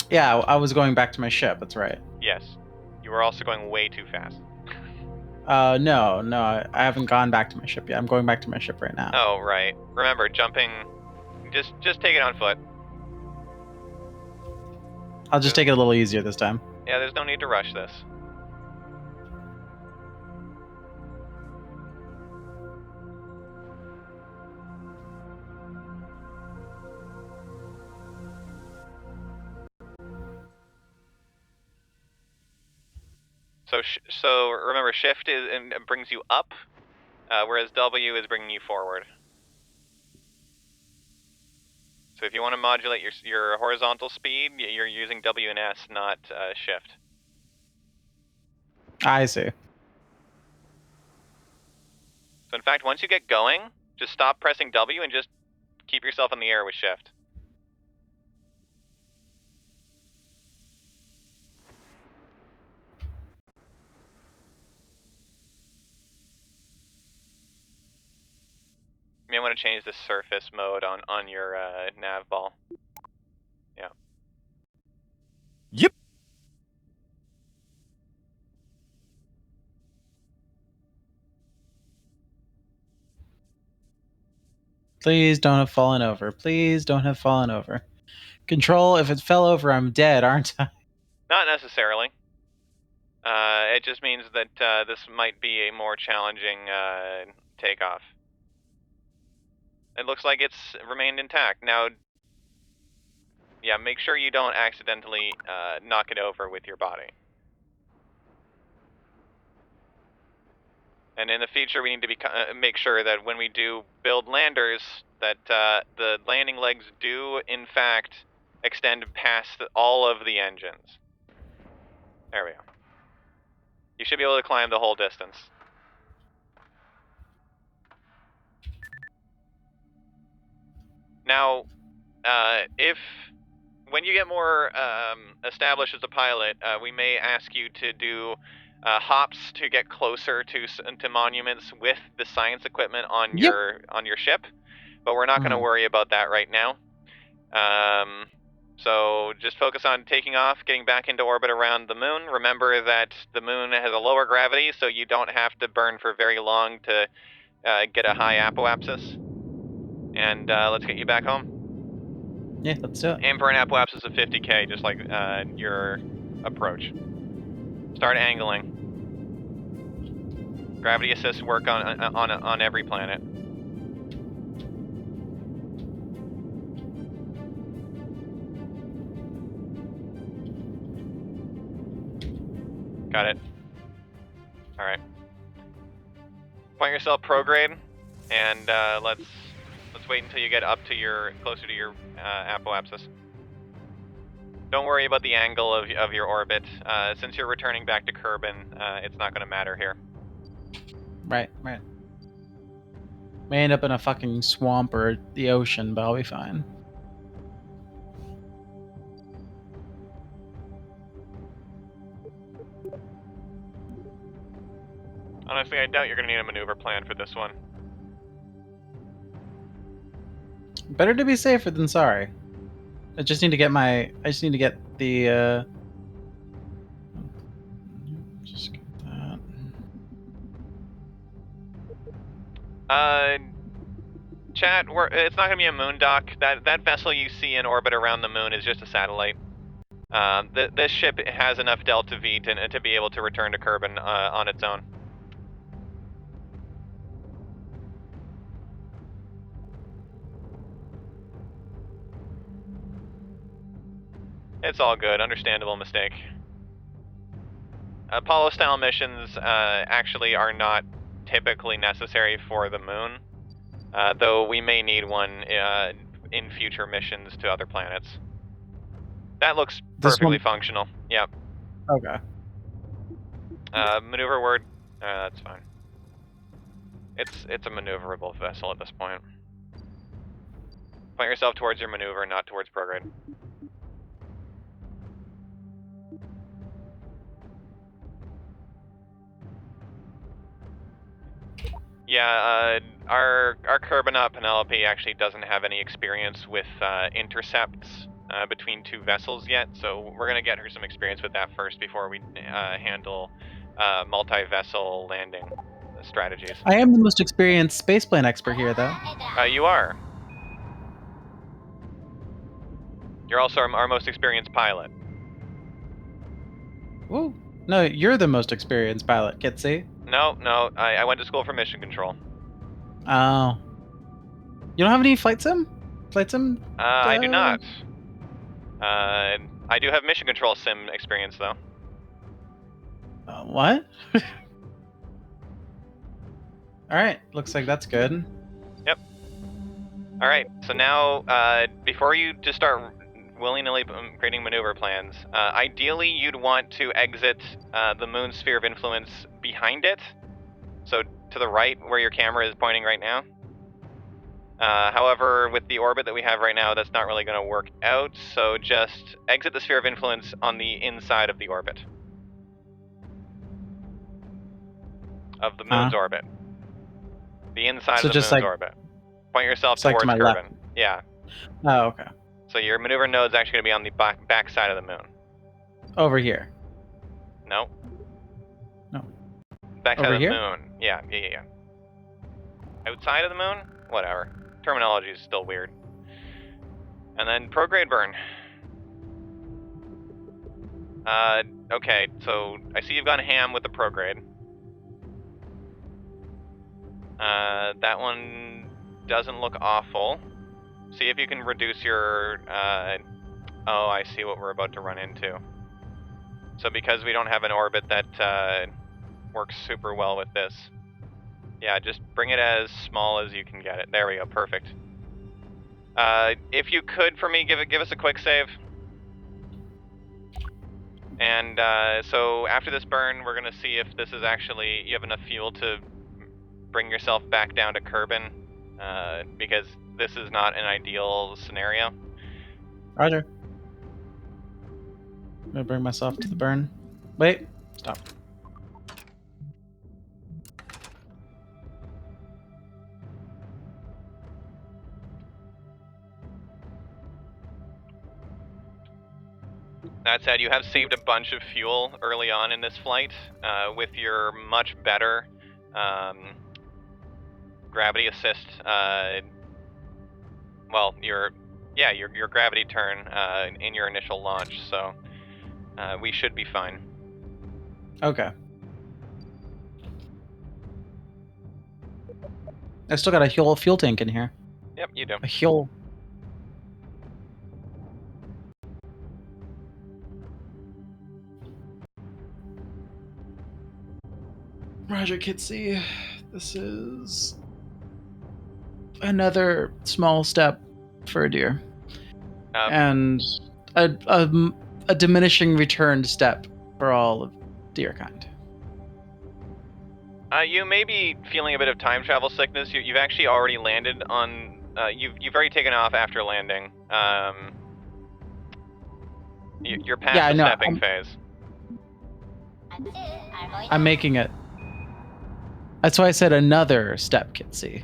Yeah, I was going back to my ship, that's right. Yes. You were also going way too fast. No, I haven't gone back to my ship yet. I'm going back to my ship right now. Oh, right. Remember, jumping. Just take it on foot. I'll just take it a little easier this time. Yeah, there's no need to rush this. So remember, shift brings you up, whereas W is bringing you forward. So if you want to modulate your horizontal speed, you're using W and S, not shift. I see. So in fact, once you get going, just stop pressing W and just keep yourself in the air with shift. You may want to change the surface mode on your nav ball. Yeah. Yep. Please don't have fallen over. Please don't have fallen over. Control, if it fell over, I'm dead, aren't I? Not necessarily. It just means that this might be a more challenging takeoff. It looks like it's remained intact. Now, yeah, make sure you don't accidentally knock it over with your body. And in the future, we need to make sure that when we do build landers, that the landing legs do, in fact, extend past all of the engines. There we go. You should be able to climb the whole distance. Now, when you get more established as a pilot, we may ask you to do hops to get closer to monuments with the science equipment on your ship, but we're not going to worry about that right now. So just focus on taking off, getting back into orbit around the moon. Remember that the moon has a lower gravity, so you don't have to burn for very long to get a high apoapsis. And let's get you back home. Yeah, let's do it. Aim for an apoapsis of 50k, just like your approach. Start angling. Gravity assists work on every planet. Got it. All right. Point yourself prograde, and let's wait until you get up to closer to your apoapsis. Don't worry about the angle of your orbit. Since you're returning back to Kerbal, it's not going to matter here. Right. May end up in a fucking swamp or the ocean, but I'll be fine. Honestly, I doubt you're going to need a maneuver plan for this one. Better to be safer than sorry. I just need to get the just get that. Chat, it's not going to be a moon dock. That vessel you see in orbit around the moon is just a satellite. This ship has enough delta V to be able to return to Kerbal on its own. It's all good. Understandable mistake. Apollo-style missions actually are not typically necessary for the moon, though we may need one in future missions to other planets. That looks perfectly functional. Yep. Okay. Maneuver word. That's fine. It's a maneuverable vessel at this point. Point yourself towards your maneuver, not towards prograde. Yeah, our Kerbal Penelope actually doesn't have any experience with intercepts between two vessels yet, so we're gonna get her some experience with that first before we handle multi-vessel landing strategies. I am the most experienced spaceplane expert here, though. You are. You're also our most experienced pilot. Ooh. No, you're the most experienced pilot, Kitsy. No, I went to school for mission control. Oh. You don't have any flight sim? I do not. I do have mission control sim experience, though. What? Alright, looks like that's good. Yep. Alright, so now, before you just start willy-nilly creating maneuver plans, ideally you'd want to exit the moon's sphere of influence behind it, so to the right where your camera is pointing right now. However, with the orbit that we have right now, that's not really going to work out, so just exit the sphere of influence on the inside of the orbit. Of the moon's orbit. The inside of the moon's orbit. Point yourself towards Kerbal. Yeah. Oh, okay. So your maneuver node's actually going to be on the back side of the moon. Over here. No. No. Back side Over of the here? moon. Yeah. Outside of the moon? Whatever. Terminology is still weird. And then prograde burn. Okay, so I see you've gone ham with the prograde. That one doesn't look awful. See if you can reduce your, oh, I see what we're about to run into. So because we don't have an orbit that works super well with this, yeah, just bring it as small as you can get it. There we go, perfect. If you could, for me, give us a quick save. And so after this burn, we're gonna see if this is actually you have enough fuel to bring yourself back down to Kerbin, because this is not an ideal scenario. Roger. I'm gonna bring myself to the burn. Wait, stop. That said, you have saved a bunch of fuel early on in this flight with your much better gravity assist. Well, your gravity turn in your initial launch, so we should be fine. Okay. I still got a whole fuel tank in here. Yep, you do. A whole. Roger, Kitsy. This is another small step for a deer, and a diminishing return step for all of deer kind. You may be feeling a bit of time travel sickness. You've actually already landed on. You've already taken off after landing. You're past the stepping phase. I'm making it. That's why I said another step, Kitsy.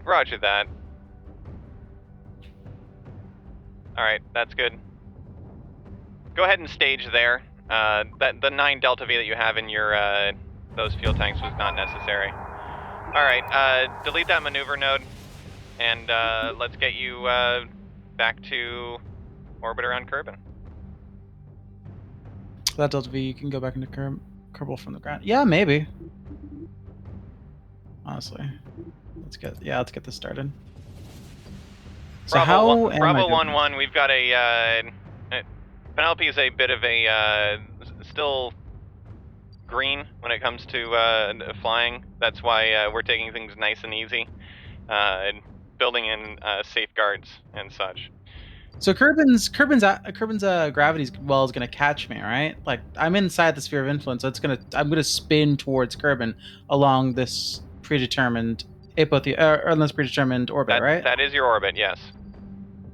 Roger that. Alright, that's good. Go ahead and stage there. The 9 Delta V that you have in your, those fuel tanks was not necessary. Alright, delete that maneuver node, and, let's get you, back to orbit around Kerbin. That Delta V, you can go back into Kerbal from the ground. Yeah, maybe. Honestly. Let's get this started. So Bravo 1-1, we've got Penelope is a bit of a, still green when it comes to, flying. That's why, we're taking things nice and easy, and building in, safeguards and such. So Kerbin's gravity well is gonna catch me, right? Like I'm inside the sphere of influence, so I'm gonna spin towards Kerbin along this predetermined predetermined orbit, right? That is your orbit, yes.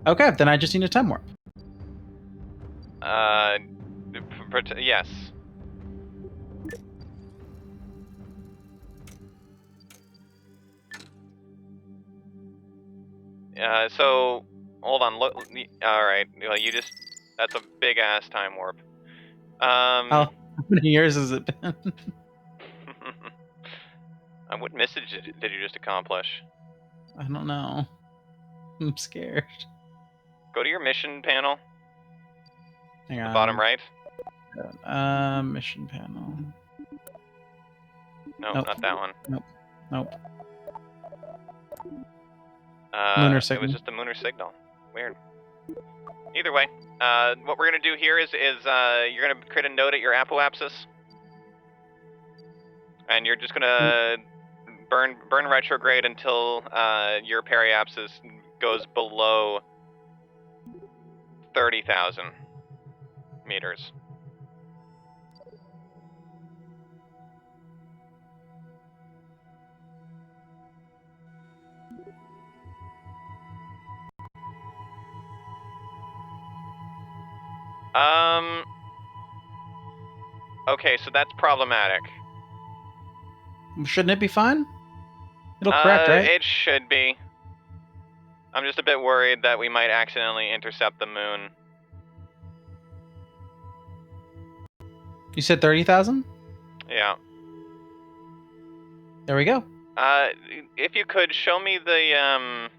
Okay, then I just need a time warp. Yes. So hold on. Look. All right. Well, that's a big ass time warp. How many years has it been? What message did you just accomplish? I don't know. I'm scared. Go to your mission panel. Hang on. The bottom right. Mission panel. No, nope. Not that one. Nope. Munar signal. It was just a Munar signal. Weird. Either way, what we're gonna do here is you're gonna create a node at your apoapsis, and you're just gonna burn retrograde until your periapsis goes below 30,000 meters. Okay, so that's problematic. Shouldn't it be fine? It'll correct, right? It should be. I'm just a bit worried that we might accidentally intercept the moon. You said 30,000? Yeah. There we go. If you could show me the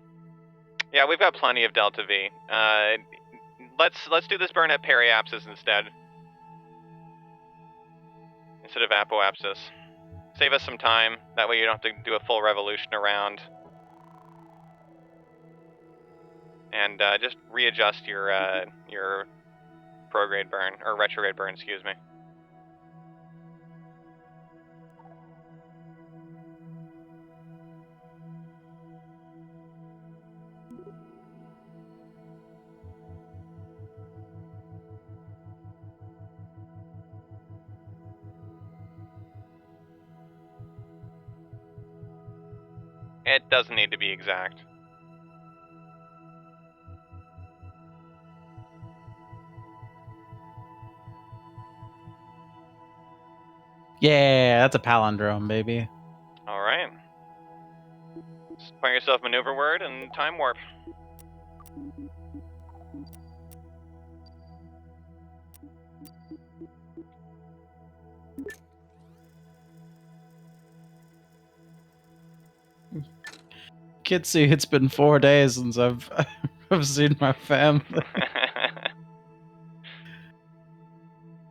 yeah, we've got plenty of Delta V. Let's do this burn at periapsis instead of apoapsis. Save us some time. That way you don't have to do a full revolution around. And just readjust your prograde burn, or retrograde burn, excuse me. It doesn't need to be exact. Yeah, that's a palindrome, baby. All right. Find yourself maneuver word and time warp. Kitsy, it's been 4 days since I've seen my family.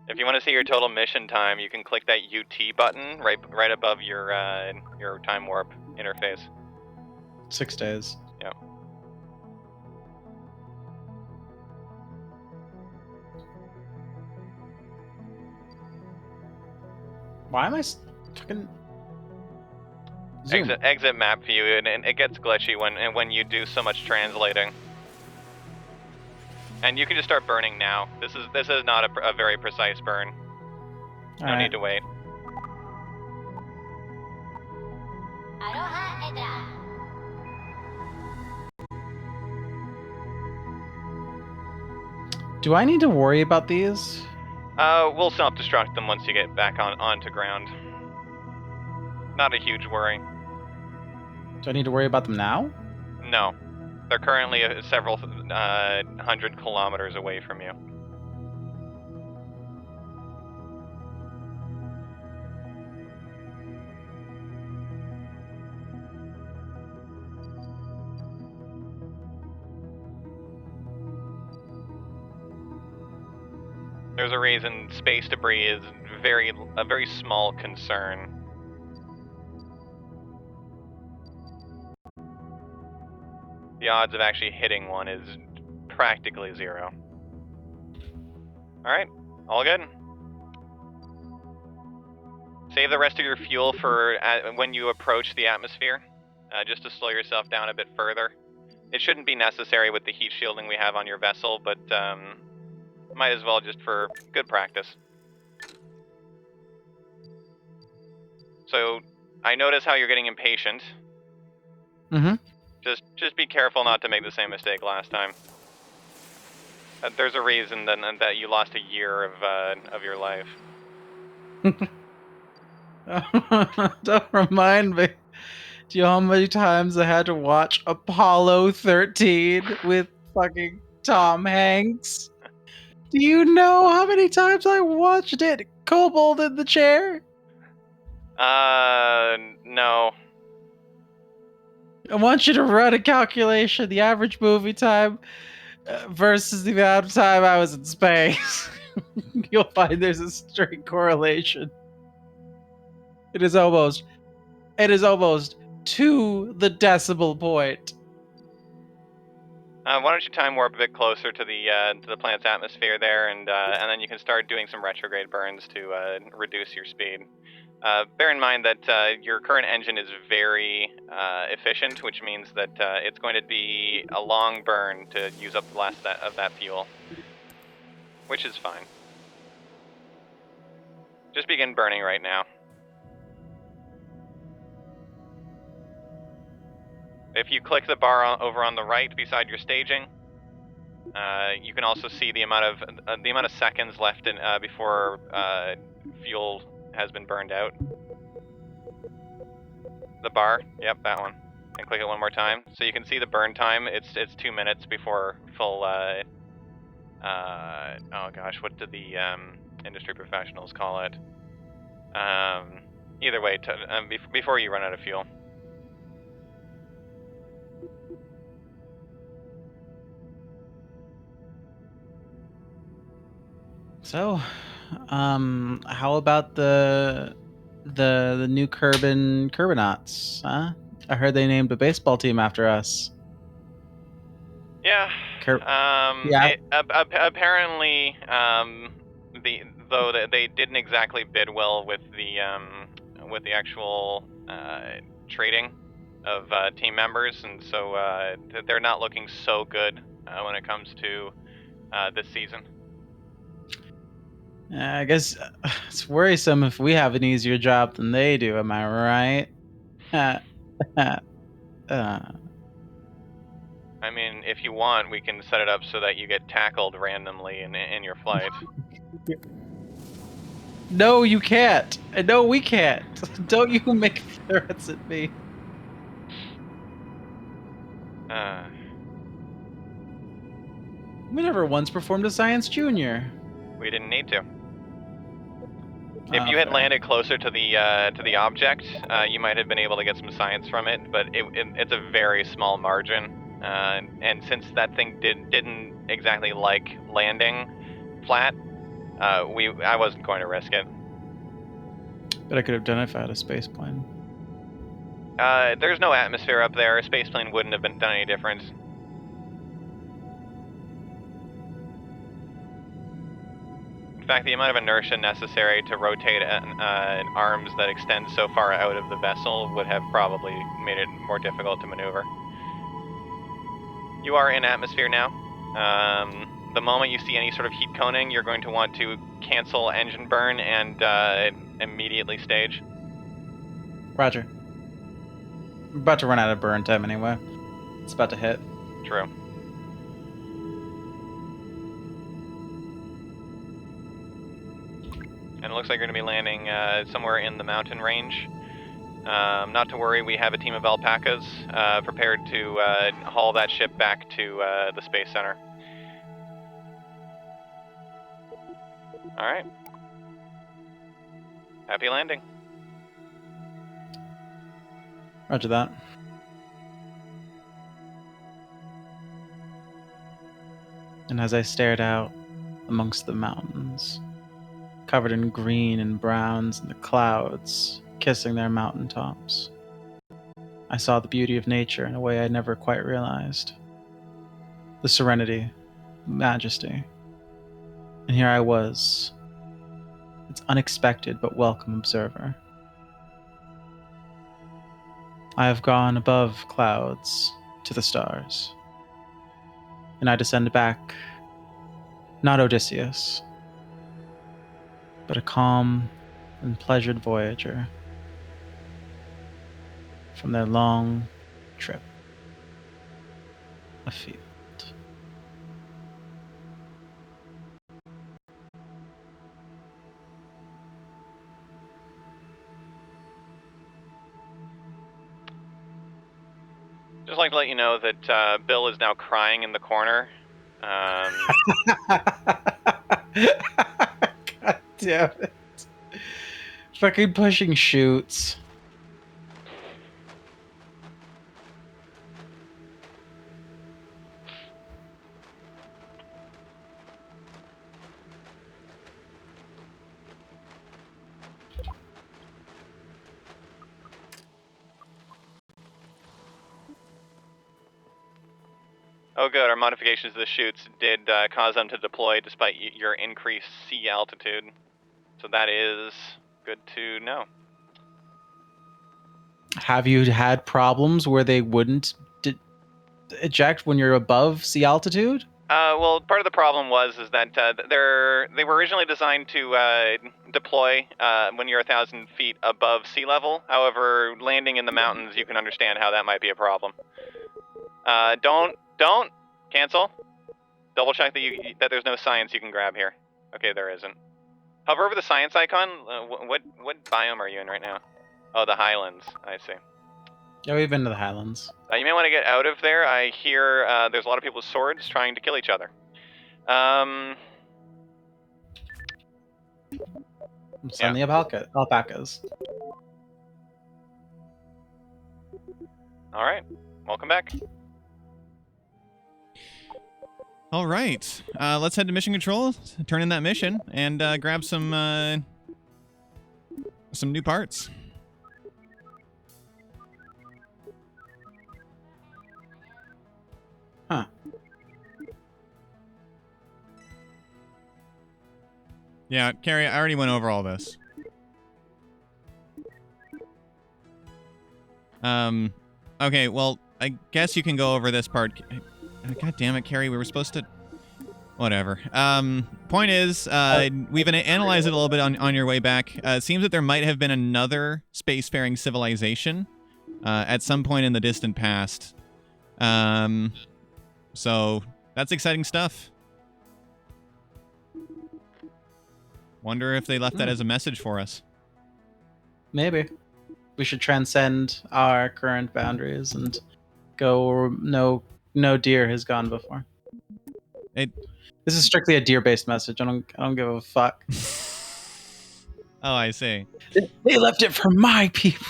If you want to see your total mission time, you can click that UT button right above your time warp interface. 6 days. Yep. Why am I fucking zoom? Exit map view, and it gets glitchy when you do so much translating. And you can just start burning now. This is not a very precise burn. No need to wait. Do I need to worry about these? We'll self-destruct them once you get back onto ground. Not a huge worry. Do I need to worry about them now? No. They're currently several 100 kilometers away from you. There's a reason space debris is a very small concern. The odds of actually hitting one is practically zero. Alright, all good. Save the rest of your fuel for when you approach the atmosphere, just to slow yourself down a bit further. It shouldn't be necessary with the heat shielding we have on your vessel, but might as well just for good practice. So, I notice how you're getting impatient. Mm-hmm. Just be careful not to make the same mistake last time. There's a reason then that you lost a year of your life. Don't remind me. Do you know how many times I had to watch Apollo 13 with fucking Tom Hanks? Do you know how many times I watched it? Kobold in the chair? No. I want you to run a calculation. The average movie time versus the amount of time I was in space. You'll find there's a straight correlation. It is almost to the decimal point. Why don't you time warp a bit closer to the planet's atmosphere there, and then you can start doing some retrograde burns to reduce your speed. Bear in mind that your current engine is very efficient, which means that it's going to be a long burn to use up the last of that fuel, which is fine. Just begin burning right now. If you click the bar over on the right beside your staging, you can also see the amount of seconds left before fuel has been burned out. The bar, yep, that one. And click it one more time, so you can see the burn time. It's 2 minutes before full. Oh gosh, what did the industry professionals call it? Either way, before you run out of fuel. So, how about the new Kerbinauts, huh? I heard they named a baseball team after us. Yeah. Yeah. Apparently, though they didn't exactly bid well with the actual trading of team members, and so they're not looking so good when it comes to this season. I guess it's worrisome if we have an easier job than they do. Am I right? I mean, if you want, we can set it up so that you get tackled randomly in your flight. No, you can't. No, we can't. Don't you make threats at me. We never once performed a Science Junior. We didn't need to. If you had landed closer to the object, you might have been able to get some science from it, but it's a very small margin. And since that thing didn't exactly like landing flat, I wasn't going to risk it. But I could have done it if I had a space plane. There's no atmosphere up there. A space plane wouldn't have done any difference. In fact, the amount of inertia necessary to rotate arms that extend so far out of the vessel would have probably made it more difficult to maneuver. You are in atmosphere now. The moment you see any sort of heat coning, you're going to want to cancel engine burn and immediately stage. Roger. We're about to run out of burn time anyway. It's about to hit. True. And it looks like you're going to be landing somewhere in the mountain range. Not to worry, we have a team of alpacas prepared to haul that ship back to the Space Center. Alright. Happy landing. Roger that. And as I stared out amongst the mountains, covered in green and browns and the clouds kissing their mountaintops, I saw the beauty of nature in a way I never quite realized. The serenity, the majesty. And here I was, its unexpected but welcome observer. I have gone above clouds to the stars, and I descend back, not Odysseus, but a calm and pleasured voyager from their long trip afield. Just like to let you know that Bill is now crying in the corner. God damn it. Fucking pushing chutes. Oh good, our modifications to the chutes did cause them to deploy despite your increased sea altitude. So that is good to know. Have you had problems where they wouldn't eject when you're above sea altitude? Well, part of the problem was that they were originally designed to deploy when you're 1,000 feet above sea level. However, landing in the mountains, you can understand how that might be a problem. Don't cancel. Double check that there's no science you can grab here. Okay, there isn't. Hover over the science icon. What biome are you in right now? Oh, the Highlands. I see. Yeah, we've been to the Highlands. You may want to get out of there. I hear there's a lot of people with swords trying to kill each other. Send the alpacas. All right. Welcome back. All right. Let's head to mission control, turn in that mission, and grab some new parts. Huh. Yeah, Carrie, I already went over all this. Okay, well, I guess you can go over this part. God damn it, Carrie, we were supposed to... Whatever. Point is, we've analyzed it a little bit on your way back. It seems that there might have been another spacefaring civilization at some point in the distant past. So that's exciting stuff. Wonder if they left that as a message for us. Maybe. We should transcend our current boundaries and go where no deer has gone before. This is strictly a deer-based message. I don't give a fuck. Oh, I see. They left it for my people.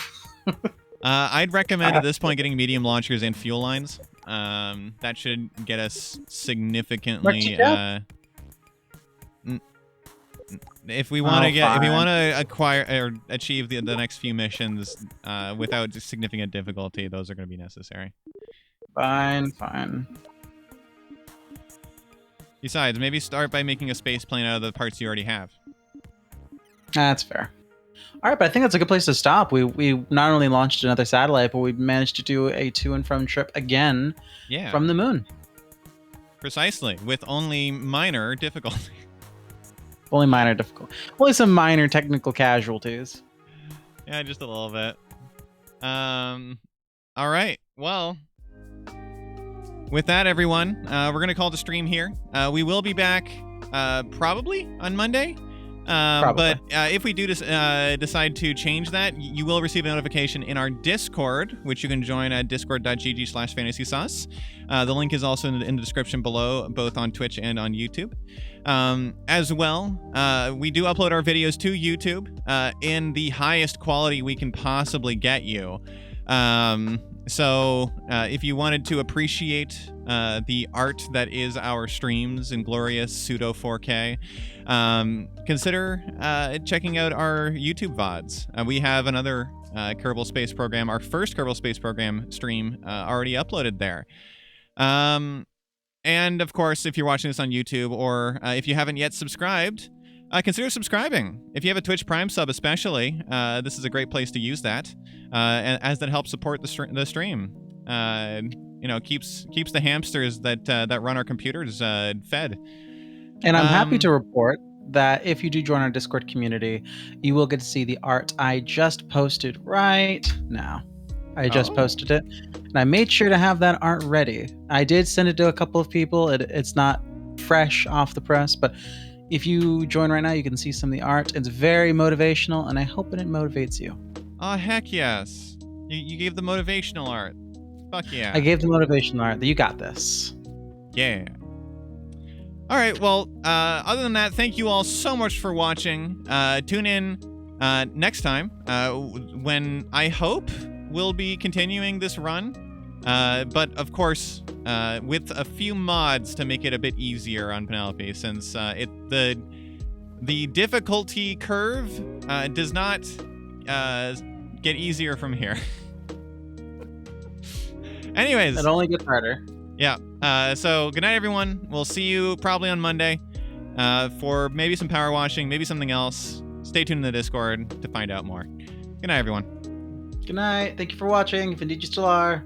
I'd recommend at this point getting medium launchers and fuel lines. That should get us significantly. If we want to acquire or achieve the next few missions without significant difficulty, those are going to be necessary. Fine. Besides, maybe start by making a space plane out of the parts you already have. That's fair. All right, but I think that's a good place to stop. We not only launched another satellite, but we managed to do a to and from trip again from the moon. Precisely, with only minor difficulty. Only minor difficulty. Only some minor technical casualties. Yeah, just a little bit. All right. Well, with that, everyone, we're going to call the stream here. We will be back probably on Monday. But if we do decide to change that, you will receive a notification in our Discord, which you can join at discord.gg/fantasysauce. The link is also in the description below, both on Twitch and on YouTube. As well, we do upload our videos to YouTube in the highest quality we can possibly get you. So if you wanted to appreciate the art that is our streams in glorious pseudo 4K, consider checking out our YouTube VODs. We have another Kerbal Space Program, our first Kerbal Space Program stream already uploaded there. And of course, if you're watching this on YouTube or if you haven't yet subscribed, consider subscribing. If you have a Twitch Prime sub especially, this is a great place to use that, as that helps support the stream. Keeps the hamsters that run our computers fed. And I'm happy to report that if you do join our Discord community, you will get to see the art I just posted right now. I just posted it, and I made sure to have that art ready. I did send it to a couple of people. It's not fresh off the press, but if you join right now, you can see some of the art. It's very motivational, and I hope it motivates you. Oh, heck yes. You gave the motivational art. Fuck yeah. I gave the motivational art. You got this. Yeah. All right, well, other than that, thank you all so much for watching. Tune in next time when I hope we'll be continuing this run. But, of course, with a few mods to make it a bit easier on Penelope, since the difficulty curve does not get easier from here. Anyways. It only gets harder. Yeah. So good night, everyone. We'll see you probably on Monday for maybe some power washing, maybe something else. Stay tuned in the Discord to find out more. Good night, everyone. Good night. Thank you for watching, if indeed you still are.